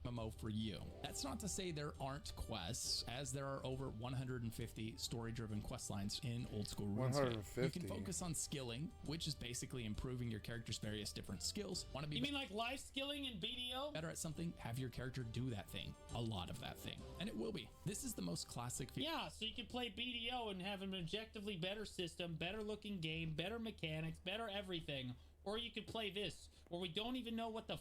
MMO for you. That's not to say there aren't quests, as there are over 150 story-driven quest lines in old school RuneScape.
150.
You can focus on skilling, which is basically improving your character's various different skills. Want to be
You mean like life skilling in BDO?
better at something? Have your character do that thing, a lot of that thing, and it will be. This is the most classic feature.
Yeah, so you can play BDO and have an objectively better system, better looking game, better mechanics, better everything. Or you could play this, where we don't even know what the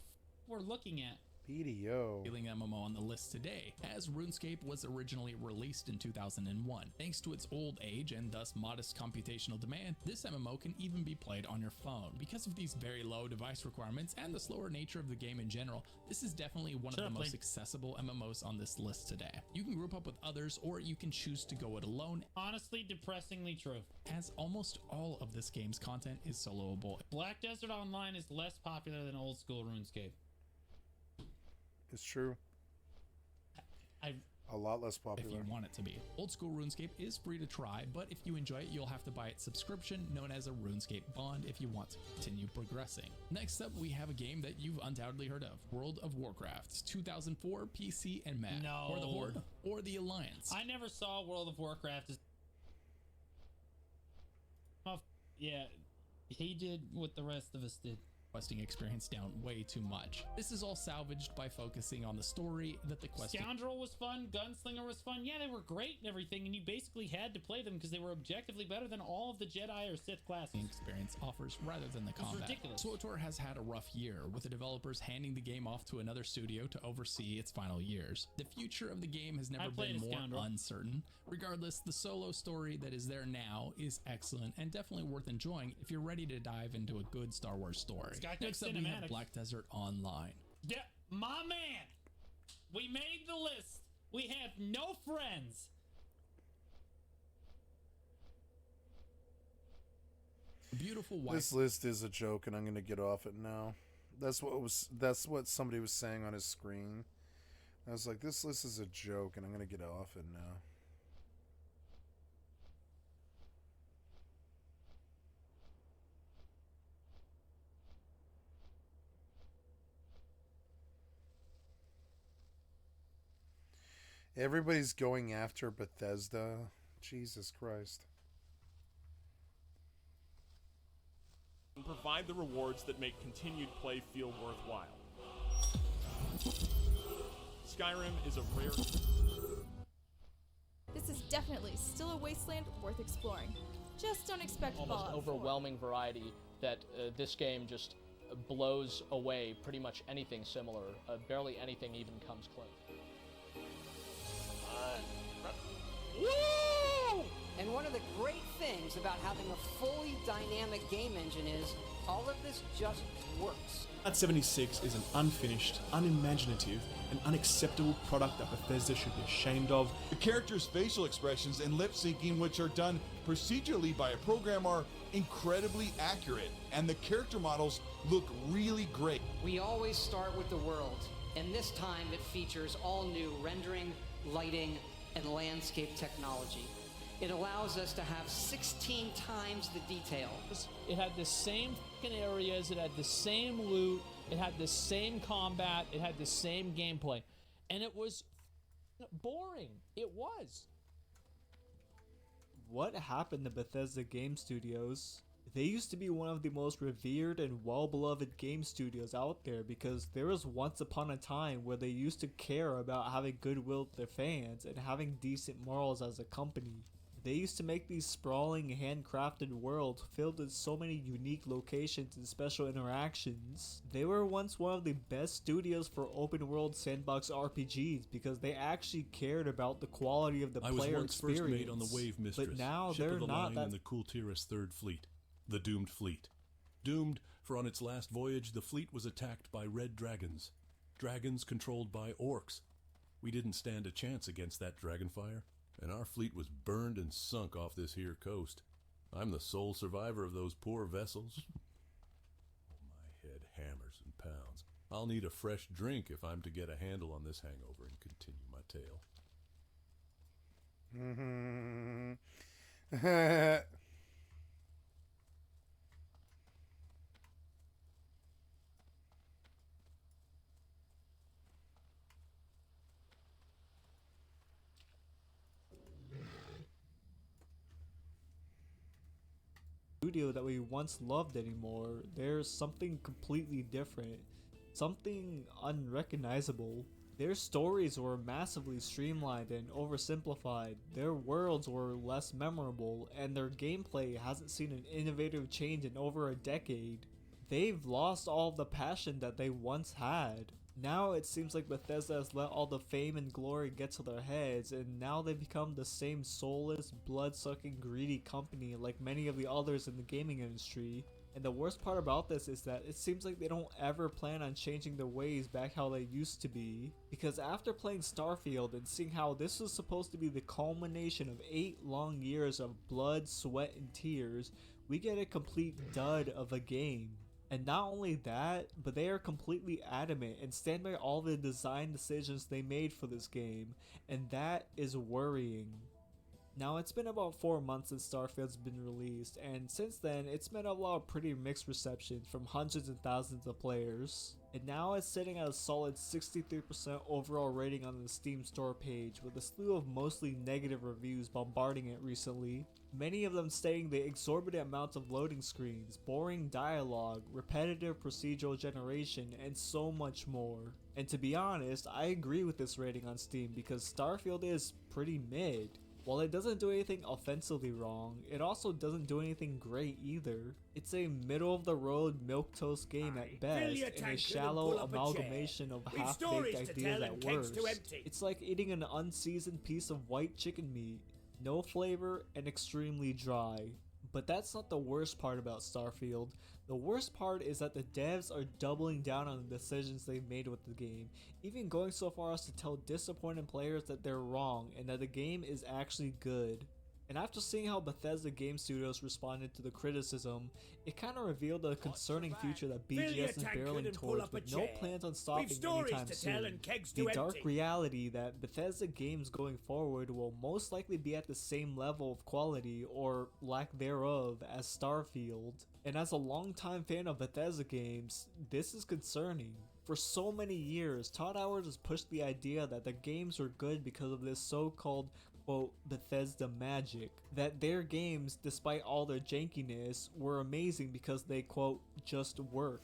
we're looking at.
BDO.
Feeling MMO on the list today, as RuneScape was originally released in 2001. Thanks to its old age and thus modest computational demand, this MMO can even be played on your phone. Because of these very low device requirements and the slower nature of the game in general, this is definitely one of the most accessible MMOs on this list today. You can group up with others, or you can choose to go it alone.
Honestly, depressingly true.
As almost all of this game's content is soloable.
Black Desert Online is less popular than old school RuneScape.
It's true. A lot less popular.
If you want it to be. Old school RuneScape is free to try, but if you enjoy it, you'll have to buy its subscription, known as a RuneScape Bond, if you want to continue progressing. Next up, we have a game that you've undoubtedly heard of, World of Warcraft, 2004 PC and Mac.
No.
Or the Horde, or the Alliance.
I never saw World of Warcraft as... Oh, yeah, he did what the rest of us did.
Questing experience down way too much. This is all salvaged by focusing on the story that the questing
Scoundrel was fun, Gunslinger was fun. Yeah, they were great and everything, and you basically had to play them because they were objectively better than all of the Jedi or Sith classes.
experience offers rather than the combat.
ridiculous.
SWTOR has had a rough year, with the developers handing the game off to another studio to oversee its final years. The future of the game has never
played
been
as
more
Scoundrel.
uncertain. Regardless, the solo story that is there now is excellent and definitely worth enjoying if you're ready to dive into a good Star Wars story.
It's got good
Next up, we have
cinematics.
Black Desert Online.
Yeah, my man, we made the list. We have no friends.
Beautiful white.
This list is a joke, and I'm gonna get off it now. That's what somebody was saying on his screen. I was like, this list is a joke, and I'm gonna get off it now. Everybody's going after Bethesda. Jesus Christ.
and provide the rewards that make continued play feel worthwhile. Skyrim is a rare...
This is definitely still a wasteland worth exploring. Just don't expect
almost
Fallout 4.
overwhelming variety that this game just blows away pretty much anything similar. Barely anything even comes close.
Woo! And one of the great things about having a fully dynamic game engine is all of this just works.
Fallout 76 is an unfinished, unimaginative, and unacceptable product that Bethesda should be ashamed of.
The characters' facial expressions and lip syncing, which are done procedurally by a program, are incredibly accurate, and the character models look really great.
We always start with the world, and this time it features all new rendering, lighting, and landscape technology. It allows us to have 16 times the detail.
It had the same fucking areas, it had the same loot, it had the same combat, it had the same gameplay. And it was boring. It was.
What happened to Bethesda Game Studios? They used to be one of the most revered and well-beloved game studios out there because there was once upon a time where they used to care about having goodwill with their fans and having decent morals as a company. They used to make these sprawling, handcrafted worlds filled with so many unique locations and special interactions. They were once one of the best studios for open world sandbox RPGs because they actually cared about the quality of the player experience.
I was once first mate on the Wave Mistress,
but now
ship
they're
of the
not
line
that.
in the Kultiras Third Fleet, the Doomed Fleet. Doomed, for on its last voyage the fleet was attacked by red dragons. Dragons controlled by orcs. We didn't stand a chance against that dragonfire, and our fleet was burned and sunk off this here coast. I'm the sole survivor of those poor vessels. My head hammers and pounds. I'll need a fresh drink if I'm to get a handle on this hangover and continue my tale.
Studio that we once loved anymore. There's something completely different, something unrecognizable. Their stories were massively streamlined and oversimplified, their worlds were less memorable, and their gameplay hasn't seen an innovative change in over a decade. They've lost all of the passion that they once had. Now it seems like Bethesda has let all the fame and glory get to their heads, and now they've become the same soulless, blood-sucking, greedy company like many of the others in the gaming industry. And the worst part about this is that it seems like they don't ever plan on changing their ways back how they used to be. Because after playing Starfield and seeing how this was supposed to be the culmination of 8 long years of blood, sweat, and tears, we get a complete dud of a game. And not only that, but they are completely adamant and stand by all the design decisions they made for this game, and that is worrying. Now, it's been about 4 months since Starfield's been released, and since then, it's met a lot of pretty mixed reception from hundreds and thousands of players. And now it's sitting at a solid 63% overall rating on the Steam store page, with a slew of mostly negative reviews bombarding it recently. Many of them stating the exorbitant amounts of loading screens, boring dialogue, repetitive procedural generation, and so much more. And to be honest, I agree with this rating on Steam because Starfield is pretty mid. While it doesn't do anything offensively wrong, it also doesn't do anything great either. It's a middle-of-the-road milquetoast game at best, and a shallow amalgamation of half-baked ideas at worst. It's like eating an unseasoned piece of white chicken meat. No flavor and extremely dry. But that's not the worst part about Starfield. The worst part is that the devs are doubling down on the decisions they've made with the game, even going so far as to tell disappointed players that they're wrong and that the game is actually good. And after seeing how Bethesda Game Studios responded to the criticism, it kinda revealed a concerning future that BGS is barreling towards with no plans on stopping anytime soon. The dark reality that Bethesda games going forward will most likely be at the same level of quality, or lack thereof, as Starfield. And as a longtime fan of Bethesda games, this is concerning. For so many years, Todd Howard has pushed the idea that the games were good because of this so-called quote, Bethesda magic, that their games, despite all their jankiness, were amazing because they, quote, just work.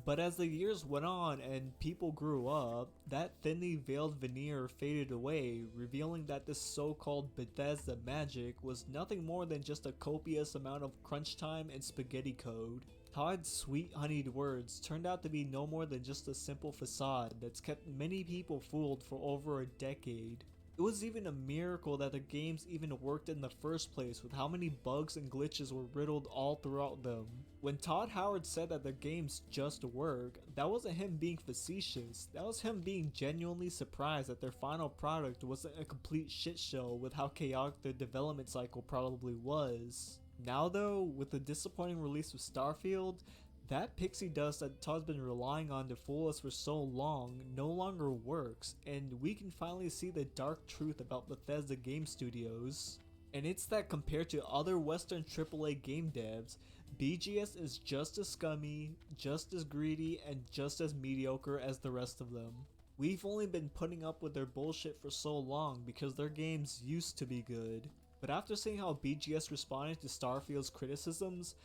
But as the years went on and people grew up, that thinly veiled veneer faded away, revealing that this so-called Bethesda magic was nothing more than just a copious amount of crunch time and spaghetti code. Todd's sweet honeyed words turned out to be no more than just a simple facade that's kept many people fooled for over a decade. It was even a miracle that the games even worked in the first place, with how many bugs and glitches were riddled all throughout them. When Todd Howard said that the games just work, that wasn't him being facetious, that was him being genuinely surprised that their final product wasn't a complete shit show with how chaotic their development cycle probably was. Now though, with the disappointing release of Starfield, that pixie dust that Todd's been relying on to fool us for so long no longer works, and we can finally see the dark truth about Bethesda game studios. And it's that compared to other Western AAA game devs, BGS is just as scummy, just as greedy, and just as mediocre as the rest of them. We've only been putting up with their bullshit for so long because their games used to be good. But after seeing how BGS responded to Starfield's criticisms,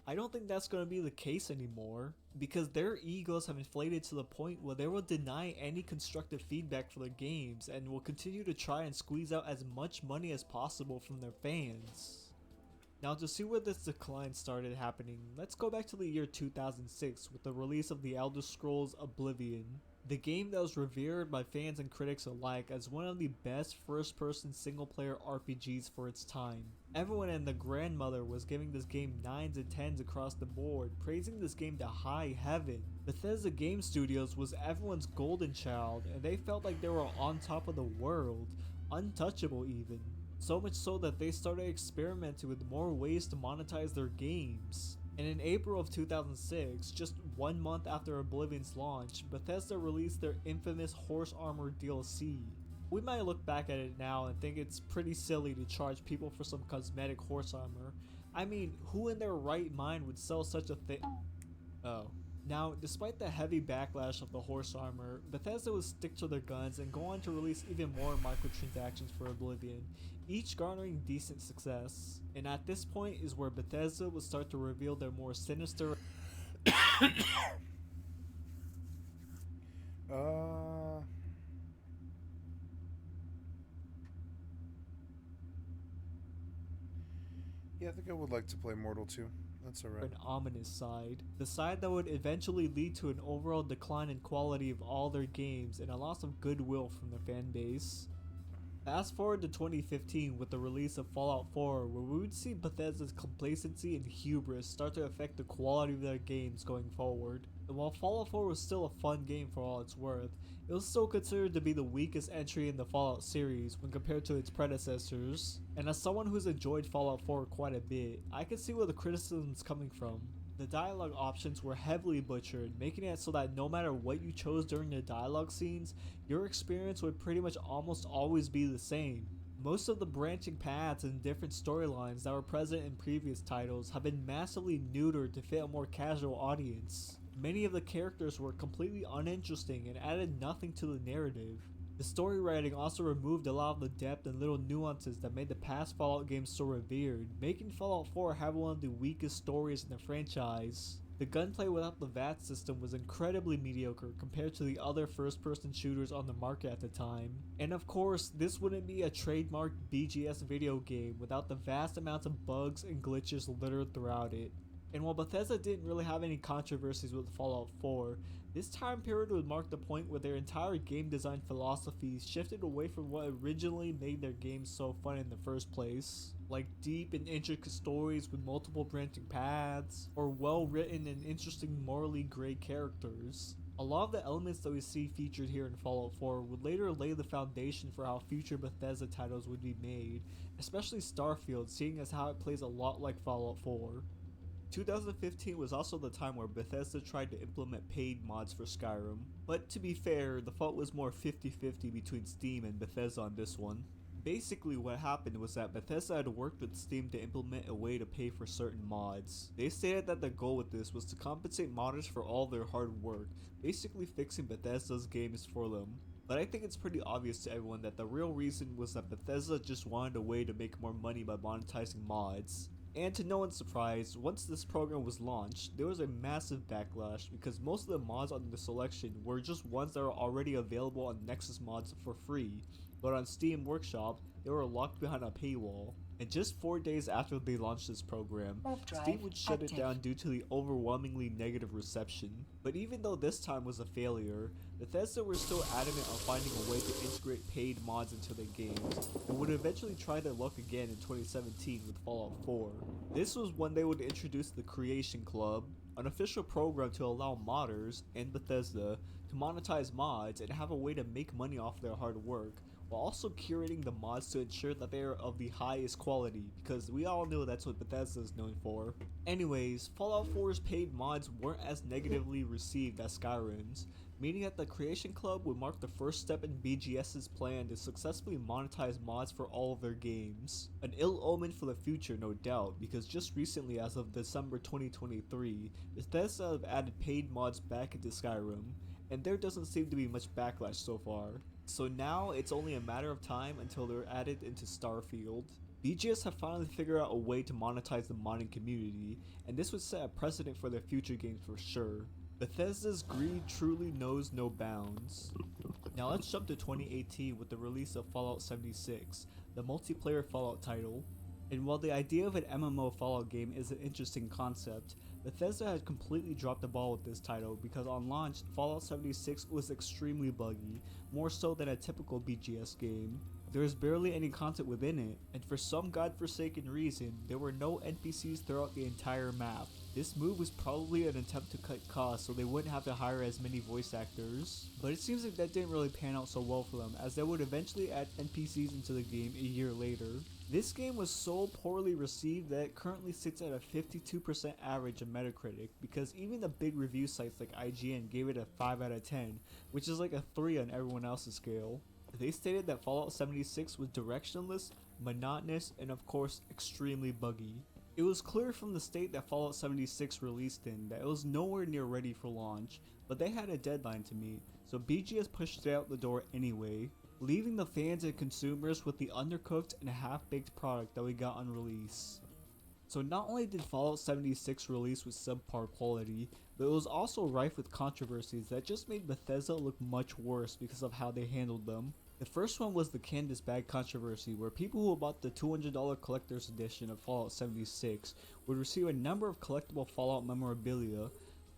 I don't think that's going to be the case anymore, because their egos have inflated to the point where they will deny any constructive feedback for their games and will continue to try and squeeze out as much money as possible from their fans. Now, to see where this decline started happening, let's go back to the year 2006 with the release of The Elder Scrolls Oblivion, the game that was revered by fans and critics alike as one of the best first-person single-player RPGs for its time. Everyone and their grandmother was giving this game 9s and 10s across the board, praising this game to high heaven. Bethesda Game Studios was everyone's golden child, and they felt like they were on top of the world, untouchable even. So much so that they started experimenting with more ways to monetize their games. And in April of 2006, just 1 month after Oblivion's launch, Bethesda released their infamous Horse Armor DLC. We might look back at it now and think it's pretty silly to charge people for some cosmetic horse armor. I mean, who in their right mind would sell such a thing? Oh. Now, despite the heavy backlash of the horse armor, Bethesda would stick to their guns and go on to release even more microtransactions for Oblivion, each garnering decent success. And at this point is where Bethesda would start to reveal their more sinister
Yeah, I think I would like to play Mortal 2. That's alright.
An ominous side. The side that would eventually lead to an overall decline in quality of all their games and a loss of goodwill from the fan base. Fast forward to 2015 with the release of Fallout 4, where we would see Bethesda's complacency and hubris start to affect the quality of their games going forward. And while Fallout 4 was still a fun game for all it's worth, it was still considered to be the weakest entry in the Fallout series when compared to its predecessors. And as someone who's enjoyed Fallout 4 quite a bit, I can see where the criticism's coming from. The dialogue options were heavily butchered, making it so that no matter what you chose during the dialogue scenes, your experience would pretty much almost always be the same. Most of the branching paths and different storylines that were present in previous titles have been massively neutered to fit a more casual audience. Many of the characters were completely uninteresting and added nothing to the narrative. The story writing also removed a lot of the depth and little nuances that made the past Fallout games so revered, making Fallout 4 have one of the weakest stories in the franchise. The gunplay without the VAT system was incredibly mediocre compared to the other first-person shooters on the market at the time. And of course, this wouldn't be a trademarked BGS video game without the vast amounts of bugs and glitches littered throughout it. And while Bethesda didn't really have any controversies with Fallout 4, this time period would mark the point where their entire game design philosophy shifted away from what originally made their games so fun in the first place, like deep and intricate stories with multiple branching paths, or well written and interesting morally gray characters. A lot of the elements that we see featured here in Fallout 4 would later lay the foundation for how future Bethesda titles would be made, especially Starfield, seeing as how it plays a lot like Fallout 4. 2015 was also the time where Bethesda tried to implement paid mods for Skyrim, but to be fair, the fault was more 50-50 between Steam and Bethesda on this one. Basically what happened was that Bethesda had worked with Steam to implement a way to pay for certain mods. They stated that the goal with this was to compensate modders for all their hard work, basically fixing Bethesda's games for them. But I think it's pretty obvious to everyone that the real reason was that Bethesda just wanted a way to make more money by monetizing mods. And to no one's surprise, once this program was launched, there was a massive backlash because most of the mods on the selection were just ones that were already available on Nexus Mods for free, but on Steam Workshop, they were locked behind a paywall. And just 4 days after they launched this program, Steam would shut it down due to the overwhelmingly negative reception. But even though this time was a failure, Bethesda were still adamant on finding a way to integrate paid mods into their games, and would eventually try their luck again in 2017 with Fallout 4. This was when they would introduce the Creation Club, an official program to allow modders and Bethesda to monetize mods and have a way to make money off their hard work, while also curating the mods to ensure that they are of the highest quality, because we all know that's what Bethesda is known for. Anyways, Fallout 4's paid mods weren't as negatively received as Skyrim's, meaning that the Creation Club would mark the first step in BGS's plan to successfully monetize mods for all of their games. An ill omen for the future, no doubt, because just recently, as of December 2023, Bethesda have added paid mods back into Skyrim, and there doesn't seem to be much backlash so far. So now it's only a matter of time until they're added into Starfield. BGS have finally figured out a way to monetize the modding community, and this would set a precedent for their future games for sure. Bethesda's greed truly knows no bounds. Now let's jump to 2018 with the release of Fallout 76, the multiplayer Fallout title. And while the idea of an MMO Fallout game is an interesting concept, Bethesda had completely dropped the ball with this title because on launch, Fallout 76 was extremely buggy, more so than a typical BGS game. There is barely any content within it, and for some godforsaken reason, there were no NPCs throughout the entire map. This move was probably an attempt to cut costs so they wouldn't have to hire as many voice actors, but it seems like that didn't really pan out so well for them, as they would eventually add NPCs into the game a year later. This game was so poorly received that it currently sits at a 52% average on Metacritic, because even the big review sites like IGN gave it a 5 out of 10, which is like a 3 on everyone else's scale. They stated that Fallout 76 was directionless, monotonous, and of course extremely buggy. It was clear from the state that Fallout 76 released in that it was nowhere near ready for launch, but they had a deadline to meet, so BGS pushed it out the door anyway, leaving the fans and consumers with the undercooked and half-baked product that we got on release. So not only did Fallout 76 release with subpar quality, but it was also rife with controversies that just made Bethesda look much worse because of how they handled them. The first one was the canvas bag controversy, where people who bought the $200 collector's edition of Fallout 76 would receive a number of collectible Fallout memorabilia,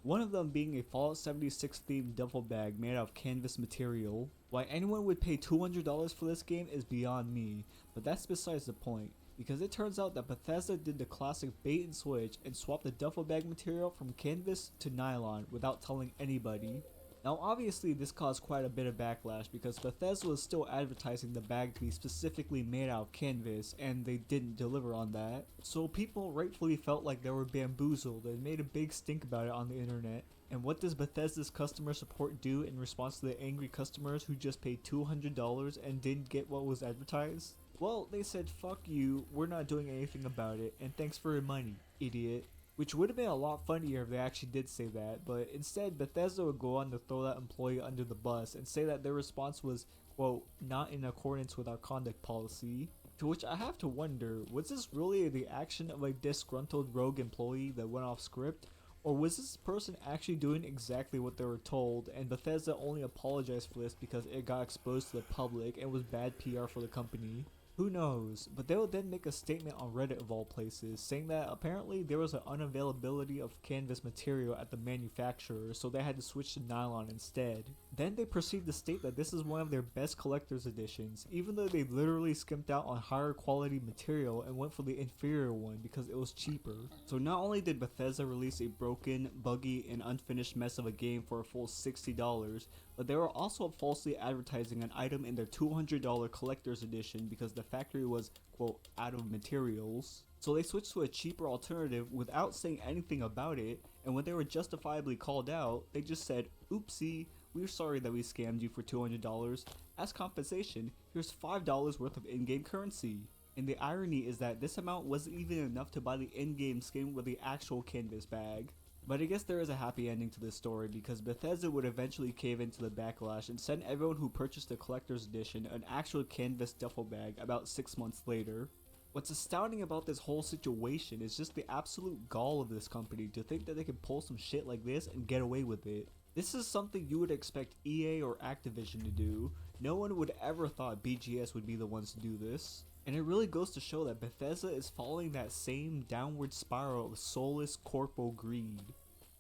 one of them being a Fallout 76 themed duffel bag made out of canvas material. Why anyone would pay $200 for this game is beyond me, but that's besides the point, because it turns out that Bethesda did the classic bait and switch and swapped the duffel bag material from canvas to nylon without telling anybody. Now obviously this caused quite a bit of backlash because Bethesda was still advertising the bag to be specifically made out of canvas, and they didn't deliver on that. So people rightfully felt like they were bamboozled and made a big stink about it on the internet. And what does Bethesda's customer support do in response to the angry customers who just paid $200 and didn't get what was advertised? Well, they said, fuck you, we're not doing anything about it, and thanks for your money, idiot. Which would have been a lot funnier if they actually did say that, but instead Bethesda would go on to throw that employee under the bus and say that their response was, quote, not in accordance with our conduct policy. To which I have to wonder, was this really the action of a disgruntled rogue employee that went off script? Or was this person actually doing exactly what they were told, and Bethesda only apologized for this because it got exposed to the public and was bad PR for the company? Who knows, but they would then make a statement on Reddit of all places, saying that apparently there was an unavailability of canvas material at the manufacturer, so they had to switch to nylon instead. Then they proceed to state that this is one of their best collector's editions, even though they literally skimped out on higher quality material and went for the inferior one because it was cheaper. So not only did Bethesda release a broken, buggy, and unfinished mess of a game for a full $60, but they were also falsely advertising an item in their $200 collector's edition because the factory was, quote, out of materials. So they switched to a cheaper alternative without saying anything about it, and when they were justifiably called out, they just said, oopsie, we're sorry that we scammed you for $200. As compensation, here's $5 worth of in-game currency. And the irony is that this amount wasn't even enough to buy the in-game skin with the actual canvas bag. But I guess there is a happy ending to this story, because Bethesda would eventually cave into the backlash and send everyone who purchased the collector's edition an actual canvas duffel bag about 6 months later. What's astounding about this whole situation is just the absolute gall of this company to think that they can pull some shit like this and get away with it. This is something you would expect EA or Activision to do. No one would ever thought BGS would be the ones to do this. And it really goes to show that Bethesda is following that same downward spiral of soulless corporal greed.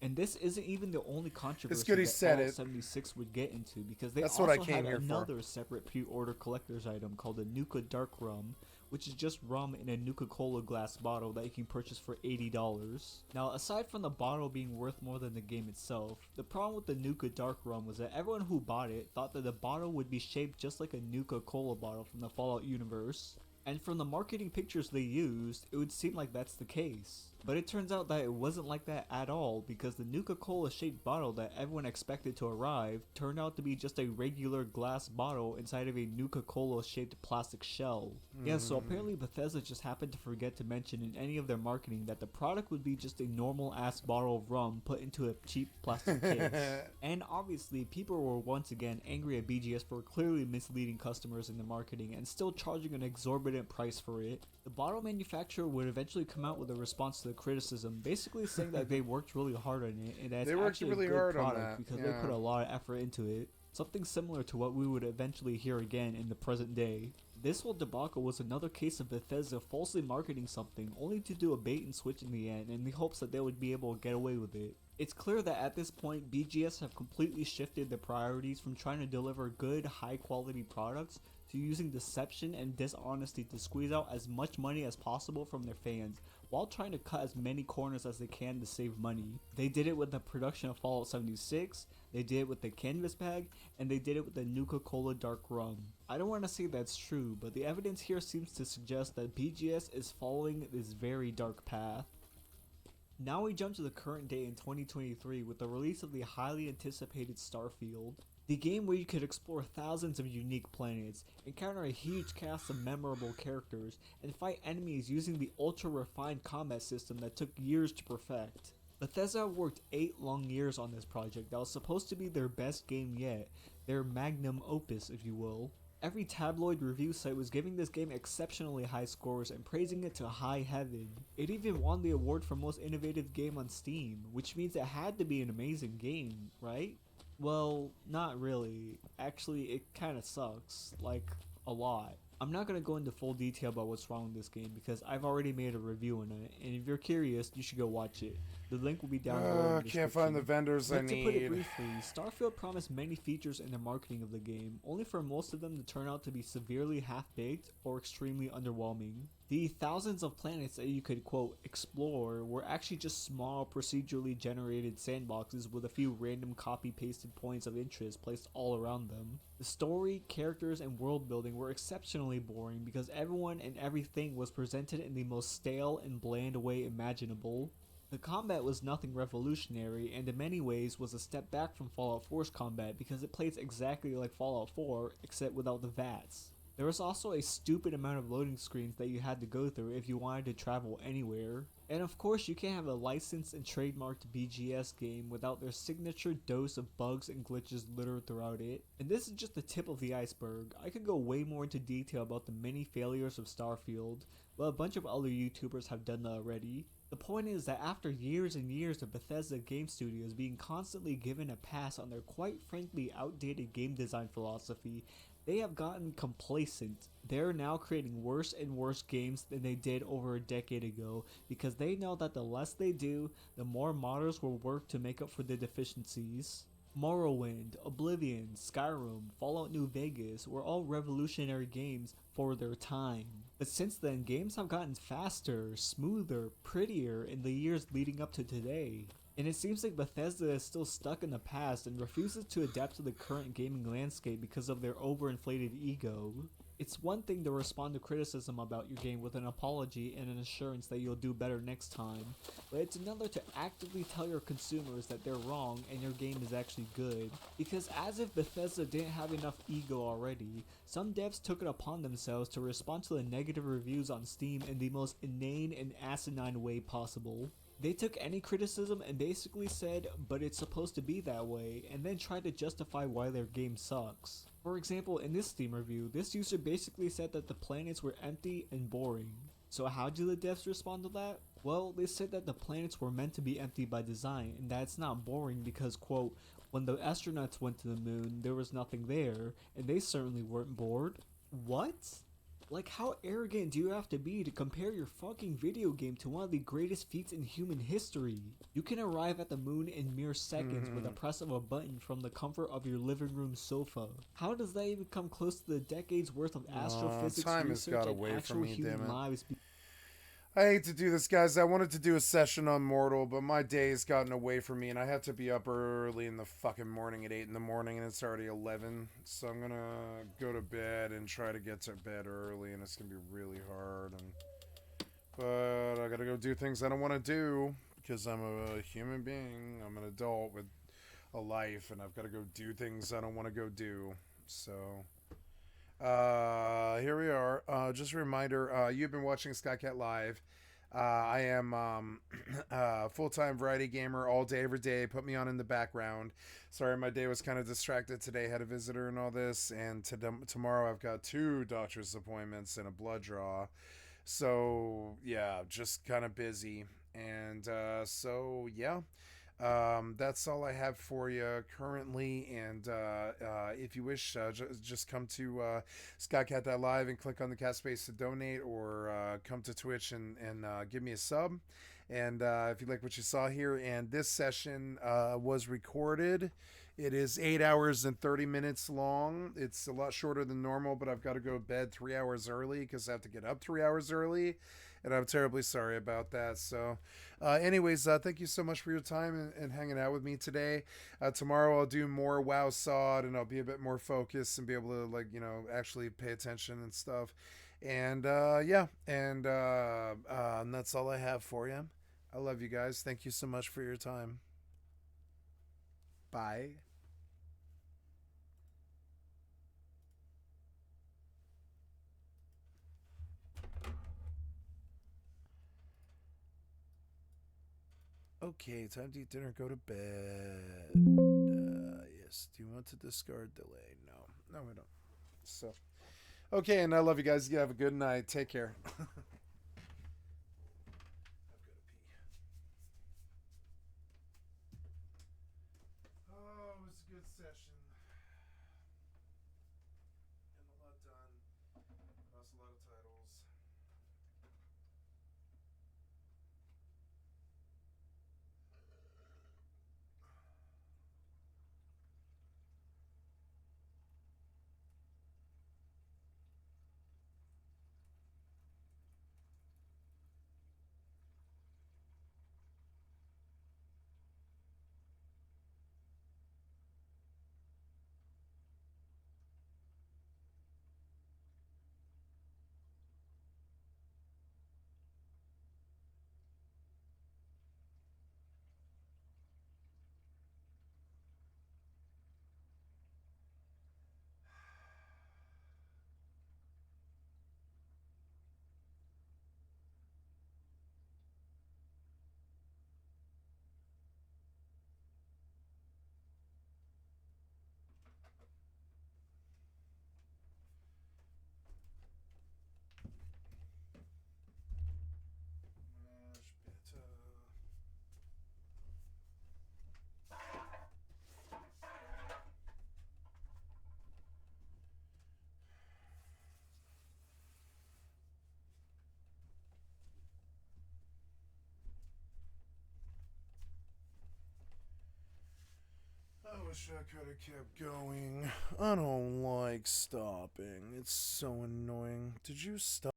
And this isn't even the only controversy
good he
that
said
Fallout
it.
76 would get into, because they
That's
also
what I came
had
here for.
another separate pre-order collector's item called the Nuka Dark Rum, which is just rum in a Nuka-Cola glass bottle that you can purchase for $80. Now, aside from the bottle being worth more than the game itself, the problem with the Nuka Dark Rum was that everyone who bought it thought that the bottle would be shaped just like a Nuka-Cola bottle from the Fallout universe. And from the marketing pictures they used, it would seem like that's the case. But it turns out that it wasn't like that at all, because the Nuka-Cola shaped bottle that everyone expected to arrive turned out to be just a regular glass bottle inside of a Nuka-Cola shaped plastic shell. Yeah, so apparently Bethesda just happened to forget to mention in any of their marketing that the product would be just a normal ass bottle of rum put into a cheap plastic case. And obviously people were once again angry at BGS for clearly misleading customers in the marketing and still charging an exorbitant price for it. The bottle manufacturer would eventually come out with a response to the criticism, basically saying that they worked really hard on it and that it's
They worked
actually
really
a good
hard on
product
that,
because they
yeah.
put a lot of effort into it. Something similar to what we would eventually hear again in the present day. This whole debacle was another case of Bethesda falsely marketing something only to do a bait and switch in the end in the hopes that they would be able to get away with it. It's clear that at this point BGS have completely shifted their priorities from trying to deliver good, high quality products to using deception and dishonesty to squeeze out as much money as possible from their fans, while trying to cut as many corners as they can to save money. They did it with the production of Fallout 76, they did it with the canvas bag, and they did it with the Nuka-Cola Dark Rum. I don't want to say that's true, but the evidence here seems to suggest that BGS is following this very dark path. Now we jump to the current day in 2023 with the release of the highly anticipated Starfield. The game where you could explore thousands of unique planets, encounter a huge cast of memorable characters, and fight enemies using the ultra-refined combat system that took years to perfect. Bethesda worked 8 long years on this project that was supposed to be their best game yet, their magnum opus if you will. Every tabloid review site was giving this game exceptionally high scores and praising it to high heaven. It even won the award for most innovative game on Steam, which means it had to be an amazing game, right? Well, not really. Actually, it kinda sucks. Like, a lot. I'm not gonna go into full detail about what's wrong with this game because I've already made a review on it, and if you're curious, you should go watch it. The link will be down below in the description.
Can't find the vendors I
But to put it
need.
briefly, Starfield promised many features in the marketing of the game, only for most of them to turn out to be severely half-baked or extremely underwhelming. The thousands of planets that you could, quote, explore were actually just small procedurally generated sandboxes with a few random copy-pasted points of interest placed all around them. The story, characters, and world building were exceptionally boring because everyone and everything was presented in the most stale and bland way imaginable. The combat was nothing revolutionary and in many ways was a step back from Fallout 4's combat because it plays exactly like Fallout 4 except without the VATS. There was also a stupid amount of loading screens that you had to go through if you wanted to travel anywhere. And of course you can't have a licensed and trademarked BGS game without their signature dose of bugs and glitches littered throughout it. And this is just the tip of the iceberg. I could go way more into detail about the many failures of Starfield, but a bunch of other YouTubers have done that already. The point is that after years and years of Bethesda game studios being constantly given a pass on their quite frankly outdated game design philosophy, they have gotten complacent. They're now creating worse and worse games than they did over a decade ago because they know that the less they do, the more modders will work to make up for the deficiencies. Morrowind, Oblivion, Skyrim, Fallout New Vegas were all revolutionary games for their time. But since then, games have gotten faster, smoother, prettier in the years leading up to today. And it seems like Bethesda is still stuck in the past and refuses to adapt to the current gaming landscape because of their overinflated ego. It's one thing to respond to criticism about your game with an apology and an assurance that you'll do better next time, but it's another to actively tell your consumers that they're wrong and your game is actually good. Because as if Bethesda didn't have enough ego already, some devs took it upon themselves to respond to the negative reviews on Steam in the most inane and asinine way possible. They took any criticism and basically said, but it's supposed to be that way, and then tried to justify why their game sucks. For example, in this Steam review, this user basically said that the planets were empty and boring. So how do the devs respond to that? Well, they said that the planets were meant to be empty by design, and that it's not boring because, quote, when the astronauts went to the moon, there was nothing there, and they certainly weren't bored. What? Like, how arrogant do you have to be to compare your fucking video game to one of the greatest feats in human history? You can arrive at the moon in mere seconds with a press of a button from the comfort of your living room sofa. How does that even come close to the decades worth of astrophysics
time has
research
got
and
away
actual
from me,
human
damn it.
lives?
I hate to do this, guys. I wanted to do a session on Mortal, but my day has gotten away from me, and I have to be up early in the fucking morning at 8 in the morning, and it's already 11. So I'm gonna go to bed and try to get to bed early, and it's gonna be really hard. But I gotta go do things I don't want to do because I'm a human being. I'm an adult with a life, and I've got to go do things I don't want to go do. So here we are. Just a reminder, you've been watching skycat.live. I am full-time variety gamer all day, every day. Put me on in the background. Sorry, my day was kind of distracted today. Had a visitor and all this. And tomorrow I've got 2 doctor's appointments and a blood draw. So, yeah, just kind of busy. And so, yeah. That's all I have for you currently, and if you wish, just come to skycat.live and click on the cat space to donate, or come to Twitch and give me a sub. And if you like what you saw here, and this session was recorded. It is 8 hours and 30 minutes long. It's a lot shorter than normal, but I've got to go to bed 3 hours early because I have to get up 3 hours early. And I'm terribly sorry about that. So anyways, thank you so much for your time and hanging out with me today. Tomorrow I'll do more WoW SoD, and I'll be a bit more focused and be able to, like, you know, actually pay attention and stuff. And yeah, and that's all I have for you. I love you guys. Thank you so much for your time. Bye. Okay, time to eat dinner, go to bed. Yes, do you want to discard delay? No, we don't. So, okay, and I love you guys. You have a good night. Take care. Oh, it was a good session. Getting a lot done. Lost a lot of titles. I wish I could have kept going. I don't like stopping. It's so annoying. Did you stop?